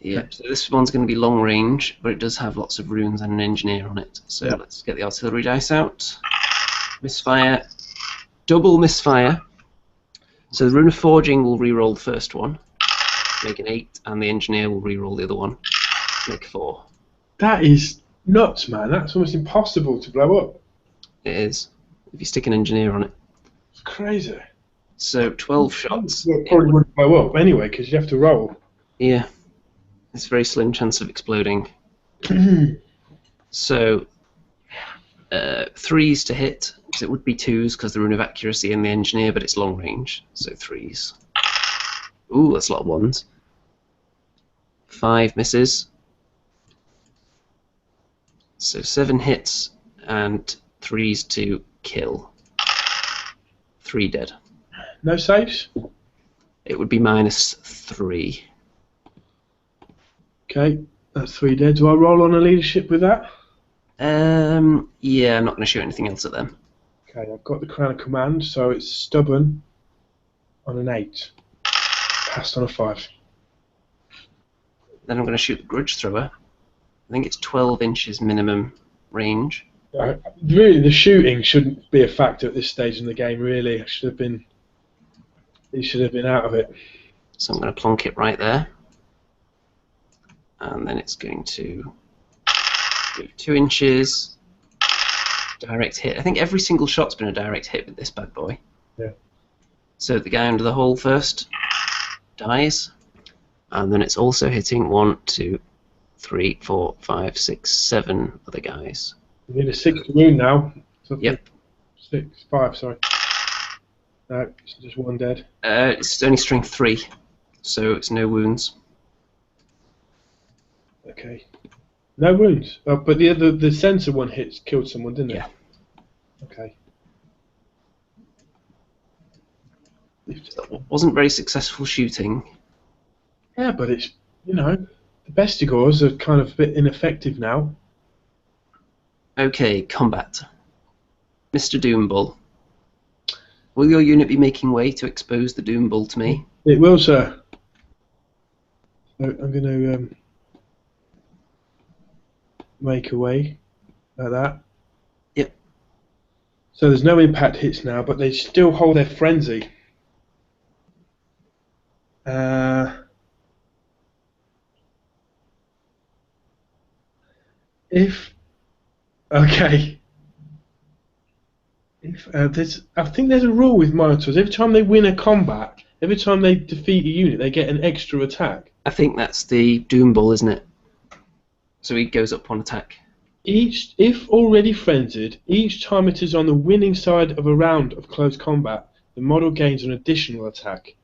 Yeah, so this one's going to be long range, but it does have lots of runes and an engineer on it. So let's get the artillery dice out. Misfire. Double misfire. So the rune of forging will re-roll the first one, make an 8, and the engineer will re-roll the other one, make 4. That is nuts, man. That's almost impossible to blow up. It is, if you stick an engineer on it. It's crazy. So 12 shots. Well, it probably wouldn't blow up anyway, because you have to roll. Yeah. It's a very slim chance of exploding. So, 3s to hit, because it would be 2s because the rune of accuracy and the engineer, but it's long range, so 3s. Ooh, that's a lot of 1s. 5 misses. So 7 hits and 3s to kill. 3 dead. No saves? It would be -3. Okay, that's 3 dead. Do I roll on a leadership with that? Yeah, I'm not going to shoot anything else at them. Okay, I've got the crown of command, so it's stubborn on an 8. Passed on a 5. Then I'm going to shoot the grudge thrower. I think it's 12 inches minimum range. Really, the shooting shouldn't be a factor at this stage in the game. Really, he should have been out of it. So I'm going to plonk it right there, and then it's going to do 2 inches. Direct hit. I think every single shot's been a direct hit with this bad boy. Yeah. So the guy under the hole first dies, and then it's also hitting 1, 2, 3, 4, 5, 6, 7 other guys. You need a 6th wound now. Yep. 5, sorry. No, it's just 1 dead. It's only strength 3, so it's no wounds. Okay. No wounds. Oh, but the sensor one killed someone, didn't it? Yeah. Okay. That wasn't very successful shooting. Yeah, but it's, the bestigors are kind of a bit ineffective now. Okay, combat. Mr. Doombull. Will your unit be making way to expose the Doombull to me? It will, sir. So I'm going to make a way like that. Yep. So there's no impact hits now, but they still hold their frenzy. I think there's a rule with Minotaurs. Every time they win a combat, every time they defeat a unit, they get an extra attack. I think that's the Doombull, isn't it? So he goes up on attack. If already frenzied, each time it is on the winning side of a round of close combat, the model gains an additional attack.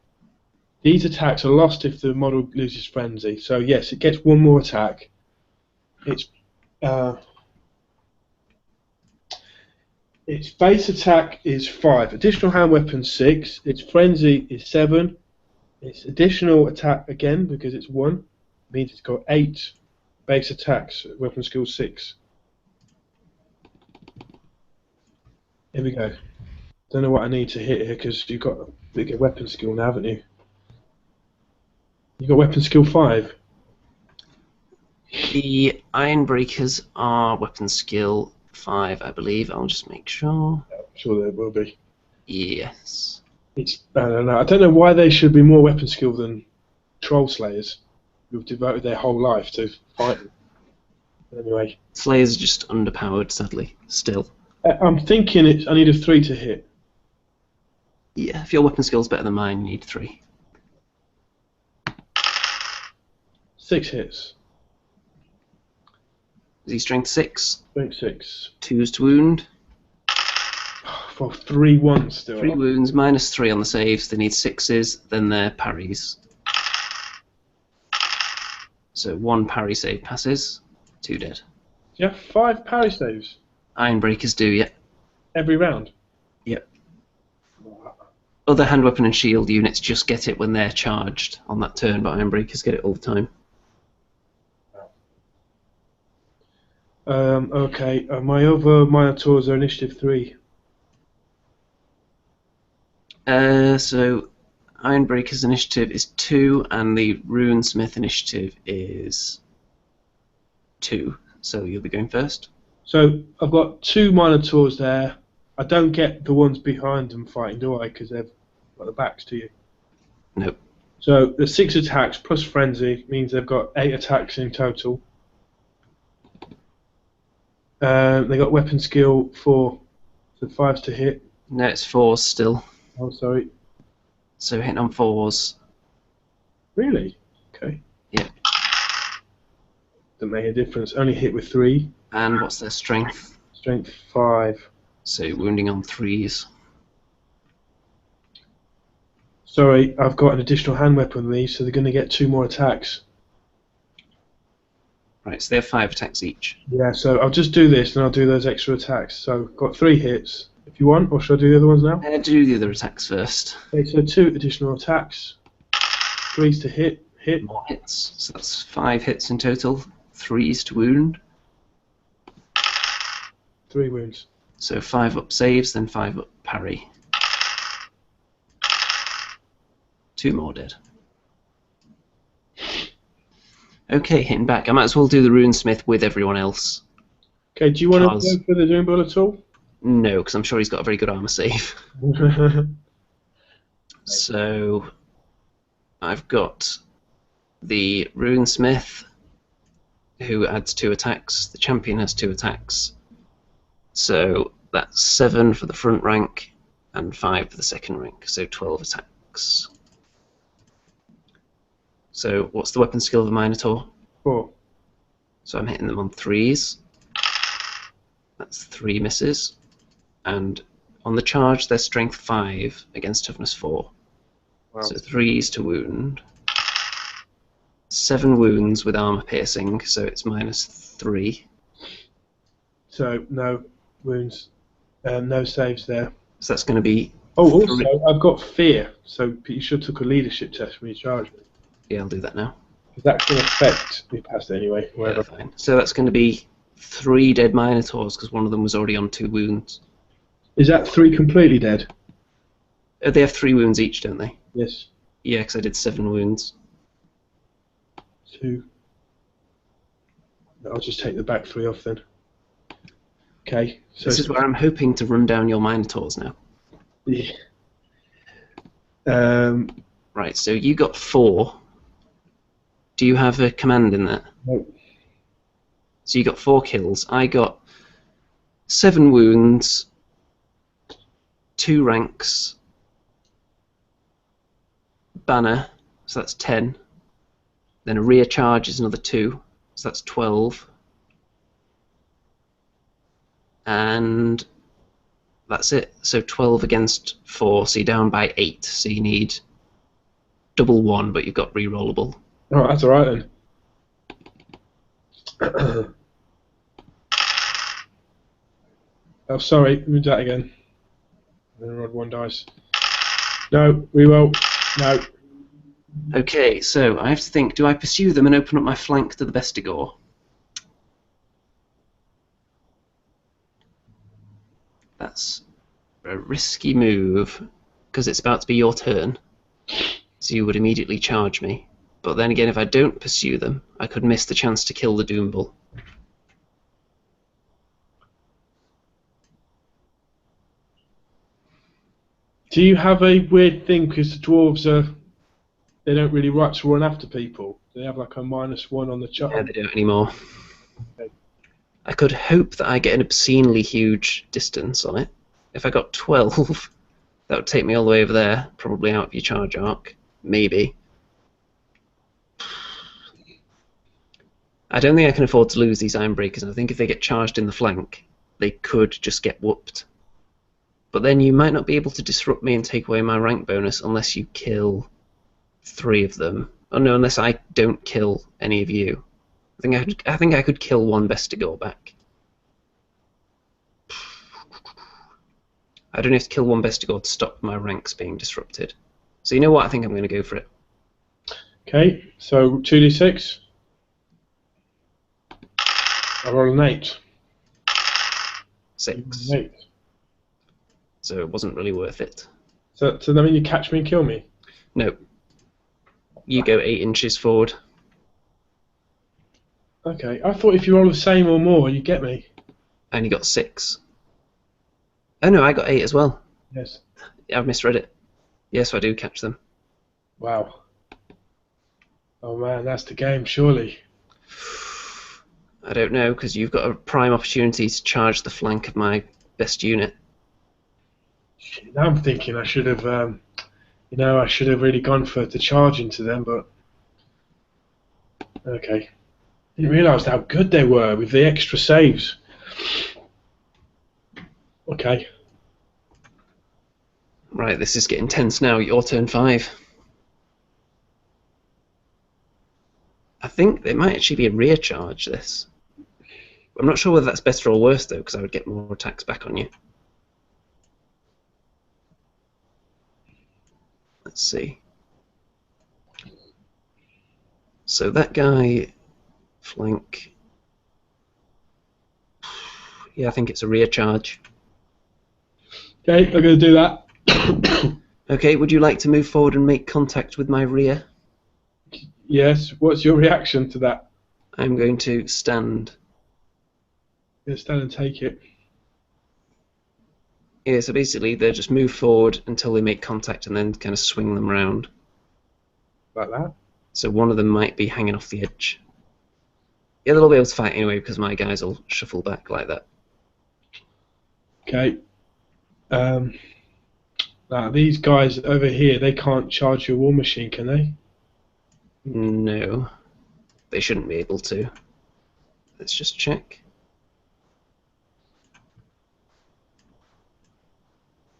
These attacks are lost if the model loses frenzy. So yes, it gets 1 more attack. Its base attack is 5. Additional hand weapon 6. Its frenzy is 7. Its additional attack again, because it's 1, means it's got 8 base attacks. Weapon skill 6. Here we go. Don't know what I need to hit here because you've got a bigger weapon skill now, haven't you? You got weapon skill 5. The Ironbreakers are weapon skill 5, I believe. I'll just make sure. I'm sure there will be. Yes. I don't know. I don't know why they should be more weapon skill than troll slayers, who've devoted their whole life to fighting. Anyway. Slayers are just underpowered, sadly. Still. I'm thinking I need a 3 to hit. Yeah, if your weapon skill's better than mine, you need 3. 6 hits. Is he strength 6? Strength 6. 2s to wound. For 3 1s still. 3 wounds, -3 on the saves. They need 6s, then they're parries. So 1 parry save passes, 2 dead. Do you have 5 parry saves? Ironbreakers do, yeah. Every round? Yep. Other hand weapon and shield units just get it when they're charged on that turn, but Ironbreakers get it all the time. Okay, my other Minotaurs are initiative 3. So Ironbreaker's initiative is 2, and the Runesmith initiative is 2. So you'll be going first. So I've got 2 Minotaurs there. I don't get the ones behind them fighting, do I? Because they've got the backs to you. Nope. So the 6 attacks plus frenzy means they've got 8 attacks in total. They got weapon skill 4, so 5s to hit. No, it's 4s still. Oh, sorry. So hitting on 4s. Really? Okay. Yeah. Doesn't make a difference. Only hit with 3. And what's their strength? Strength 5. So wounding on 3s. Sorry, I've got an additional hand weapon on these, so they're going to get 2 more attacks. Right, so they have 5 attacks each. Yeah, so I'll just do this and I'll do those extra attacks. So got 3 hits. If you want, or should I do the other ones now? Do the other attacks first. Okay, so 2 additional attacks. 3s to hit. More hits. So that's 5 hits in total. 3s to wound. 3 wounds. So 5 up saves, then 5 up parry. 2 more dead. Okay, hitting back. I might as well do the runesmith with everyone else. Okay, do you want to go for the Doom Ball at all? No, because I'm sure he's got a very good armor save. So I've got the runesmith, who adds 2 attacks. The champion has 2 attacks. So that's 7 for the front rank and 5 for the second rank. So 12 attacks. So what's the weapon skill of the Minotaur? 4. So I'm hitting them on 3s. That's 3 misses. And on the charge, they're strength 5 against toughness 4. Wow. So 3s to wound. 7 wounds with armor piercing, so it's -3. So no wounds, no saves there. So that's going to be... Oh, also, I've got fear, so you should have took a leadership test when you charged me. Yeah, I'll do that now. Because that can affect... You passed it anyway. Yeah, fine. So that's going to be 3 dead Minotaurs, because one of them was already on 2 wounds. Is that 3 completely dead? They have 3 wounds each, don't they? Yes. Yeah, because I did 7 wounds. 2. I'll just take the back 3 off then. Okay. So This is where I'm hoping to run down your Minotaurs now. Yeah. Right, so you got 4. Do you have a command in that? No. So you got 4 kills. I got 7 wounds, 2 ranks, banner, so that's 10. Then a rear charge is another 2, so that's 12. And that's it. So 12 against 4, so you're down by 8. So you need double 1, but you've got rerollable. Oh, that's alright then. Oh, sorry. Let me do that again. I'm going to roll 1 dice. No, reroll. No. Okay, so I have to think, do I pursue them and open up my flank to the Bestigor? That's a risky move, because it's about to be your turn, so you would immediately charge me. But then again, if I don't pursue them, I could miss the chance to kill the Doombull. Do you have a weird thing, because the dwarves they don't really like to run after people? They have like a -1 on the chart. Yeah, they don't anymore. Okay. I could hope that I get an obscenely huge distance on it. If I got 12, that would take me all the way over there, probably out of your charge arc. Maybe. I don't think I can afford to lose these Ironbreakers, and I think if they get charged in the flank, they could just get whooped. But then you might not be able to disrupt me and take away my rank bonus unless you kill 3 of them. Oh no, unless I don't kill any of you. I think I could kill 1 Bestigor back. I don't have to kill 1 Bestigor to stop my ranks being disrupted. So you know what? I think I'm going to go for it. Okay, so 2d6. I roll an 8. 6. 8. So it wasn't really worth it. So that mean you catch me and kill me? No. You go 8 inches forward. Okay, I thought if you roll the same or more, you get me. And you got 6. Oh no, I got 8 as well. Yes. I've misread it. Yes, I do catch them. Wow. Oh man, that's the game, surely. I don't know, because you've got a prime opportunity to charge the flank of my best unit. Shit, now I'm thinking I should have, I should have really gone for the charge into them, but okay. Didn't realise how good they were with the extra saves. Okay. Right, this is getting tense now. Your turn 5. I think it might actually be a rear charge, this. I'm not sure whether that's better or worse, though, because I would get more attacks back on you. Let's see. So that guy, flank. Yeah, I think it's a rear charge. Okay, I'm going to do that. Okay, would you like to move forward and make contact with my rear? Yes, what's your reaction to that? I'm going to stand. I'm going to stand and take it. Yeah, so basically they just move forward until they make contact and then kind of swing them round. Like that? So one of them might be hanging off the edge. Yeah, they'll be able to fight anyway because my guys will shuffle back like that. Okay. Now, these guys over here, they can't charge your war machine, can they? No, they shouldn't be able to. Let's just check.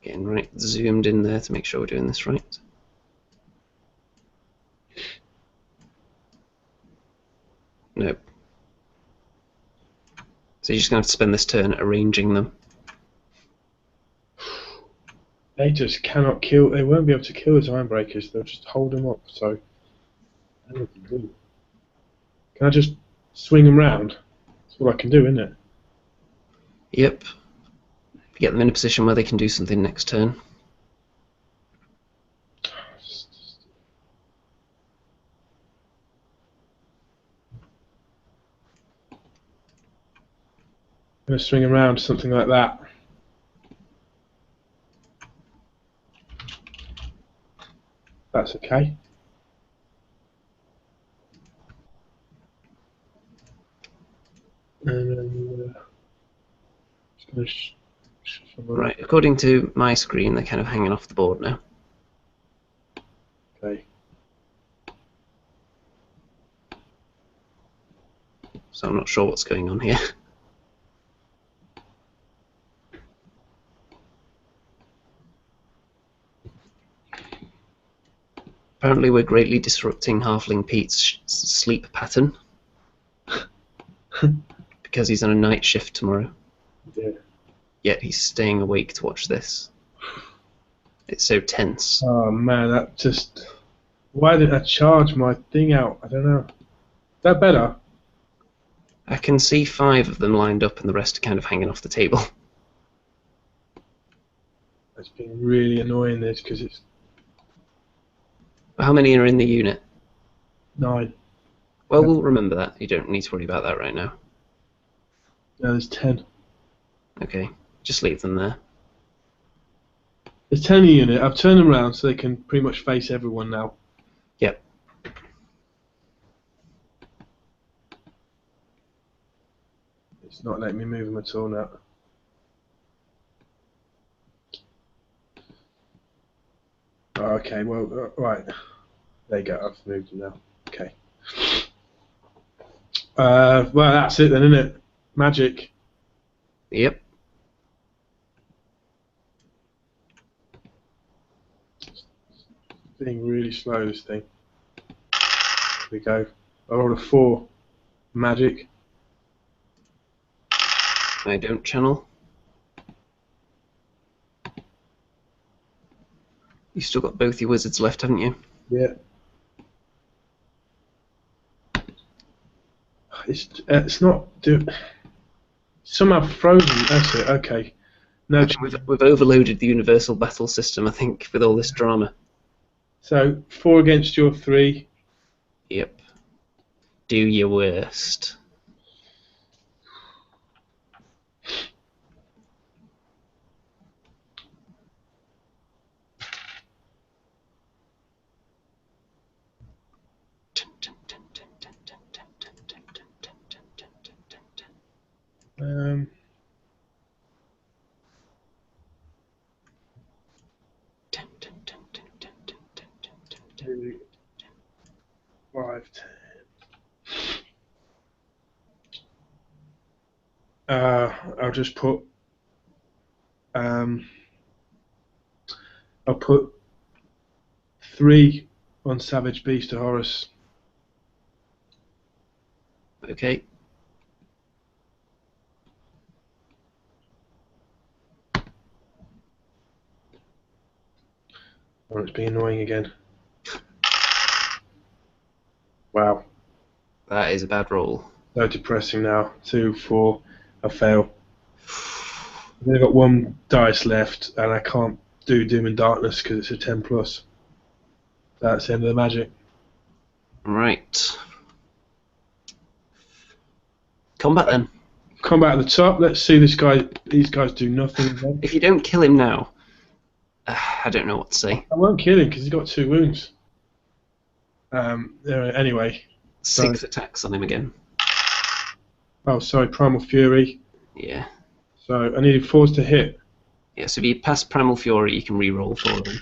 Getting right zoomed in there to make sure we're doing this right. Nope. So you're just going to have to spend this turn arranging them. They just cannot kill. They won't be able to kill his iron breakers. They'll just hold them up. So, I don't know what to do. Can I just swing them round? That's all I can do, isn't it? Yep. Get them in a position where they can do something next turn. I'm going to swing them round, something like that. That's okay. And then just going to shuffle them. Right, according to my screen, they're kind of hanging off the board now. Okay. So I'm not sure what's going on here. Apparently we're greatly disrupting Halfling Pete's sleep pattern. Because he's on a night shift tomorrow. Yeah. Yet he's staying awake to watch this. It's so tense. Oh man, that just... Why did I charge my thing out? I don't know. Is that better? I can see 5 of them lined up and the rest are kind of hanging off the table. It's been really annoying this because it's How many are in the unit? 9. Well, we'll remember that. You don't need to worry about that right now. No, there's 10. Okay, just leave them there. There's 10 in the unit. I've turned them around so they can pretty much face everyone now. Yep. It's not letting me move them at all now. Oh, okay, well, right. There you go, I've moved them now. Okay. Well, that's it then, isn't it? Magic. Yep. Being really slow, this thing. Here we go. I rolled a 4. Magic. I don't channel. You've still got both your wizards left, haven't you? Yeah. It's not somehow frozen. That's it. Okay. No. We've overloaded the universal battle system, I think, with all this drama. So 4 against your 3. Yep. Do your worst. Um. 2, 5, 10. I'll just put. I'll put 3 on Savage Beast to Horus. Okay. Oh, it's being annoying again. Wow. That is a bad roll. So depressing now. 2, 4. I fail. I've only got 1 dice left, and I can't do Doom and Darkness because it's a 10 plus. That's the end of the magic. Right. Combat then. Combat at the top. Let's see this guy. These guys do nothing. If you don't kill him now, I don't know what to say. I won't kill him because he's got 2 wounds. Anyway. 6 attacks on him again. Oh, sorry, Primal Fury. Yeah. So I needed 4s to hit. Yeah, so if you pass Primal Fury, you can re-roll 4 of them.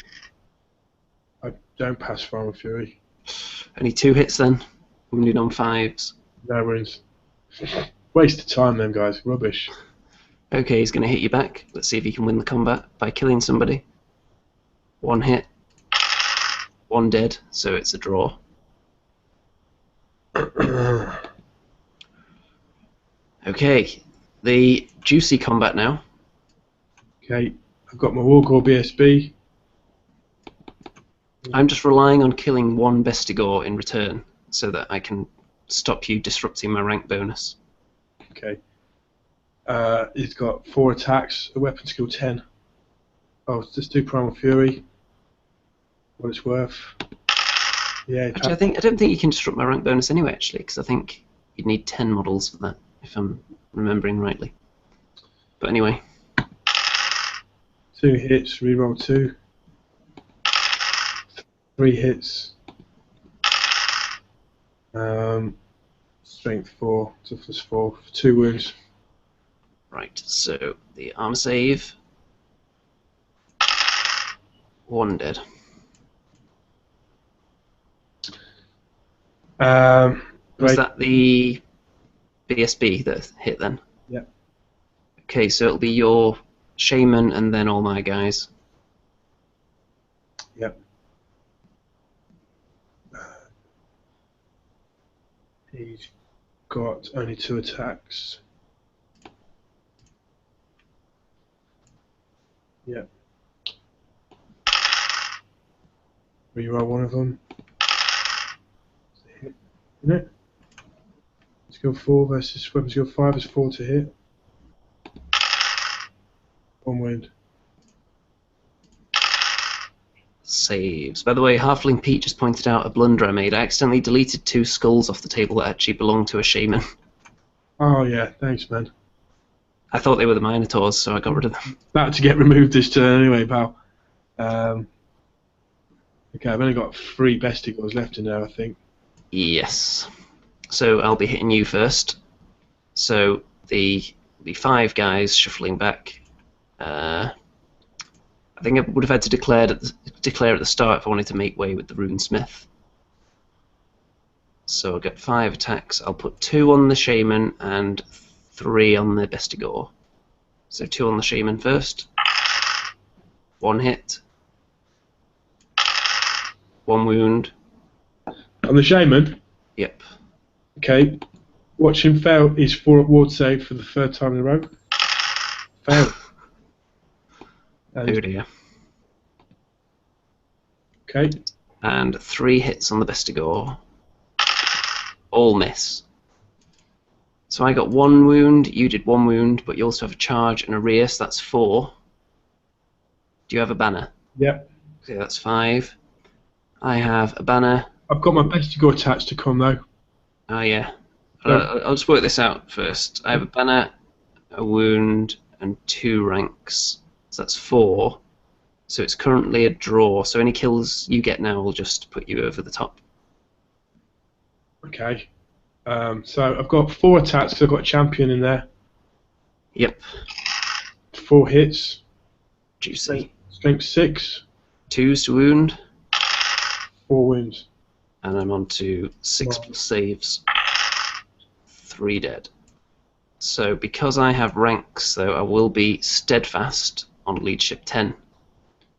I don't pass Primal Fury. Only 2 hits then. Wounded on 5s. No wounds. Waste of time, them guys. Rubbish. Okay, he's going to hit you back. Let's see if he can win the combat by killing somebody. 1 hit. 1 dead, so it's a draw. Okay, the juicy combat now. Okay, I've got my Wargore BSB. I'm just relying on killing 1 Bestigor in return so that I can stop you disrupting my rank bonus. Okay. He's got 4 attacks, a weapon skill 10. Oh, let's do Primal Fury. What it's worth. Yeah. Actually, I don't think you can disrupt my rank bonus anyway, actually, because I think you'd need 10 models for that, if I'm remembering rightly. But anyway. 2 hits, reroll 2. 3 hits. Strength 4, toughness 4, for 2 wounds. Right, so the armor save. 1 dead. Was that the BSB that hit then? Yep. Okay, so it'll be your shaman and then all my guys. Yep. He's got only 2 attacks. Yep. Reroll 1 of them. Hit, isn't it? Skill 4 versus weapon skill 5 is 4 to hit. 1 wound. Saves. By the way, Halfling Pete just pointed out a blunder I made. I accidentally deleted 2 skulls off the table that actually belonged to a shaman. Oh yeah, thanks man. I thought they were the Minotaurs, so I got rid of them. That to get removed this turn anyway, pal. Okay, I've only got 3 Bestigors left in there, I think. Yes. So I'll be hitting you first. So the 5 guys shuffling back. I think I would have had to declare at the start if I wanted to make way with the Runesmith. So I'll get 5 attacks. I'll put 2 on the Shaman and 3 on the Bestigor. So 2 on the Shaman first. 1 hit. 1 wound. On the Shaman? Yep. Okay. Watch him fail his 4 ward save for the 3rd time in a row. Fail. Oh dear. Okay. And 3 hits on the Bestigor. All miss. So I got 1 wound, you did 1 wound, but you also have a charge and a rear, so that's 4. Do you have a banner? Yep. Okay, that's 5. I have a banner. I've got my Bestigor attached to come though. Oh yeah. I'll just work this out first. I have a banner, a wound, and 2 ranks. So that's 4. So it's currently a draw. So any kills you get now will just put you over the top. Okay. So I've got 4 attacks because I've got a champion in there. Yep. 4 hits. Juicy. Strength 6. 2's to wound. 4 wounds. And I'm on to 6 plus saves. 3 dead. So because I have ranks, though, I will be steadfast on leadership 10.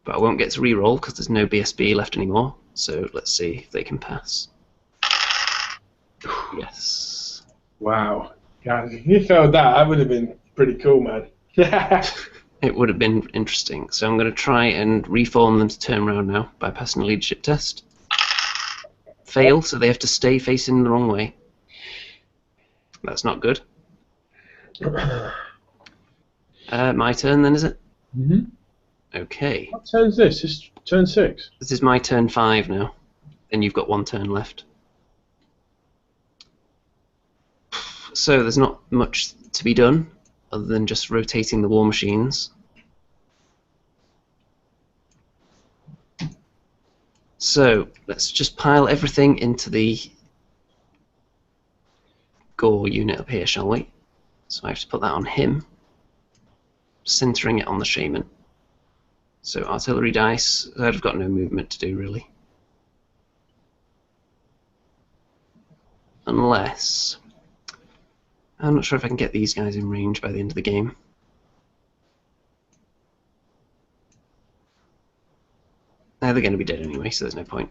But I won't get to reroll because there's no BSB left anymore. So let's see if they can pass. Yes. Wow. God, if you failed that, that would have been pretty cool, man. It would have been interesting. So I'm going to try and reform them to turn around now by passing a leadership test. Fail, so they have to stay facing the wrong way. That's not good. My turn then, is it? Mm-hmm. Okay. What turn's this? It's turn 6. This is my turn 5 now. Then you've got 1 turn left. So there's not much to be done other than just rotating the war machines. So let's just pile everything into the gore unit up here, shall we? So I have to put that on him, centering it on the shaman. So artillery dice, I've got no movement to do really. Unless... I'm not sure if I can get these guys in range by the end of the game. They're going to be dead anyway, so there's no point.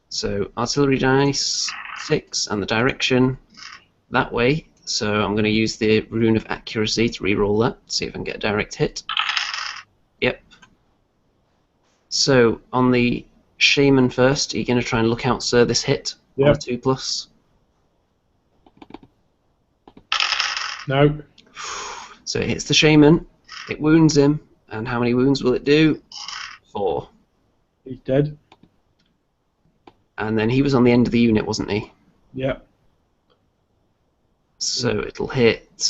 So artillery dice, 6, and the direction that way. So I'm going to use the rune of accuracy to re-roll that, see if I can get a direct hit. Yep. So on the shaman first, are you going to try and look out, sir, this hit? Yep. On a 2+. No. So it hits the shaman, it wounds him, and how many wounds will it do? 4. He's dead. And then he was on the end of the unit, wasn't he? Yeah. So it'll hit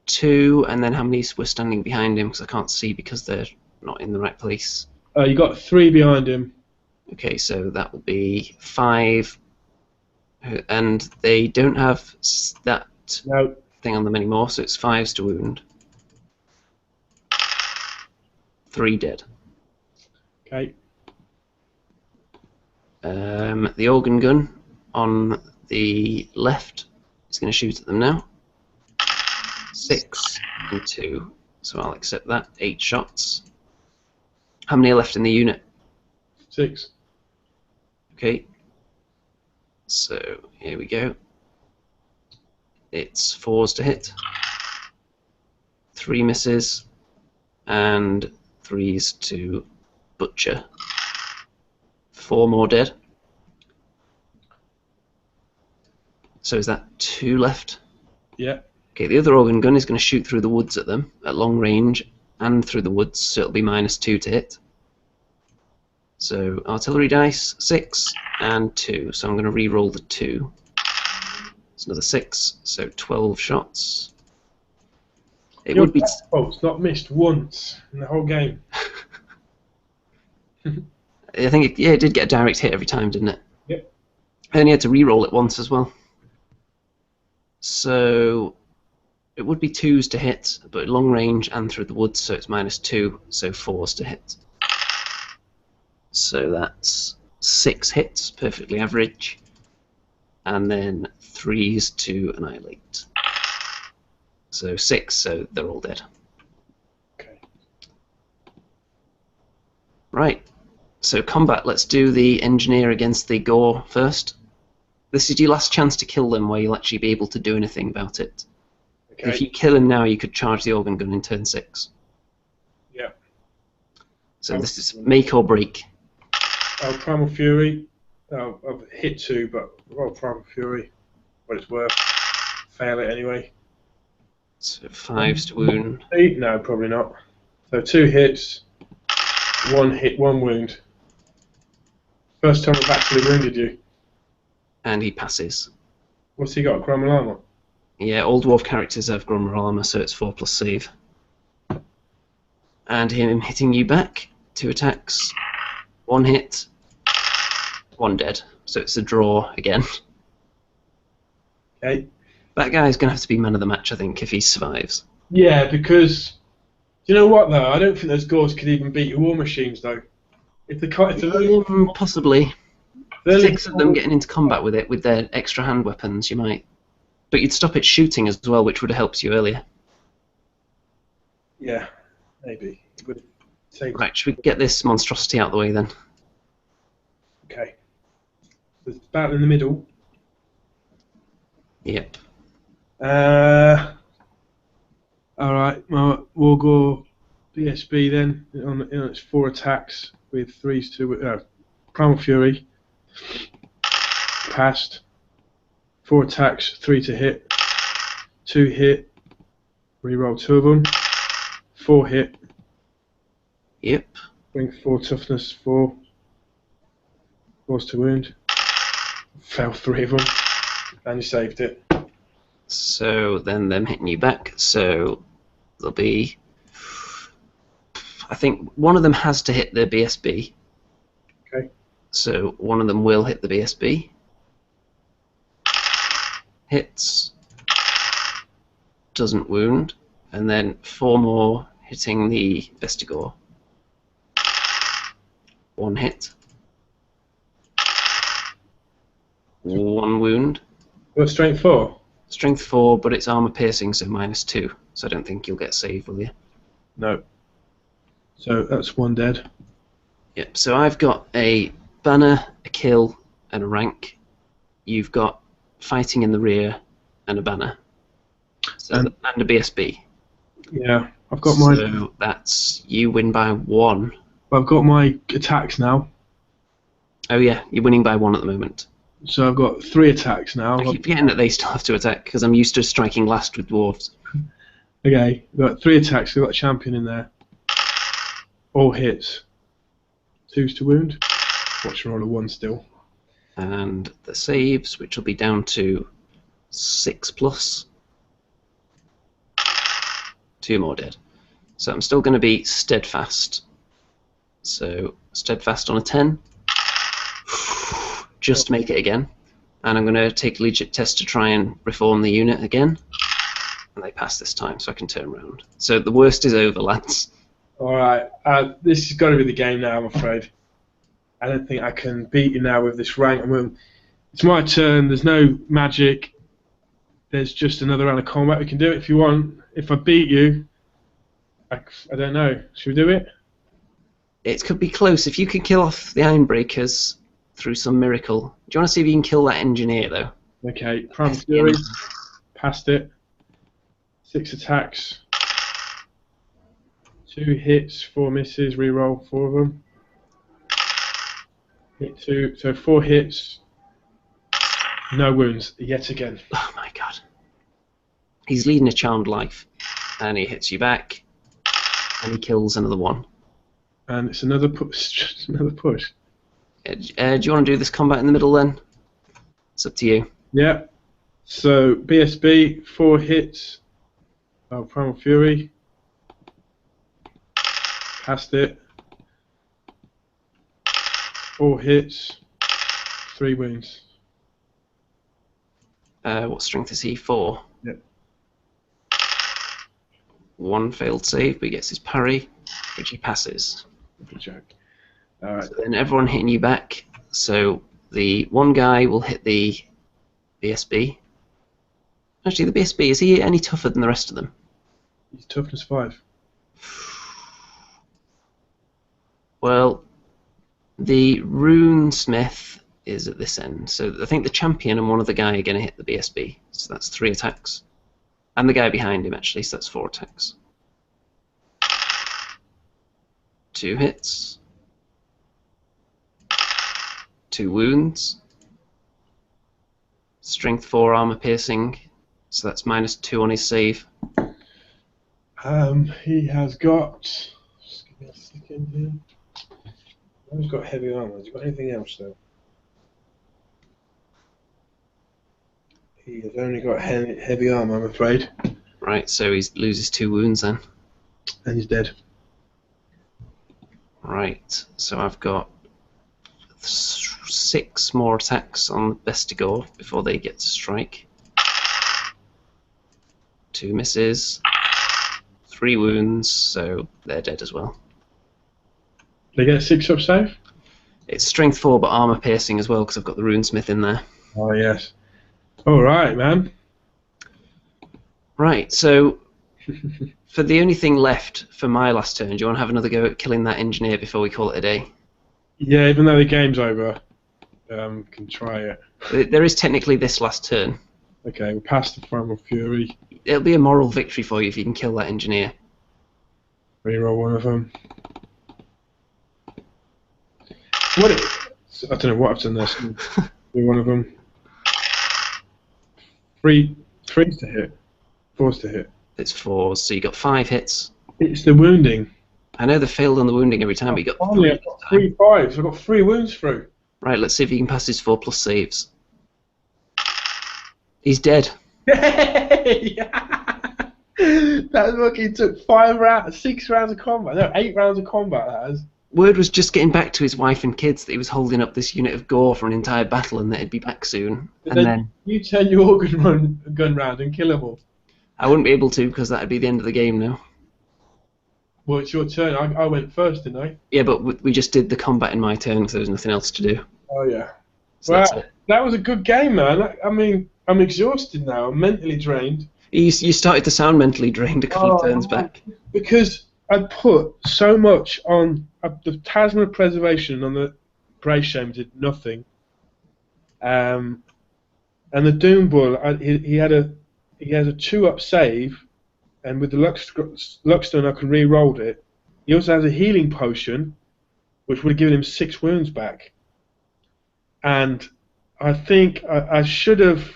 2, and then how many were standing behind him? Because I can't see because they're not in the right place. You got 3 behind him. Okay, so that will be 5, and they don't have that No. thing on them anymore, so it's 5s to wound. 3 dead. Okay. The organ gun on the left is going to shoot at them now. 6 and 2, so I'll accept that. 8 shots. How many are left in the unit? 6. Okay. So here we go. It's 4s to hit. 3 misses. And 3s to butcher. 4 more dead. So is that 2 left? Yeah. Okay, the other organ gun is going to shoot through the woods at them at long range and through the woods, so it'll be -2 to hit. So artillery dice, 6 and 2. So I'm going to re-roll the 2. It's another 6, so 12 shots. It would be. Oh, it's not missed once in the whole game. I think it did get a direct hit every time, didn't it? Yep. I only had to re-roll it once as well. So it would be 2s to hit, but long range and through the woods, so it's -2, so 4s to hit. So that's 6 hits, perfectly average, and then 3s to annihilate. So 6, so they're all dead. Okay. Right. So combat, let's do the engineer against the gore first. This is your last chance to kill them where you'll actually be able to do anything about it. Okay. If you kill him now, you could charge the organ gun in turn 6. Yeah. So this is make or break. Oh, Primal Fury. Oh, I've hit 2, but Primal Fury. What it's worth. Fail it anyway. So 5s to wound. No, probably not. So 2 hits, 1 hit, 1 wound. First time I've actually wounded you. And he passes. What's he got? Grumble armor? Yeah, all dwarf characters have Grummer armor, so it's 4+ save. And him hitting you back, 2 attacks, 1 hit, 1 dead. So it's a draw again. Okay. That guy's going to have to be man of the match, I think, if he survives. Yeah, because you know what though? I don't think those gores could even beat your war machines though. If the Possibly. 6 of them getting into combat with it with their extra hand weapons, you might. But you'd stop it shooting as well, which would have helped you earlier. Yeah, maybe. It would save. Right, should we get this monstrosity out of the way then? Okay. There's battle in the middle. Yep. Alright, well, we'll go BSB then. On its 4 attacks with 3s to Primal Fury. Passed. 4 attacks, 3 to hit. 2 hit. Reroll 2 of them. 4 hit. Yep. Bring 4 toughness, 4. 4s to wound. Fail 3 of them. And you saved it. So then them hitting you back, so there'll be... I think one of them has to hit the BSB. Okay. So one of them will hit the BSB. Hits. Doesn't wound. And then 4 more hitting the Vestigore. 1 hit. 1 wound. What, strength 4? Strength 4, but it's armor piercing, so -2. So I don't think you'll get saved, will you? No. So that's 1 dead. Yep, so I've got a banner, a kill, and a rank. You've got fighting in the rear and a banner. So and a BSB. Yeah, I've got my... So that's... you win by 1. I've got my attacks now. Oh yeah, you're winning by 1 at the moment. So I've got 3 attacks now. I keep forgetting that they still have to attack, because I'm used to striking last with dwarves. Okay, I've got 3 attacks, I've got a champion in there. All hits. 2s to wound. Watch roll a 1 still. And the saves, which will be down to 6+. 2 more dead. So I'm still going to be steadfast. So steadfast on a 10. Just make it again. And I'm going to take a legit test to try and reform the unit again. And they pass this time, so I can turn around. So the worst is over, lads. Alright, this has got to be the game now, I'm afraid. I don't think I can beat you now with this rank. It's my turn, there's no magic. There's just another round of combat. We can do it if you want. If I beat you, I don't know. Should we do it? It could be close. If you could kill off the Ironbreakers through some miracle. Do you want to see if you can kill that engineer, though? Okay, Primal Fury. Passed it. 6 attacks. 2 hits, 4 misses, reroll 4 of them. Hit 2, so 4 hits, no wounds, yet again. Oh my god. He's leading a charmed life. And he hits you back. And he kills another one. And it's another push. Another push. Do you want to do this combat in the middle then? It's up to you. Yeah. So, BSB, 4 hits. Oh, Primal Fury. Passed it. 4 hits, 3 wounds. What strength is he? 4. Yep. 1 failed save, but he gets his parry, which he passes. Good joke. Alright. So then everyone hitting you back. So the one guy will hit the BSB. Actually, the BSB, is he any tougher than the rest of them? He's toughness 5. Well, the runesmith is at this end, so I think the champion and one other guy are going to hit the BSB, so that's 3 attacks. And the guy behind him, actually, so that's 4 attacks. 2 hits. 2 wounds. Strength 4 armor piercing, so that's -2 on his save. He has got... Just give me a second here. He's got heavy armor. Has he got anything else though? He has only got heavy armor, I'm afraid. Right, so he loses 2 wounds then. And he's dead. Right, so I've got 6 more attacks on Vestigore before they get to strike. 2 misses. 3 wounds, so they're dead as well. They get a 6-up save? It's strength 4, but armor piercing as well, because I've got the runesmith in there. Oh, yes. Alright, man. Right, so for the only thing left for my last turn, do you want to have another go at killing that engineer before we call it a day? Yeah, even though the game's over, can try it. There is technically this last turn. Okay, we're past the Primal Fury. It'll be a moral victory for you if you can kill that engineer. Reroll one of them. What? I don't know what I've done this. Do one of them. Three's to hit. Four's to hit. It's 4, so you got 5 hits. It's the wounding. I know they failed on the wounding every time, but you got Finally, I've got 3 5s. I've got 3 wounds through. Right, let's see if you can pass his 4+ saves. He's dead. That fucking took 6 rounds of combat. No, 8 rounds of combat. That has. Word was just getting back to his wife and kids that he was holding up this unit of gore for an entire battle and that he'd be back soon. And then you turn your organ gun round and kill them all. I wouldn't be able to because that'd be the end of the game now. Well, it's your turn. I went first, didn't I? Yeah, but we just did the combat in my turn, so there was nothing else to do. Oh yeah. So Well, that was a good game, man. I mean, I'm exhausted now. I'm mentally drained. You started to sound mentally drained a couple of turns back. Because I put so much on the Talisman of Preservation on the Brave Shame did nothing. And the Doom Bull, he has a 2-up save, and with the Luckstone I can re-roll it. He also has a healing potion, which would have given him 6 wounds back. And I think I should have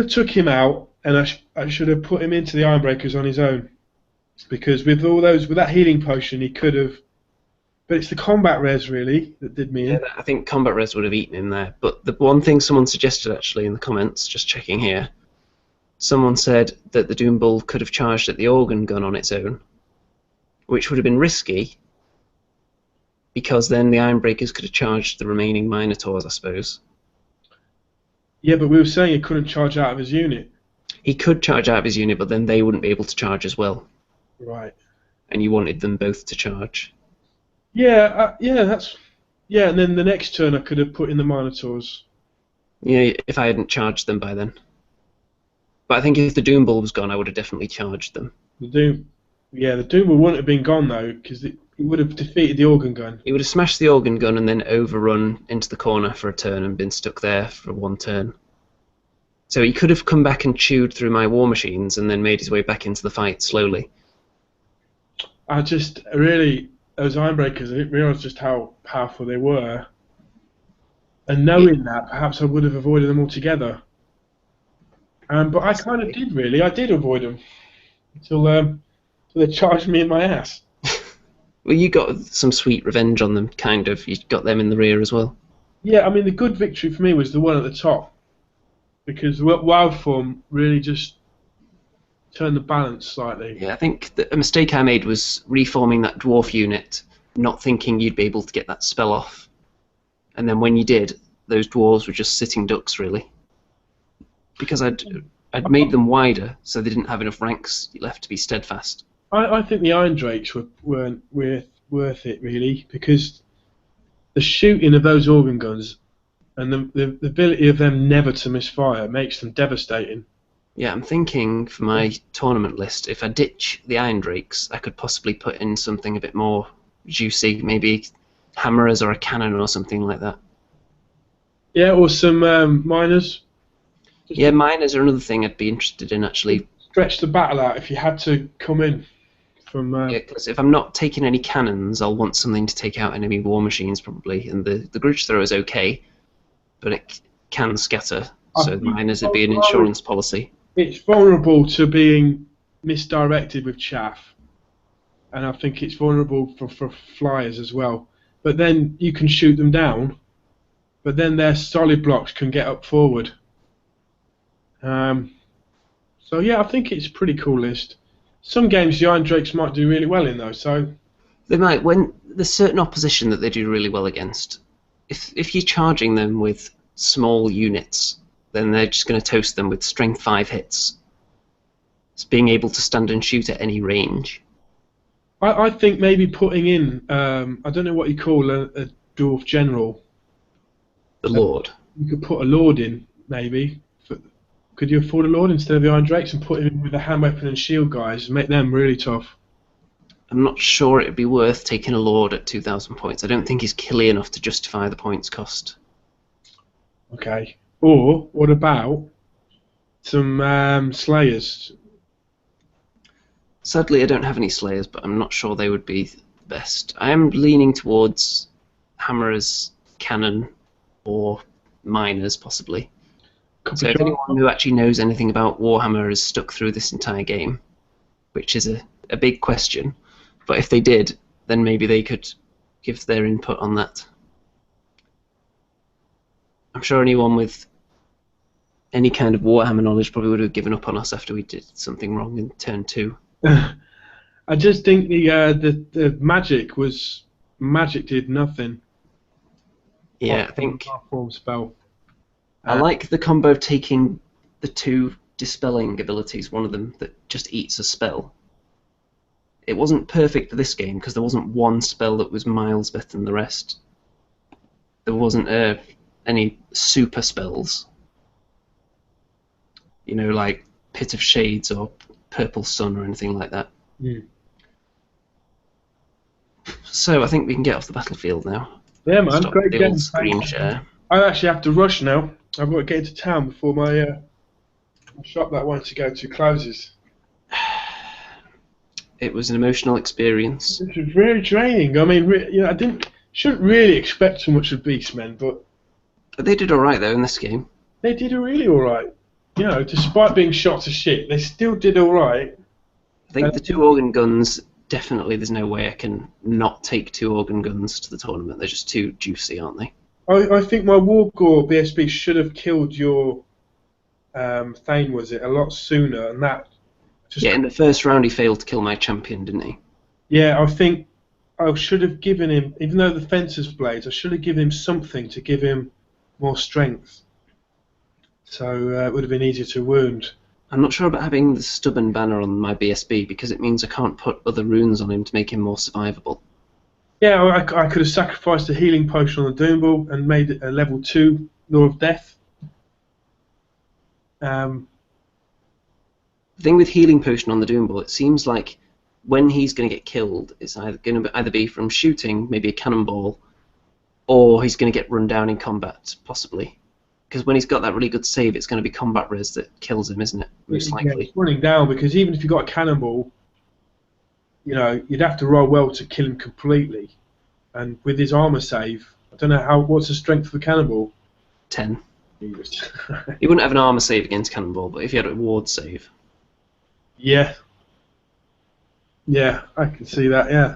took him out, and I should have put him into the Ironbreakers on his own, because with that healing potion he could have. But it's the combat res really that did me in. I think combat res would have eaten him there. But the one thing someone suggested actually in the comments, just checking here, someone said that the Doom Bull could have charged at the organ gun on its own, which would have been risky, because then the Ironbreakers could have charged the remaining Minotaurs, I suppose. Yeah, but we were saying he couldn't charge out of his unit. He could charge out of his unit, but then they wouldn't be able to charge as well. Right. And you wanted them both to charge. Yeah, and then the next turn I could have put in the Minotaurs. Yeah, if I hadn't charged them by then. But I think if the Doom Bull was gone, I would have definitely charged them. The Doom Bull wouldn't have been gone though, because it would have defeated the organ gun. He would have smashed the organ gun and then overrun into the corner for a turn and been stuck there for 1 turn. So he could have come back and chewed through my war machines and then made his way back into the fight slowly. Those Ironbreakers, I didn't realise just how powerful they were. And knowing that, perhaps I would have avoided them altogether. But I kind of did, really. I did avoid them. Until they charged me in my ass. Well, you got some sweet revenge on them, kind of. You got them in the rear as well. Yeah, I mean, the good victory for me was the one at the top. Because Wild Form really just turned the balance slightly. Yeah, I think a mistake I made was reforming that Dwarf unit, not thinking you'd be able to get that spell off. And then when you did, those Dwarves were just sitting ducks, really. Because I'd made them wider, so they didn't have enough ranks left to be steadfast. I think the Iron Drakes weren't worth it, really, because the shooting of those organ guns and the ability of them never to misfire makes them devastating. Yeah, I'm thinking for my tournament list, if I ditch the Iron Drakes, I could possibly put in something a bit more juicy, maybe hammerers or a cannon or something like that. Yeah, or some miners. Yeah, miners are another thing I'd be interested in, actually. Stretch the battle out if you had to come in from... Yeah, because if I'm not taking any cannons, I'll want something to take out enemy war machines, probably. And the Grudge Thrower is okay, but it can scatter, so miners would be an insurance policy. It's vulnerable to being misdirected with chaff, and I think it's vulnerable for flyers as well. But then you can shoot them down, but then their solid blocks can get up forward. So yeah, I think it's a pretty cool list. Some games the Iron Drakes might do really well in though, so... They might, when there's certain opposition that they do really well against. If you're charging them with small units, then they're just going to toast them with strength 5 hits. It's being able to stand and shoot at any range. I think maybe putting in, I don't know what you call a Dwarf General. The Lord. You could put a Lord in, maybe. Could you afford a Lord instead of the Iron Drakes and put him in with the hand weapon and shield guys and make them really tough? I'm not sure it'd be worth taking a Lord at 2,000 points. I don't think he's killy enough to justify the points cost. Okay. Or what about some Slayers? Sadly, I don't have any Slayers, but I'm not sure they would be the best. I am leaning towards Hammerers, Cannon, or Miners, possibly. So if anyone who actually knows anything about Warhammer has stuck through this entire game, which is a big question, but if they did, then maybe they could give their input on that. I'm sure anyone with any kind of Warhammer knowledge probably would have given up on us after we did something wrong in turn 2. I just think the magic did nothing. Yeah, I think Form spell. I like the combo of taking the 2 dispelling abilities, one of them that just eats a spell. It wasn't perfect for this game because there wasn't one spell that was miles better than the rest. There wasn't any super spells. You know, like Pit of Shades or Purple Sun or anything like that. Mm. So I think we can get off the battlefield now. Yeah, man, Stop great the game. old screen share. I actually have to rush now. I've got to get into town before my shop that I wanted to go to closes. It was an emotional experience. This was really draining. I mean, I shouldn't really expect too much of Beastmen, but They did alright though in this game. they did really alright. You know, despite being shot to shit, they still did alright. I think the 2 organ guns, definitely there's no way I can not take 2 organ guns to the tournament. They're just too juicy, aren't they? I think my Wargore BSB should have killed your Thane, was it, a lot sooner, and that just... Yeah, in the first round he failed to kill my champion, didn't he? Yeah, I think I should have given him, even though the Fencer's Blades, I should have given him something to give him more strength. So it would have been easier to wound. I'm not sure about having the stubborn banner on my BSB because it means I can't put other runes on him to make him more survivable. Yeah, I could have sacrificed a healing potion on the Doom Ball and made it a level 2 Law of Death. The thing with healing potion on the Doom Ball, it seems like when he's going to get killed, it's either going to be from shooting, maybe a cannonball, or he's going to get run down in combat, possibly. Because when he's got that really good save, it's going to be combat res that kills him, isn't it? Most likely. Yeah, it's running down, because even if you got a cannonball, you know, you'd have to roll well to kill him completely. And with his armor save, I don't know what's the strength of the cannonball? 10. He wouldn't have an armor save against cannonball, but if he had a ward save. Yeah. Yeah, I can see that, yeah.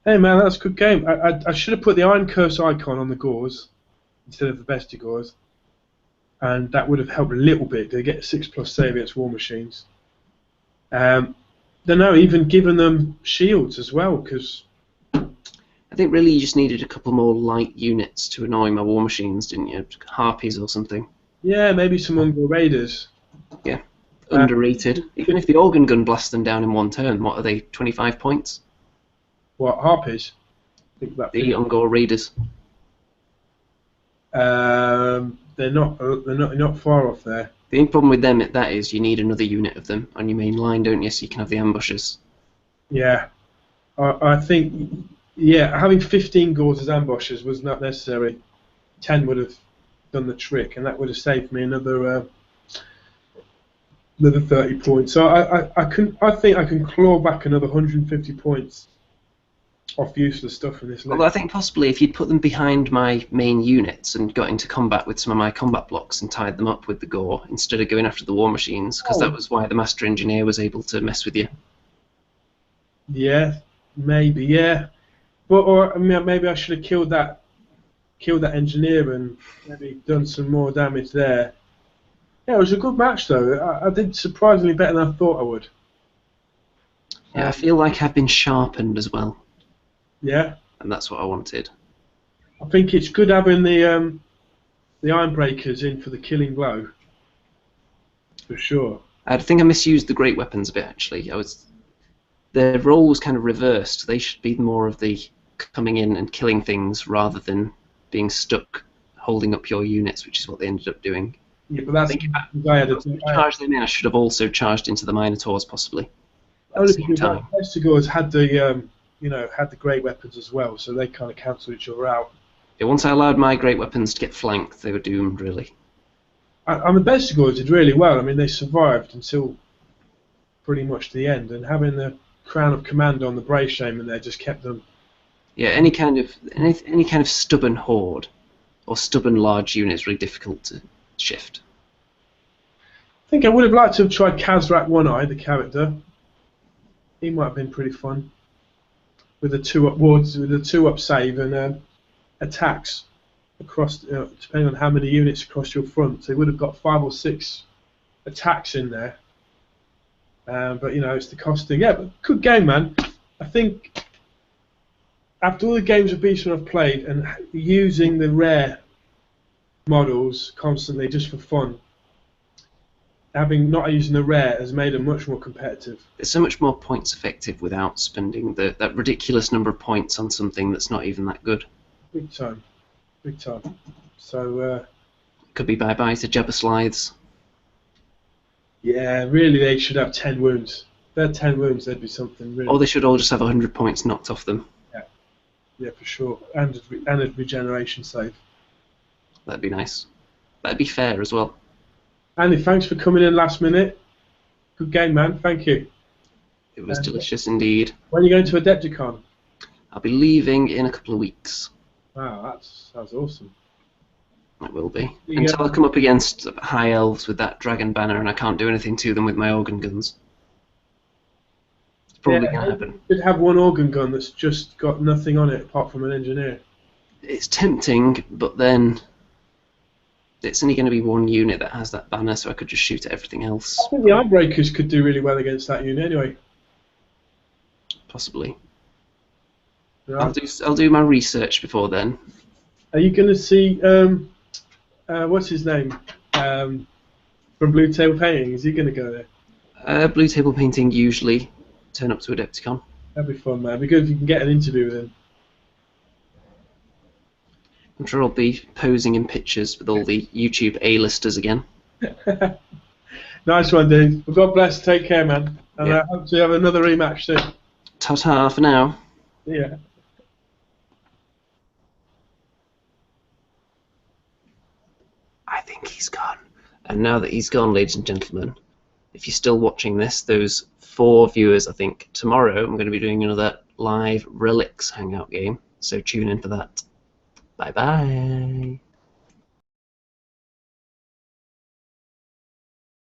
Hey man, that's a good game. I should have put the Iron Curse icon on the Gores instead of the Bestia Gores. And that would have helped a little bit. They get a 6+ save against War Machines. Then no, even giving them shields as well, because... I think really you just needed a couple more light units to annoy my War Machines, didn't you? Harpies or something. Yeah, maybe some Ungor Raiders. Yeah. Underrated. Even if the organ gun blasts them down in one turn, what are they? 25 points? What, Harpies? I think that The Ungor Raiders. They're not far off there. The only problem with them that is you need another unit of them on your main line, don't you? So you can have the ambushes. Yeah, I think having 15 Gores as ambushers was not necessary. 10 would have done the trick, and that would have saved me another 30 points. So I think I can claw back another 150 points off useless stuff in this list. Although I think possibly if you'd put them behind my main units and got into combat with some of my combat blocks and tied them up with the Gore instead of going after the War Machines, because that was why the Master Engineer was able to mess with you. Yeah, maybe, yeah. Or maybe I should have killed that engineer and maybe done some more damage there. Yeah, it was a good match though. I did surprisingly better than I thought I would. Yeah, I feel like I've been sharpened as well. Yeah. And that's what I wanted. I think it's good having the Ironbreakers in for the killing blow. For sure. I think I misused the great weapons a bit actually. Their role was kind of reversed. They should be more of the coming in and killing things rather than being stuck holding up your units, which is what they ended up doing. Yeah, but that's think if I had I was going to charge them in, I should have also charged into the Minotaurs possibly at the only same because time. Vestigors had the had the great weapons as well, so they kind of cancelled each other out. Yeah, once I allowed my great weapons to get flanked, they were doomed, really. And the Vestigors did really well. I mean, they survived until pretty much the end, and having the crown of command on the Brave Shaman there just kept them. Yeah, any kind of stubborn horde or stubborn large unit is really difficult to shift. I think I would have liked to have tried Kazrak One Eye, the character. He might have been pretty fun with the 2-up wards, with the 2-up save and attacks across, depending on how many units across your front. So he would have got 5 or 6 attacks in there. But it's the costing. Yeah, but good game, man. I think after all the games of Beastmen I've played and using the rare models constantly just for fun, having not using the rare has made them much more competitive. It's so much more points effective without spending that ridiculous number of points on something that's not even that good. Big time, big time. So could be bye-bye to Jabba Slides. Yeah, really, they should have 10 wounds. If they had 10 wounds, there'd be something really. Or they should all just have 100 points knocked off them. Yeah, for sure, and a regeneration save. That'd be nice. That'd be fair as well. Andy, thanks for coming in last minute. Good game, man. Thank you. It was delicious indeed. When are you going to Adepticon? I'll be leaving in a couple of weeks. Wow, that's awesome. It will be. Until I come up against high elves with that dragon banner and I can't do anything to them with my organ guns. It's probably going to happen. You could have one organ gun that's just got nothing on it apart from an engineer. It's tempting, but then it's only going to be one unit that has that banner, so I could just shoot at everything else. I think the Armbreakers could do really well against that unit anyway. Possibly. Right. I'll do my research before then. Are you going to see what's his name from Blue Table Painting? Is he going to go there? Blue Table Painting usually turn up to Adepticon. That'd be fun, man. It'd be good if you can get an interview with him. I'm sure I'll be posing in pictures with all the YouTube A-listers again. Nice one, dude. Well, God bless. Take care, man. And Yeah. I hope to have another rematch soon. Ta-ta for now. Yeah. I think he's gone. And now that he's gone, ladies and gentlemen, if you're still watching this, those 4 viewers, I think tomorrow I'm going to be doing another live Relics Hangout game, so tune in for that. Bye-bye.